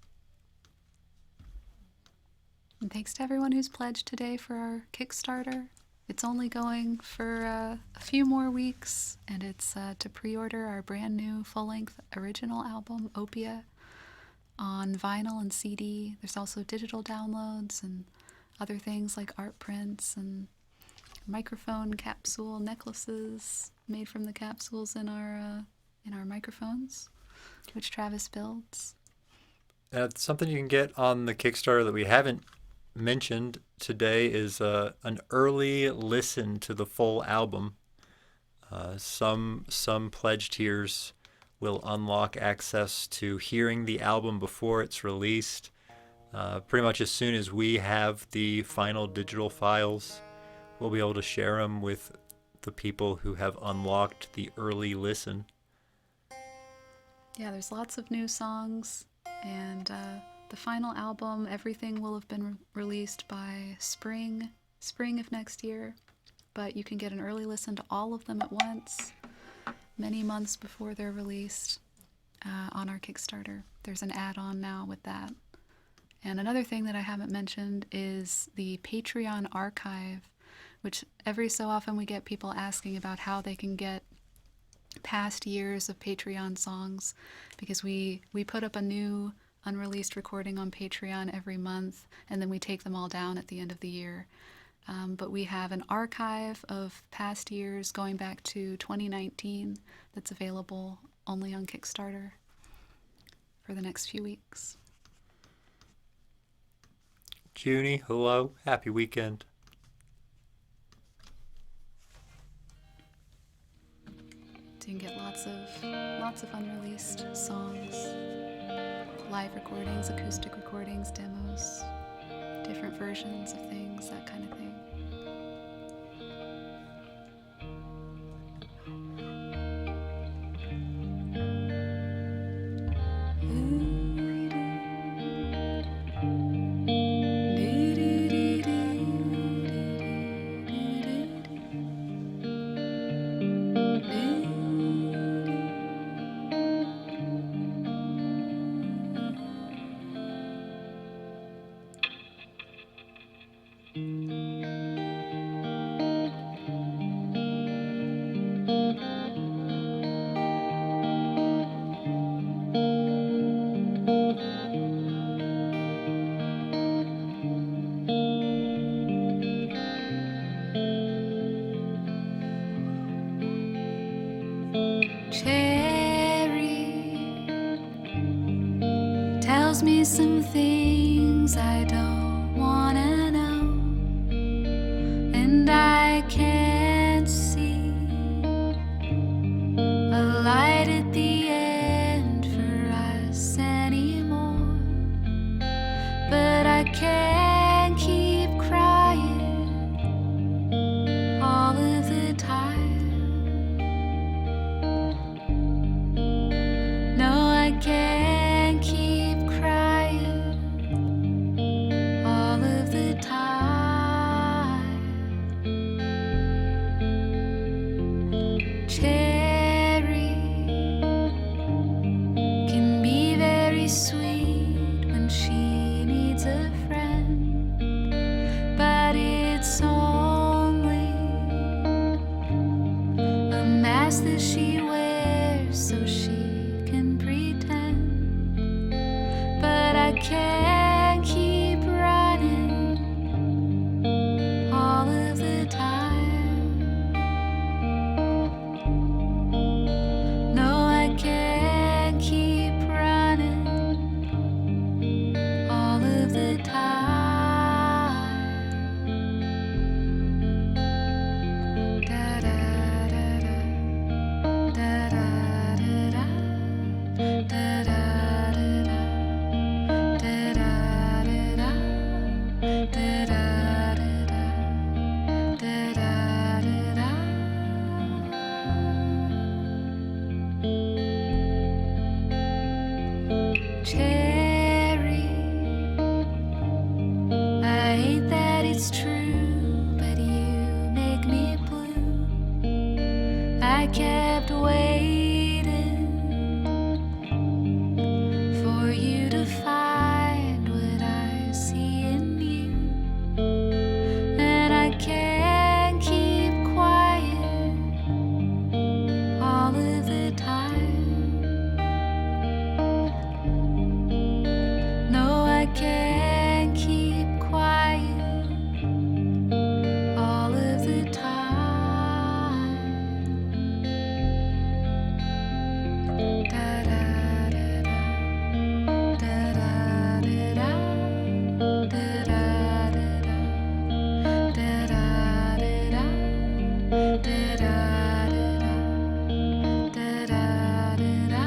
And thanks to everyone who's pledged today for our Kickstarter. It's only going for a few more weeks, and it's to pre-order our brand new full-length original album, Opia, on vinyl and CD. There's also digital downloads and other things like art prints and microphone capsule necklaces made from the capsules in our microphones, which Travis builds. Something you can get on the Kickstarter that we haven't mentioned today is an early listen to the full album. Some pledge tiers will unlock access to hearing the album before it's released. Pretty much as soon as we have the final digital files, we'll be able to share them with the people who have unlocked the early listen. Yeah, there's lots of new songs, and the final album, everything will have been released by spring of next year, but you can get an early listen to all of them at once, many months before they're released on our Kickstarter. There's an add-on now with that. And another thing that I haven't mentioned is the Patreon archive, which every so often we get people asking about how they can get past years of Patreon songs, because we put up a new unreleased recording on Patreon every month, and then we take them all down at the end of the year. But we have an archive of past years going back to 2019 that's available only on Kickstarter for the next few weeks. Junie, hello. Happy weekend. So you can get lots of unreleased songs, live recordings, acoustic recordings, demos, different versions of things, that kind of thing. Cherry tells me some things I don't wanna know, and I can't see a light at the end for us anymore. But I can't keep crying all of the time. No, I can't keep crying all of the time. Cherry can be very sweet when she needs a friend, but it's only a mask that she wears so she can pretend. But I can't keep running all of the time. No, I can't keep running all of the time. Da da da da, da da da da, da da da da, da da da da, da da da da, da da da da. Cherry, I hate that it's true, but you make me blue. I kept waiting for you to find what I see in you, and I can't keep quiet all of the time. No, I can't keep quiet all of the time. Da da da da, da da da da, da da da da, da da da da, da da da da, da da da da.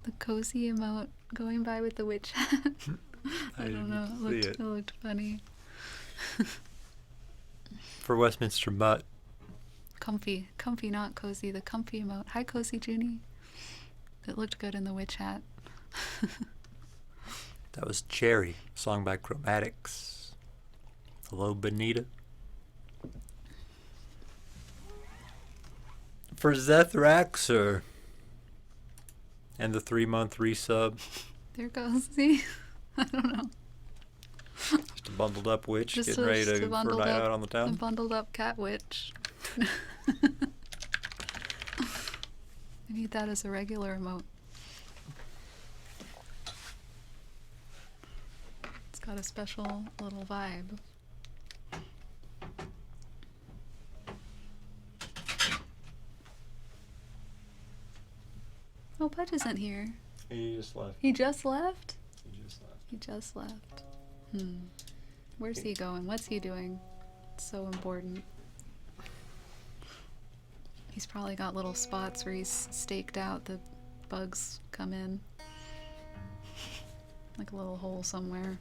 The cozy emote going by with the witch hat. I don't know. It looked funny. For Westminster Mutt. Comfy, not cozy. The comfy emote. Hi, cozy Junie. It looked good in the witch hat. That was Cherry, song by Chromatics. Hello, Benita. For Zethraxer and the 3-month resub. There goes. See? I don't know. Just a bundled up witch getting ready to for a night out on the A town. bundled up cat witch. I need that as a regular emote. It's got a special little vibe. Oh, Budge isn't here. He just left. He just left? He just left. He just left. Where's he going? What's he doing? It's so important. He's probably got little spots where he's staked out the bugs come in. Like a little hole somewhere.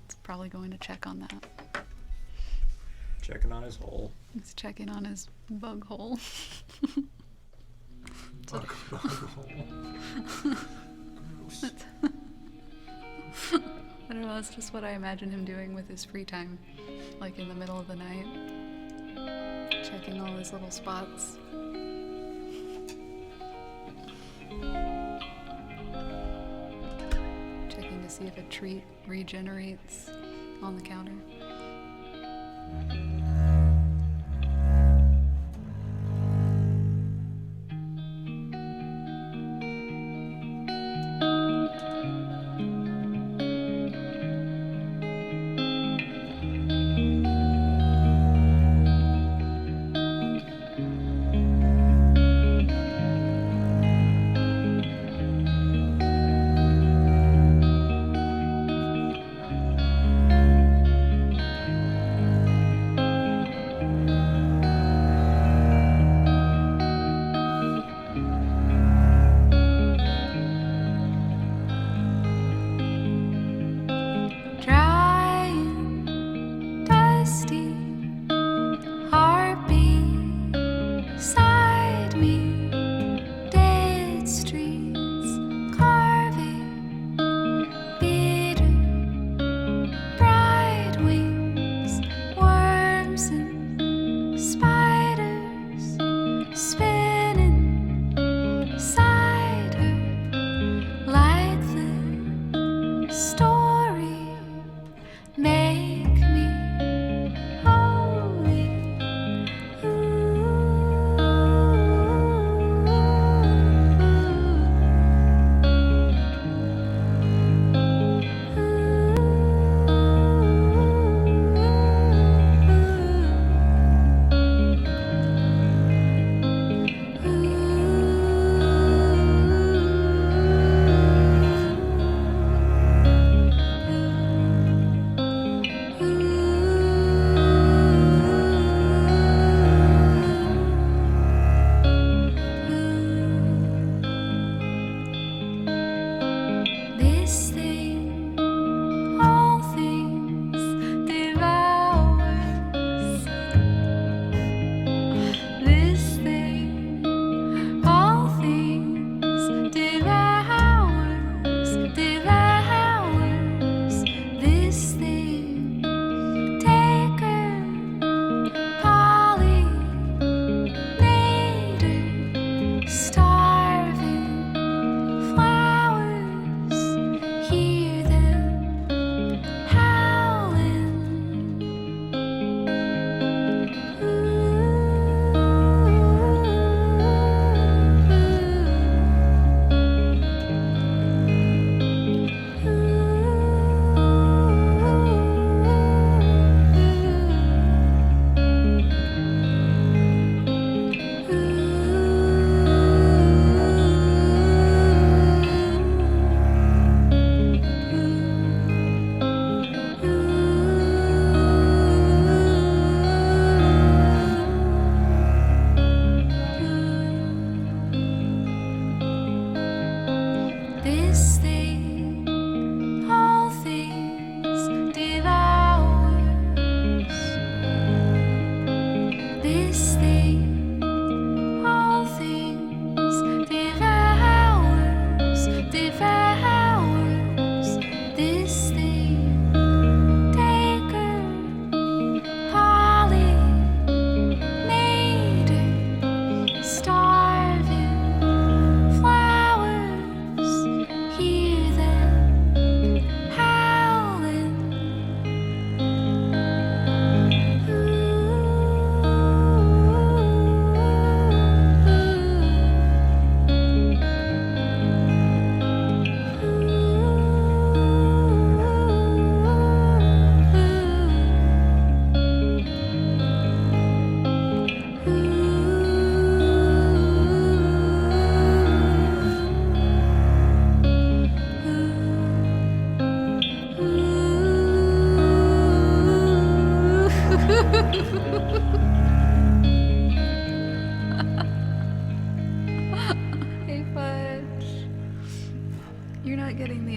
It's probably going to check on that. Checking on his hole. He's checking on his bug hole. Bug hole. I don't know, that's just what I imagine him doing with his free time. Like in the middle of the night. Checking all his little spots. Checking to see if a treat regenerates on the counter.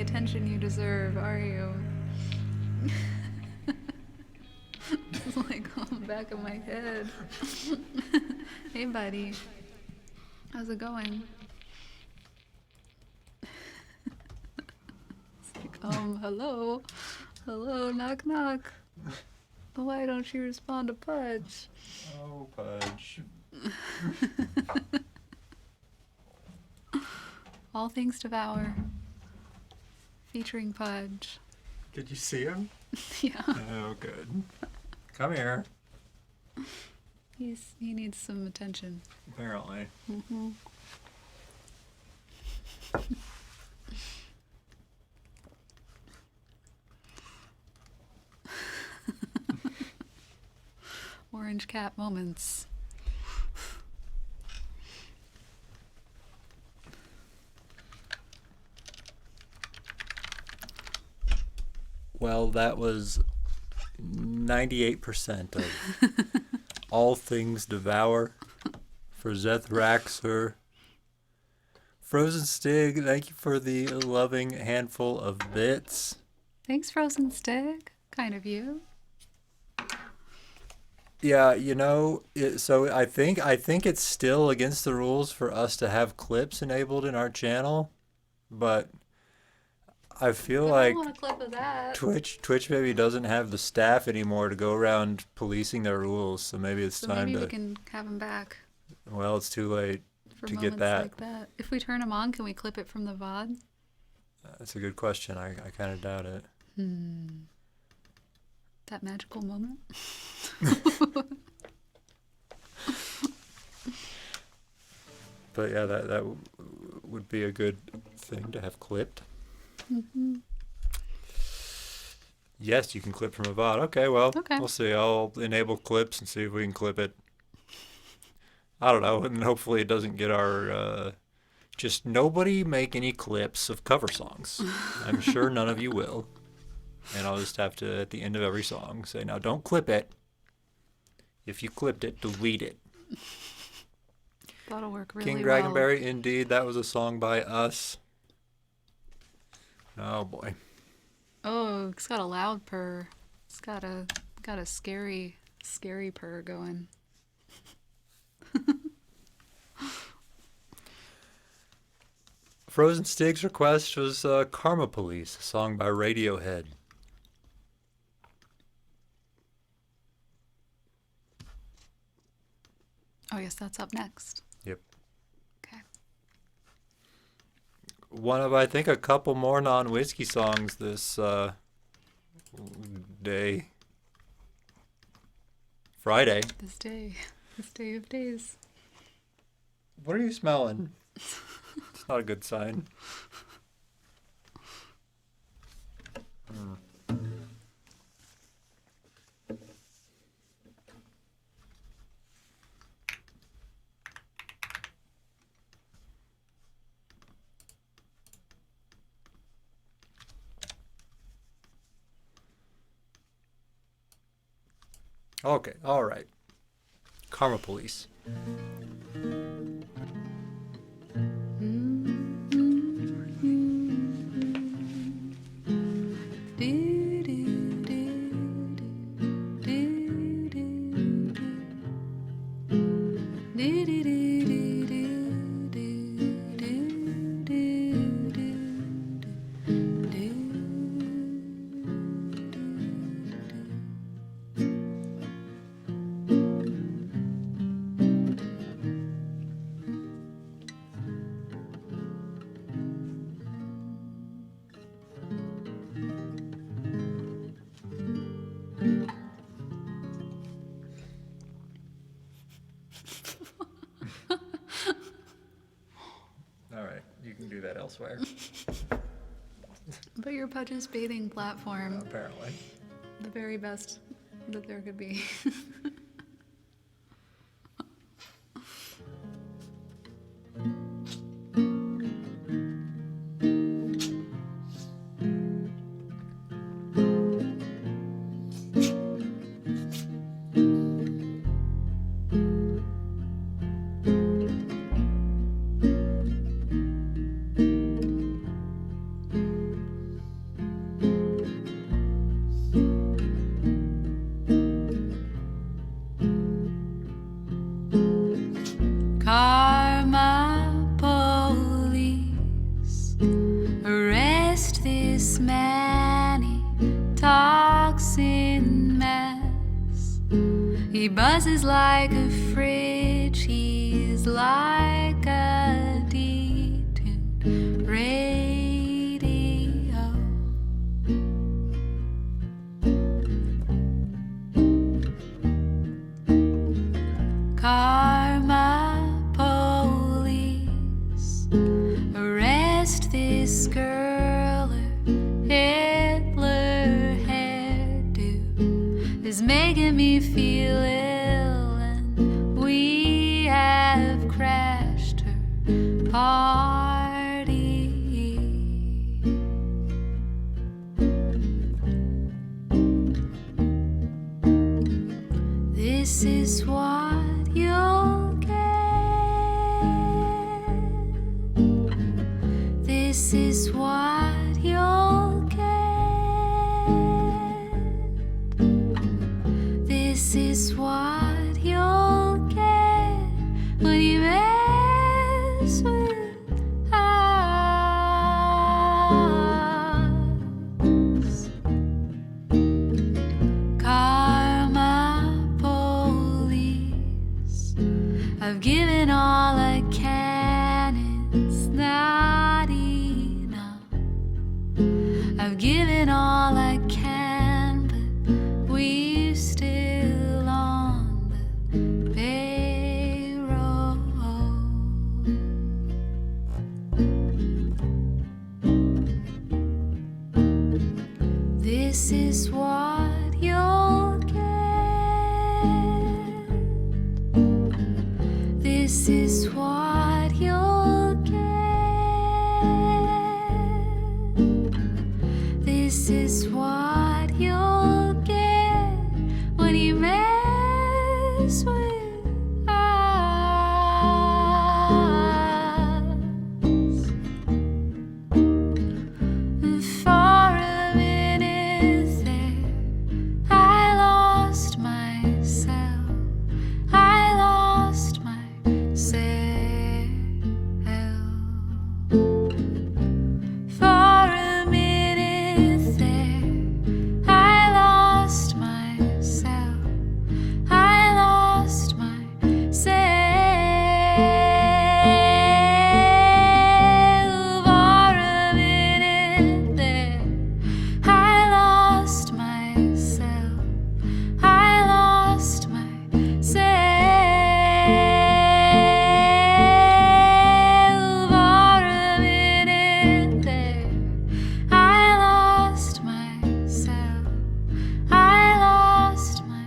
attention you deserve, are you? It's like on the back of my head. Hey, buddy. How's it going? It's like, hello. Hello, knock knock. Why don't you respond to Pudge? Oh, Pudge. All Things Devour. Featuring Pudge. Did you see him? Yeah. Oh, good. Come here. He needs some attention. Apparently. Mm-hmm. Orange cat moments. Well, that was 98% of All Things Devour for Zethraxer. Frozen Stig, thank you for the loving handful of bits. Thanks, Frozen Stig. Kind of you. Yeah, so I think it's still against the rules for us to have clips enabled in our channel, but I feel like I want a clip of that. Twitch maybe doesn't have the staff anymore to go around policing their rules, so maybe it's So time maybe to. we can have him back Well, it's too late for to moments get that. like that. If we turn him on, can we clip it from the VOD? That's a good question. I kind of doubt it. That magical moment? But yeah, that would be a good thing to have clipped. Mm-hmm. Yes, you can clip from a VOD. Okay, well, Okay. we'll see. I'll enable clips and see if we can clip it. I don't know, and hopefully it doesn't get our... just nobody make any clips of cover songs. I'm sure none of you will. And I'll just have to, at the end of every song, say, now don't clip it. If you clipped it, delete it. That'll work really King well. Dragonberry, indeed, that was a song by us. Oh boy. Oh, it's got a loud purr. It's got a scary purr going. Frozen Stig's request was Karma Police, a song by Radiohead. Oh yes, that's up next. Yep. Okay. One of, I think, a couple more non-whiskey songs this day. Friday. This day of days. What are you smelling? It's not a good sign. Okay, all right. Karma Police. All right, you can do that elsewhere. But your Pudge's bathing platform, Apparently. the very best that there could be. He buzzes like a fridge, he's like a detuned radio. Karma police, arrest this girl, her Hitler hairdo is making me feel ill, and we have crashed her party. This is what you'll get. This is what you'll get. This is what you'll get when you mess with us. Karma police, I've given all I can, it's not enough. I've given all I can, but we're still on the payroll. This is what you'll get. This is what you'll get. This is what you'll get when you mess with us. For a minute there, I lost myself. I lost myself. For a minute there, I lost myself. I lost myself. For a minute there, I lost myself. I lost myself. For a minute there, I lost myself. I lost myself.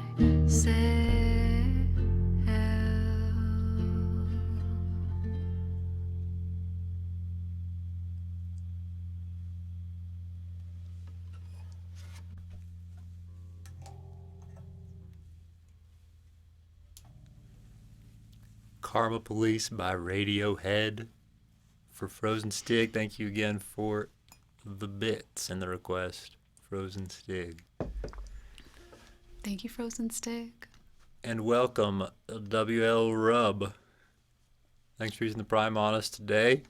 Karma Police by Radiohead. For Frozen Stig, thank you again for the bits and the request, Frozen Stig. Thank you, Frozen Stick. And welcome, WL Rub. Thanks for using the Prime on us today.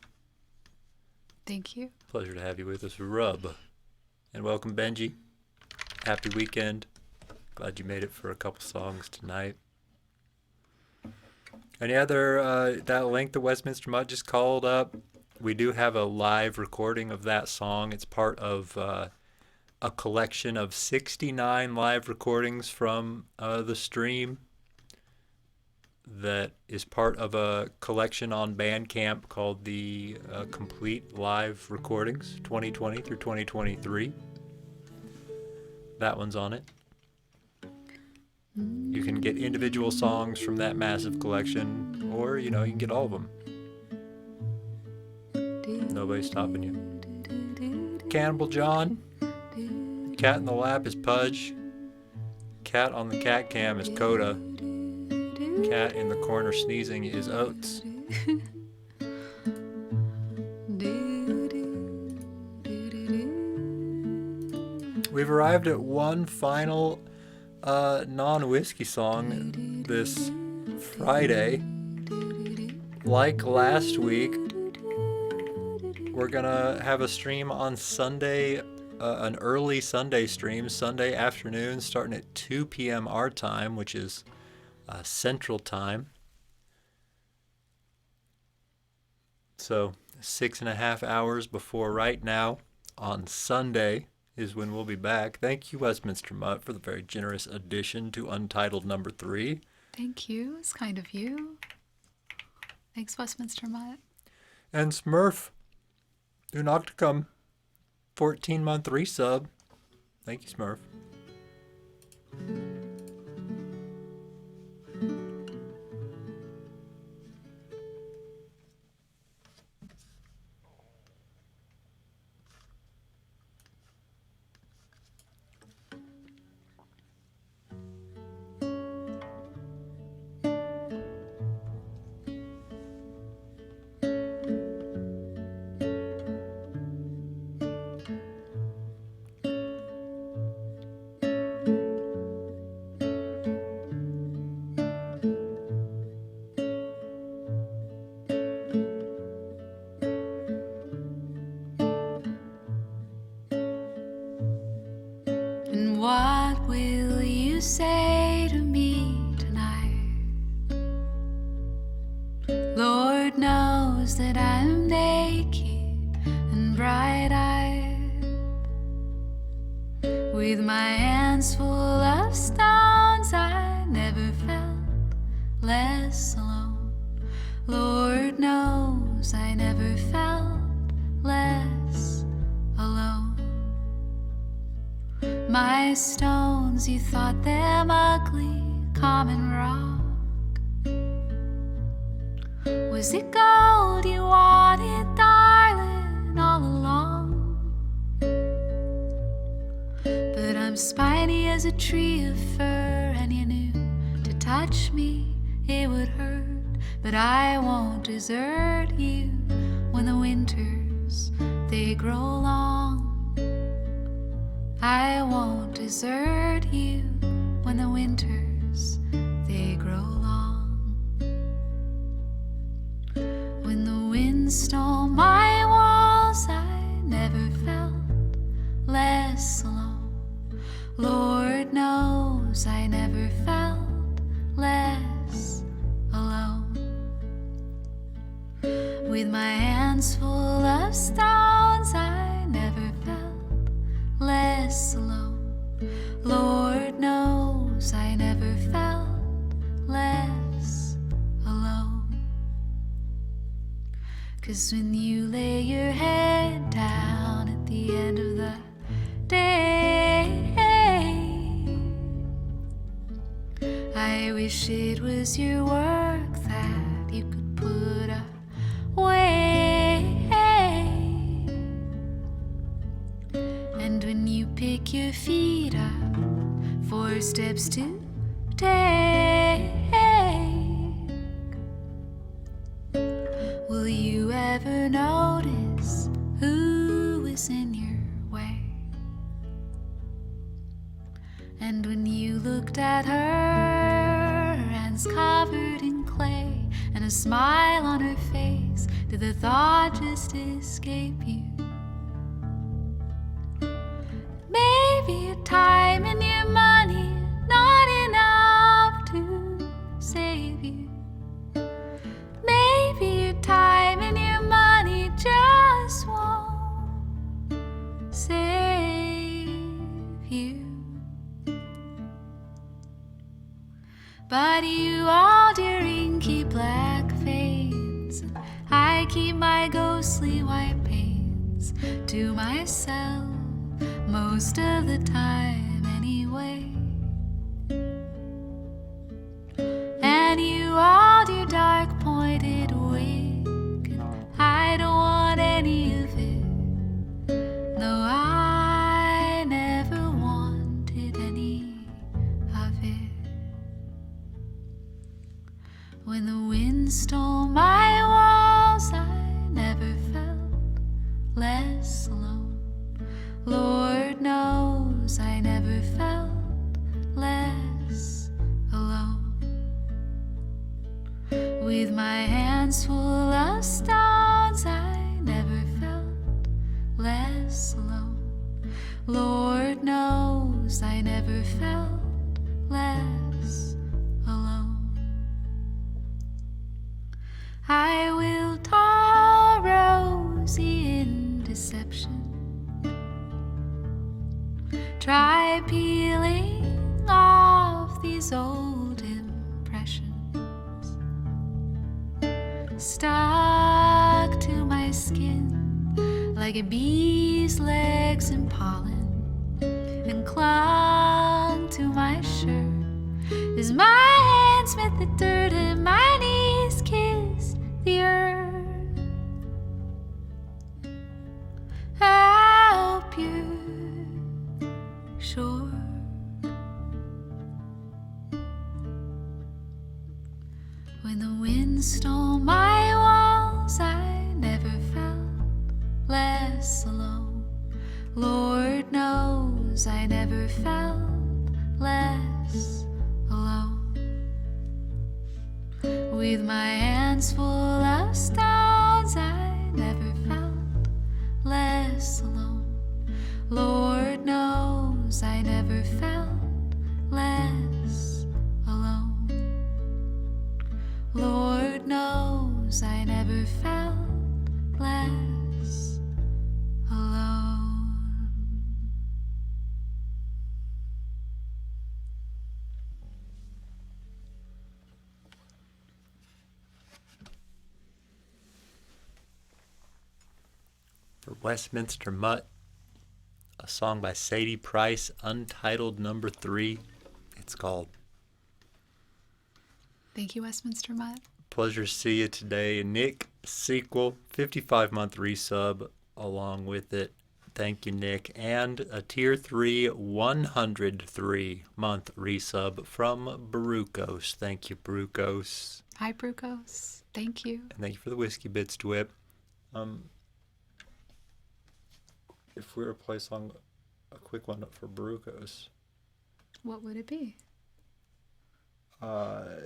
Thank you. Pleasure to have you with us, Rub. And welcome, Benji. Happy weekend. Glad you made it for a couple songs tonight. Any other, that link the Westminster Mutt just called up, we do have a live recording of that song. It's part of a collection of 69 live recordings from the stream that is part of a collection on Bandcamp called the Complete Live Recordings 2020 through 2023. That one's on it. You can get individual songs from that massive collection, or, you can get all of them. Nobody's stopping you. Cannibal John. Cat in the lap is Pudge. Cat on the cat cam is Coda. Cat in the corner sneezing is Oates. We've arrived at one final non-whiskey song this Friday. Like last week, we're gonna have a stream on Sunday, an early Sunday stream, Sunday afternoon, starting at 2 p.m. our time, which is Central Time. So 6.5 hours before right now on Sunday is when we'll be back. Thank you, Westminster Mutt, for the very generous addition to Untitled number 3. Thank you. It's kind of you. Thanks, Westminster Mutt. And Smurf, Unocticum, 14-month resub. Thank you, Smurf. And what will you say to me tonight? Lord knows that I'm naked and bright-eyed, with my hands full of stones. I never felt less alone. Lord knows I never felt less alone. My stones, you thought them ugly, common rock. Was it gold you wanted, darling, all along? But I'm spiny as a tree of fir, and you knew to touch me it would hurt. But I won't desert you when the winters, they grow long. I won't desert you when the winters, they grow long. When the wind stole my walls, I never felt less alone. Lord knows I never felt less alone. With my hands full of stones, I never felt less alone. Lord knows I never felt less alone. 'Cause when you lay your head down at the end of the day, I wish it was your work that you could put away. And when you pick your feet up, 4 steps to take, will you ever notice who is in your way? And when you looked at her, hands covered in clay, and a smile on her face, did the thought just escape you? Maybe your time and your money not enough to save you. Maybe your time and your money just won't save you. But you all your inky black veins, I keep my ghostly white pains to myself most of the time anyway. And you all your dark pointed wig, I don't want any of it. No, I never wanted any of it. When the wind stole my walls, I never felt less alone. Lord knows I never felt less alone. With my hands full of stones, I never felt less alone. Lord knows I never felt less alone. I will tall rosy in deception. Try peeling off these old impressions stuck to my skin like a bee's legs in pollen, and clung to my shirt as my hands met the dirt and my knees kissed the earth. I hope you're sure. When the wind stole my walls, I never felt less alone. Lord knows I never felt less alone. With my hands full of stones, I never felt less alone. Lord knows I never felt less alone. Lord knows I never felt less alone. For Westminster Mutt, a song by Sadie Price, untitled number 3. It's called. Thank you, Westminster Mutt. Pleasure to see you today. Nick Sequel, 55-month resub along with it. Thank you, Nick. And a tier 3, 103-month resub from Baruchos. Thank you, Baruchos. Hi, Brucos. Thank you. And thank you for the whiskey bits, Dwip. If we were to play a quick one for Baruchos, What would it be?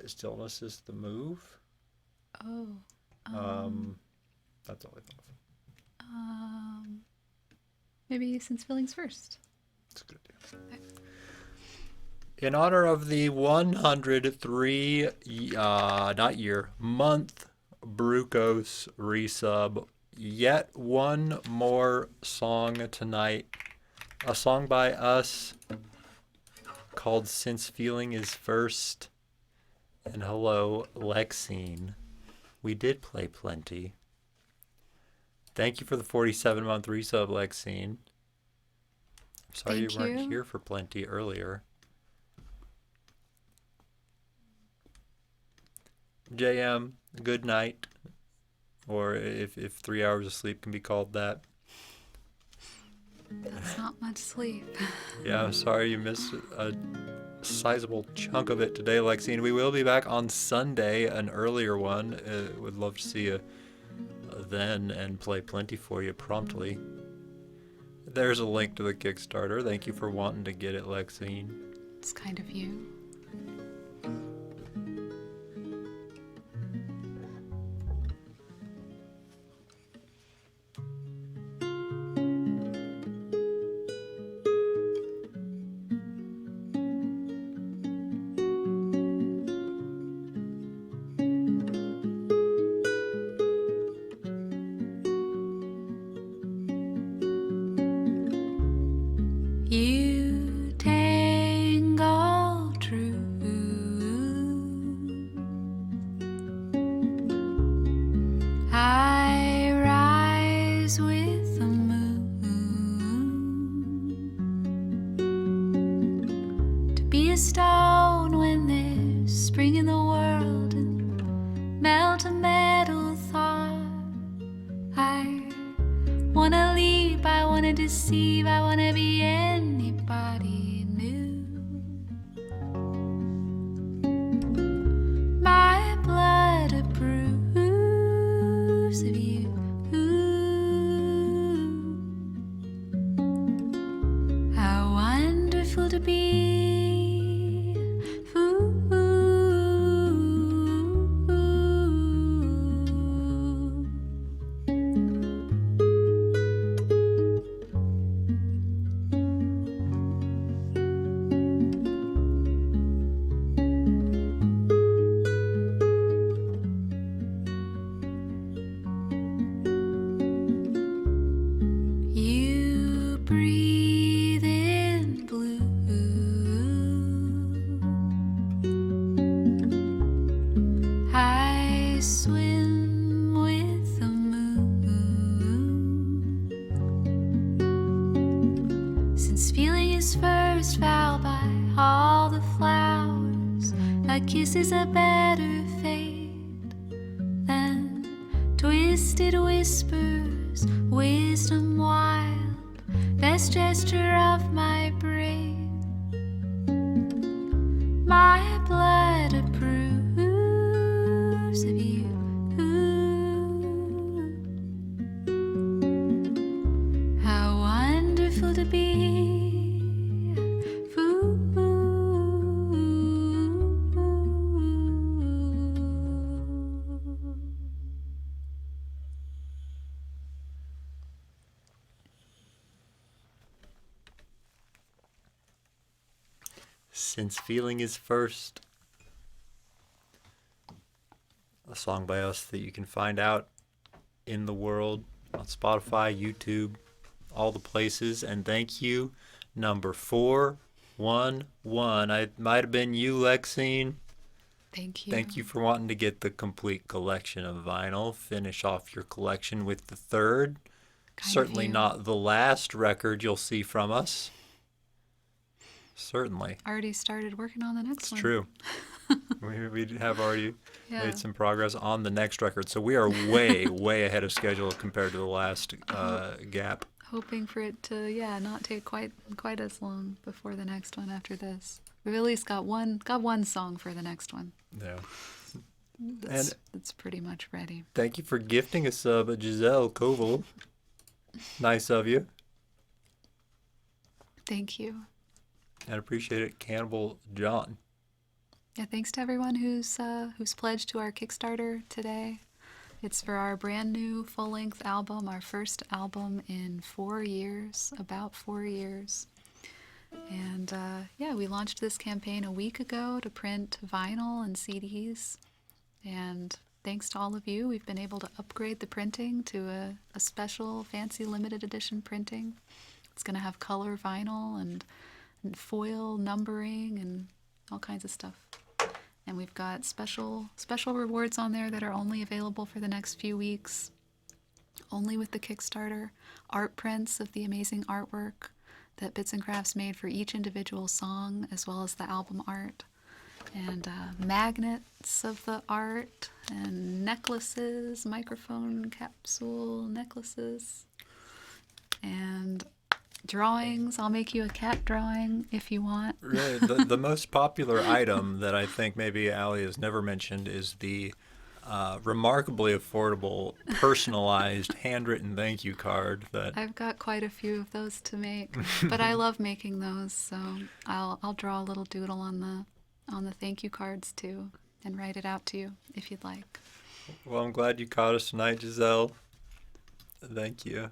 Stillness is the Move. Oh. That's all I thought of. Maybe Since Feelings First. That's a good idea. In honor of the 103 month Baruchos resub, yet one more song tonight. A song by us called Since Feeling Is First. And hello, Lexine. We did play plenty. Thank you for the 47-month resub, Lexine. Sorry Thank you weren't you. here for plenty earlier. JM, good night. Or if 3 hours of sleep can be called that. That's not much sleep. Yeah, I'm sorry you missed a sizable chunk of it today, Lexine. We will be back on Sunday, an earlier one. Would love to see you then and play plenty for you promptly. There's a link to the Kickstarter. Thank you for wanting to get it, Lexine. It's kind of you. You tangle true. I rise with the moon to be a stone when there's spring in the world and melt a metal thought. I wanna leap, I wanna deceive, I wanna be anybody new. My blood approves of you. How wonderful to be fool. first vow by all the flowers, a kiss is a better fate than twisted whispers, wisdom wild, best gesture of my brain. My blood approves of you. How wonderful to be a fool. Since Feeling is First. A song by us that you can find out in the world on Spotify, YouTube, all the places. And thank you, number 411. It might have been you, Lexine. Thank you. Thank you for wanting to get the complete collection of vinyl. Finish off your collection with the third. Certainly not the last record you'll see from us. Certainly. Already started working on the next one. It's true. we have already Yeah. made some progress on the next record. So we are way, way ahead of schedule compared to the last gap. Hoping for it to, not take quite as long before the next one after this. We've at least got one song for the next one. Yeah. It's pretty much ready. Thank you for gifting a sub, Giselle Koval. Nice of you. Thank you. And appreciate it, Cannibal John. Yeah, thanks to everyone who's pledged to our Kickstarter today. It's for our brand new full-length album, our first album in 4 years, about 4 years. And we launched this campaign a week ago to print vinyl and CDs. And thanks to all of you, we've been able to upgrade the printing to a special, fancy, limited edition printing. It's going to have color vinyl and foil numbering and all kinds of stuff. And we've got special rewards on there that are only available for the next few weeks, only with the Kickstarter. Art prints of the amazing artwork that Bits and Crafts made for each individual song, as well as the album art. And magnets of the art, and necklaces, microphone capsule necklaces, and drawings. I'll make you a cat drawing if you want. Really, the most popular item that I think maybe Allie has never mentioned is the remarkably affordable, personalized, handwritten thank you card. That I've got quite a few of those to make, but I love making those, so I'll draw a little doodle on the thank you cards too, and write it out to you if you'd like. Well, I'm glad you caught us tonight, Giselle. Thank you.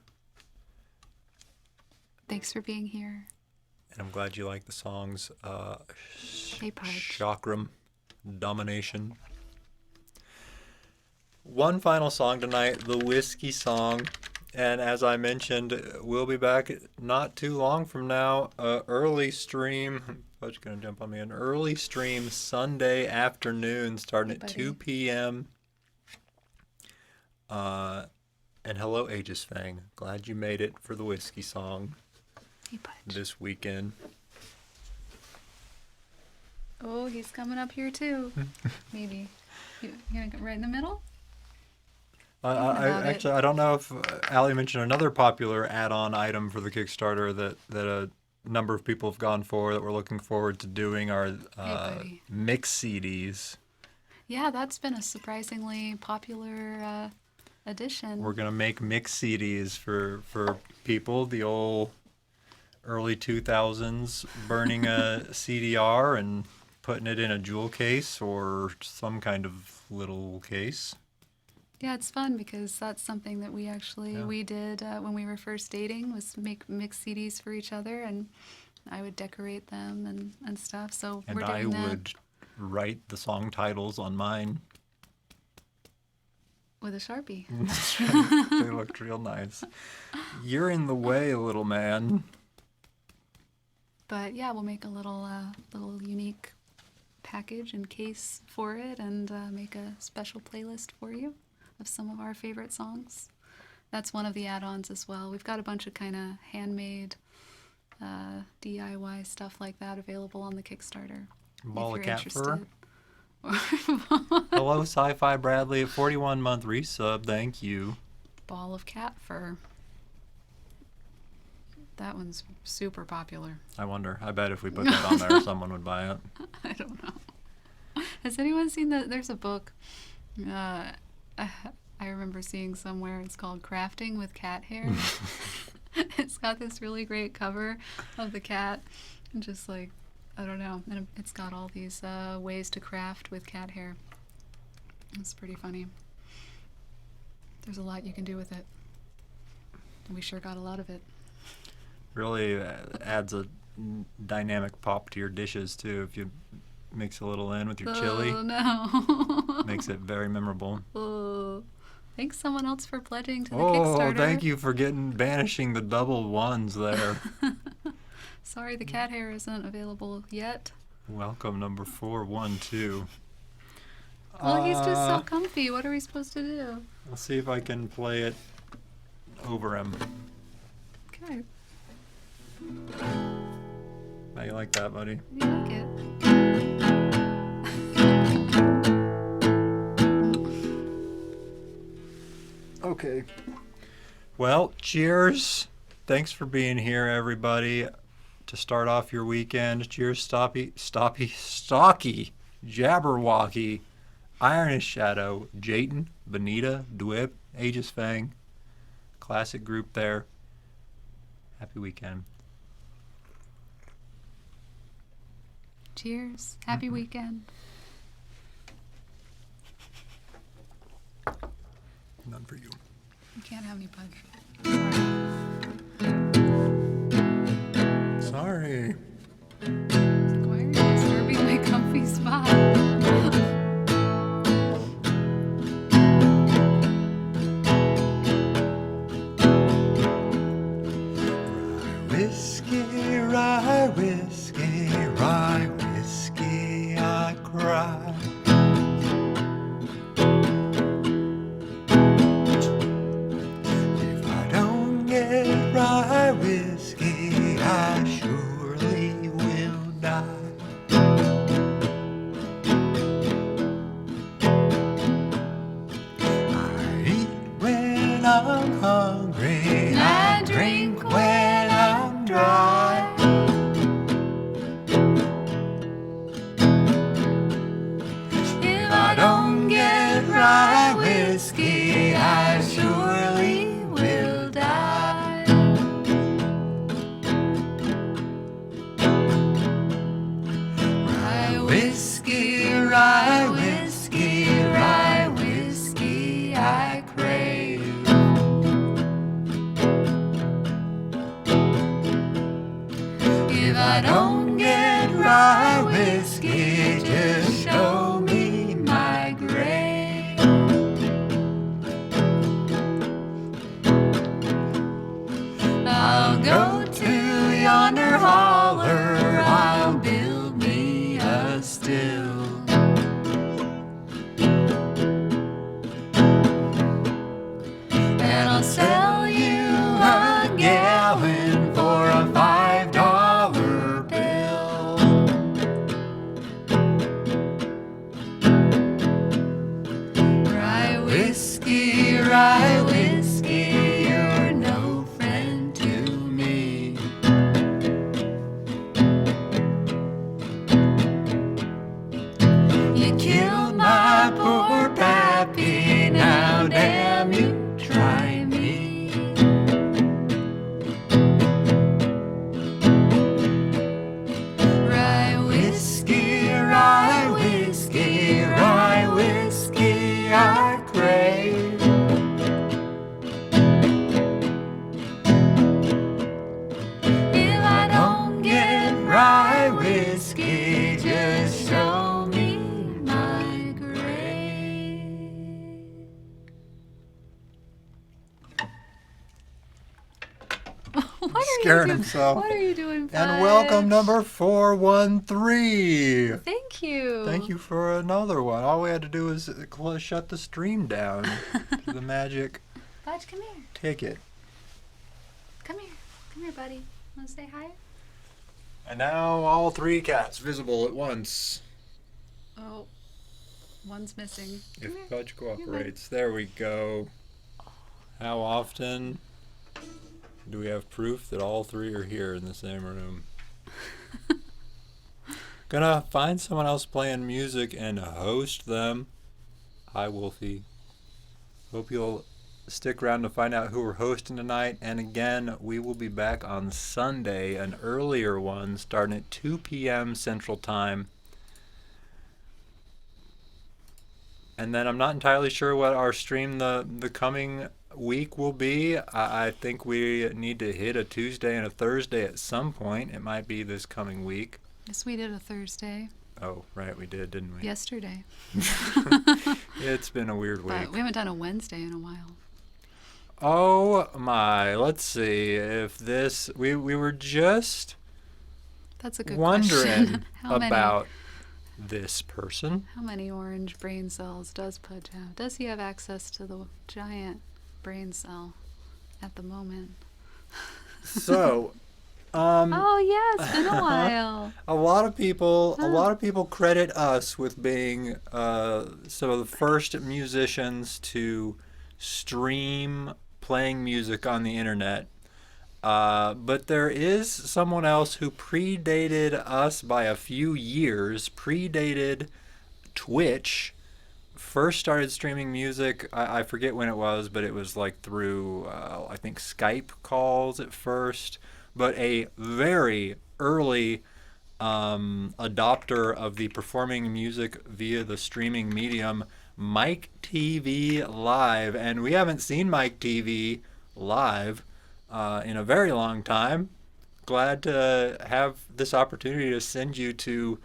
Thanks for being here. And I'm glad you like the songs Hey, Pudge. Chakram, Domination. One final song tonight, the Whiskey Song. And as I mentioned, we'll be back not too long from now. Early stream. Pudge's going to jump on me. An early stream Sunday afternoon starting at 2 p.m. And hello, Aegis Fang. Glad you made it for the Whiskey Song. Hey, Pudge. This weekend. Oh, he's coming up here too. Maybe. You gonna get right in the middle? I don't know if Allie mentioned another popular add-on item for the Kickstarter that a number of people have gone for that we're looking forward to doing are mix CDs. Yeah, that's been a surprisingly popular addition. We're gonna make mix CDs for people. The old early 2000s burning a CDR and putting it in a jewel case or some kind of little case. Yeah, it's fun because that's something that we did when we were first dating, was make mix CDs for each other, and I would decorate them and stuff. So And we're doing I that would write the song titles on mine. with a Sharpie. They looked real nice. You're in the way, little man. But yeah, we'll make a little unique package and case for it, and make a special playlist for you of some of our favorite songs. That's one of the add-ons as well. We've got a bunch of kind of handmade DIY stuff like that available on the Kickstarter. Ball of if you're cat fur. interested. Hello, Sci-Fi Bradley at 41-month resub. Thank you. Ball of cat fur. That one's super popular. I wonder. I bet if we put that on there, someone would buy it. I don't know. Has anyone seen that? There's a book. I remember seeing somewhere. It's called Crafting with Cat Hair. It's got this really great cover of the cat, and just like, I don't know, and it's got all these ways to craft with cat hair. It's pretty funny. There's a lot you can do with it. And we sure got a lot of it. Really adds a dynamic pop to your dishes too. If you mix a little in with your chili, Oh no. makes it very memorable. Oh. Thanks someone else for pledging to the Oh, Kickstarter. thank you for banishing the double ones there. Sorry, the cat hair isn't available yet. Welcome, number 412. Well, he's just so comfy. What are we supposed to do? I'll see if I can play it over him. Okay. How you like that, buddy? You like it? Okay. Well, cheers. Thanks for being here, everybody. To start off your weekend, cheers, Stocky, Jabberwocky, Iron Shadow, Jayton, Benita, Dwip, Aegis Fang. Classic group there. Happy weekend. Cheers. Happy weekend. None for you. You can't have any punch. Sorry. Why are you disturbing my comfy spot? Rye whiskey, I cry. If I don't get rye whiskey, I surely will die. I eat when I'm hungry, I drink when I'm dry. Rye whiskey, I surely will die. Rye whiskey, I crave. If I don't get rye whiskey, just show me my grave. I'll go to yonder holler, I'll build me a still. And I'll sell you a gallon for a $5 bill. Rye whiskey, you're no friend to me. You killed my poor pappy, now damn you, try me. Rye whiskey, I crave. If I don't get rye whiskey, just show me my grave. Scared himself. What are you doing, Fudge? And welcome number 413. Thank you. Thank you for another one. All we had to do is shut the stream down to the magic Fudge, come here. ticket. Come here. Come here, buddy. Want to say hi? And now all three cats visible at once. Oh, one's missing. If Pudge cooperates. There we go. How often do we have proof that all three are here in the same room? Gonna find someone else playing music and host them. Hi, Wolfie. Hope you'll stick around to find out who we're hosting tonight. And again, we will be back on Sunday, an earlier one, starting at 2 p.m. Central Time. And then I'm not entirely sure what our stream the coming week will be. I think we need to hit a Tuesday and a Thursday at some point. It might be this coming week. Yes, we did a Thursday. Oh, right, we did, didn't we? Yesterday. It's been a weird week. But we haven't done a Wednesday in a while. Oh my, let's see if this, we were just That's a good wondering question. about this person. How many orange brain cells does Pudge have? Does he have access to the giant brain cell at the moment? So, Oh yeah, it's been a while. a lot of people credit us with being some of the first musicians to stream playing music on the internet. But there is someone else who predated us by a few years, predated Twitch, first started streaming music. I forget when it was, but it was like through, I think, Skype calls at first. But a very early adopter of the performing music via the streaming medium, Mike TV Live. And we haven't seen Mike TV Live in a very long time. Glad to have this opportunity to send you to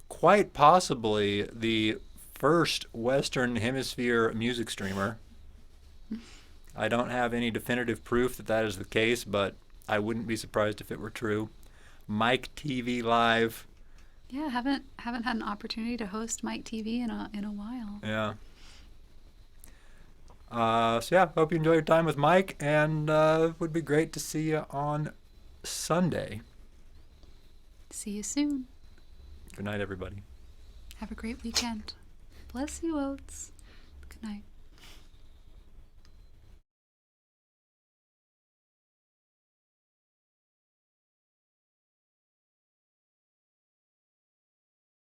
quite possibly the first Western Hemisphere music streamer. I don't have any definitive proof that that is the case, but I wouldn't be surprised if it were true. Mike TV Live. Yeah, haven't had an opportunity to host Mike TV in a while. Yeah. So yeah, hope you enjoy your time with Mike, and it would be great to see you on Sunday. See you soon. Good night, everybody. Have a great weekend. Bless you, Oats. Good night.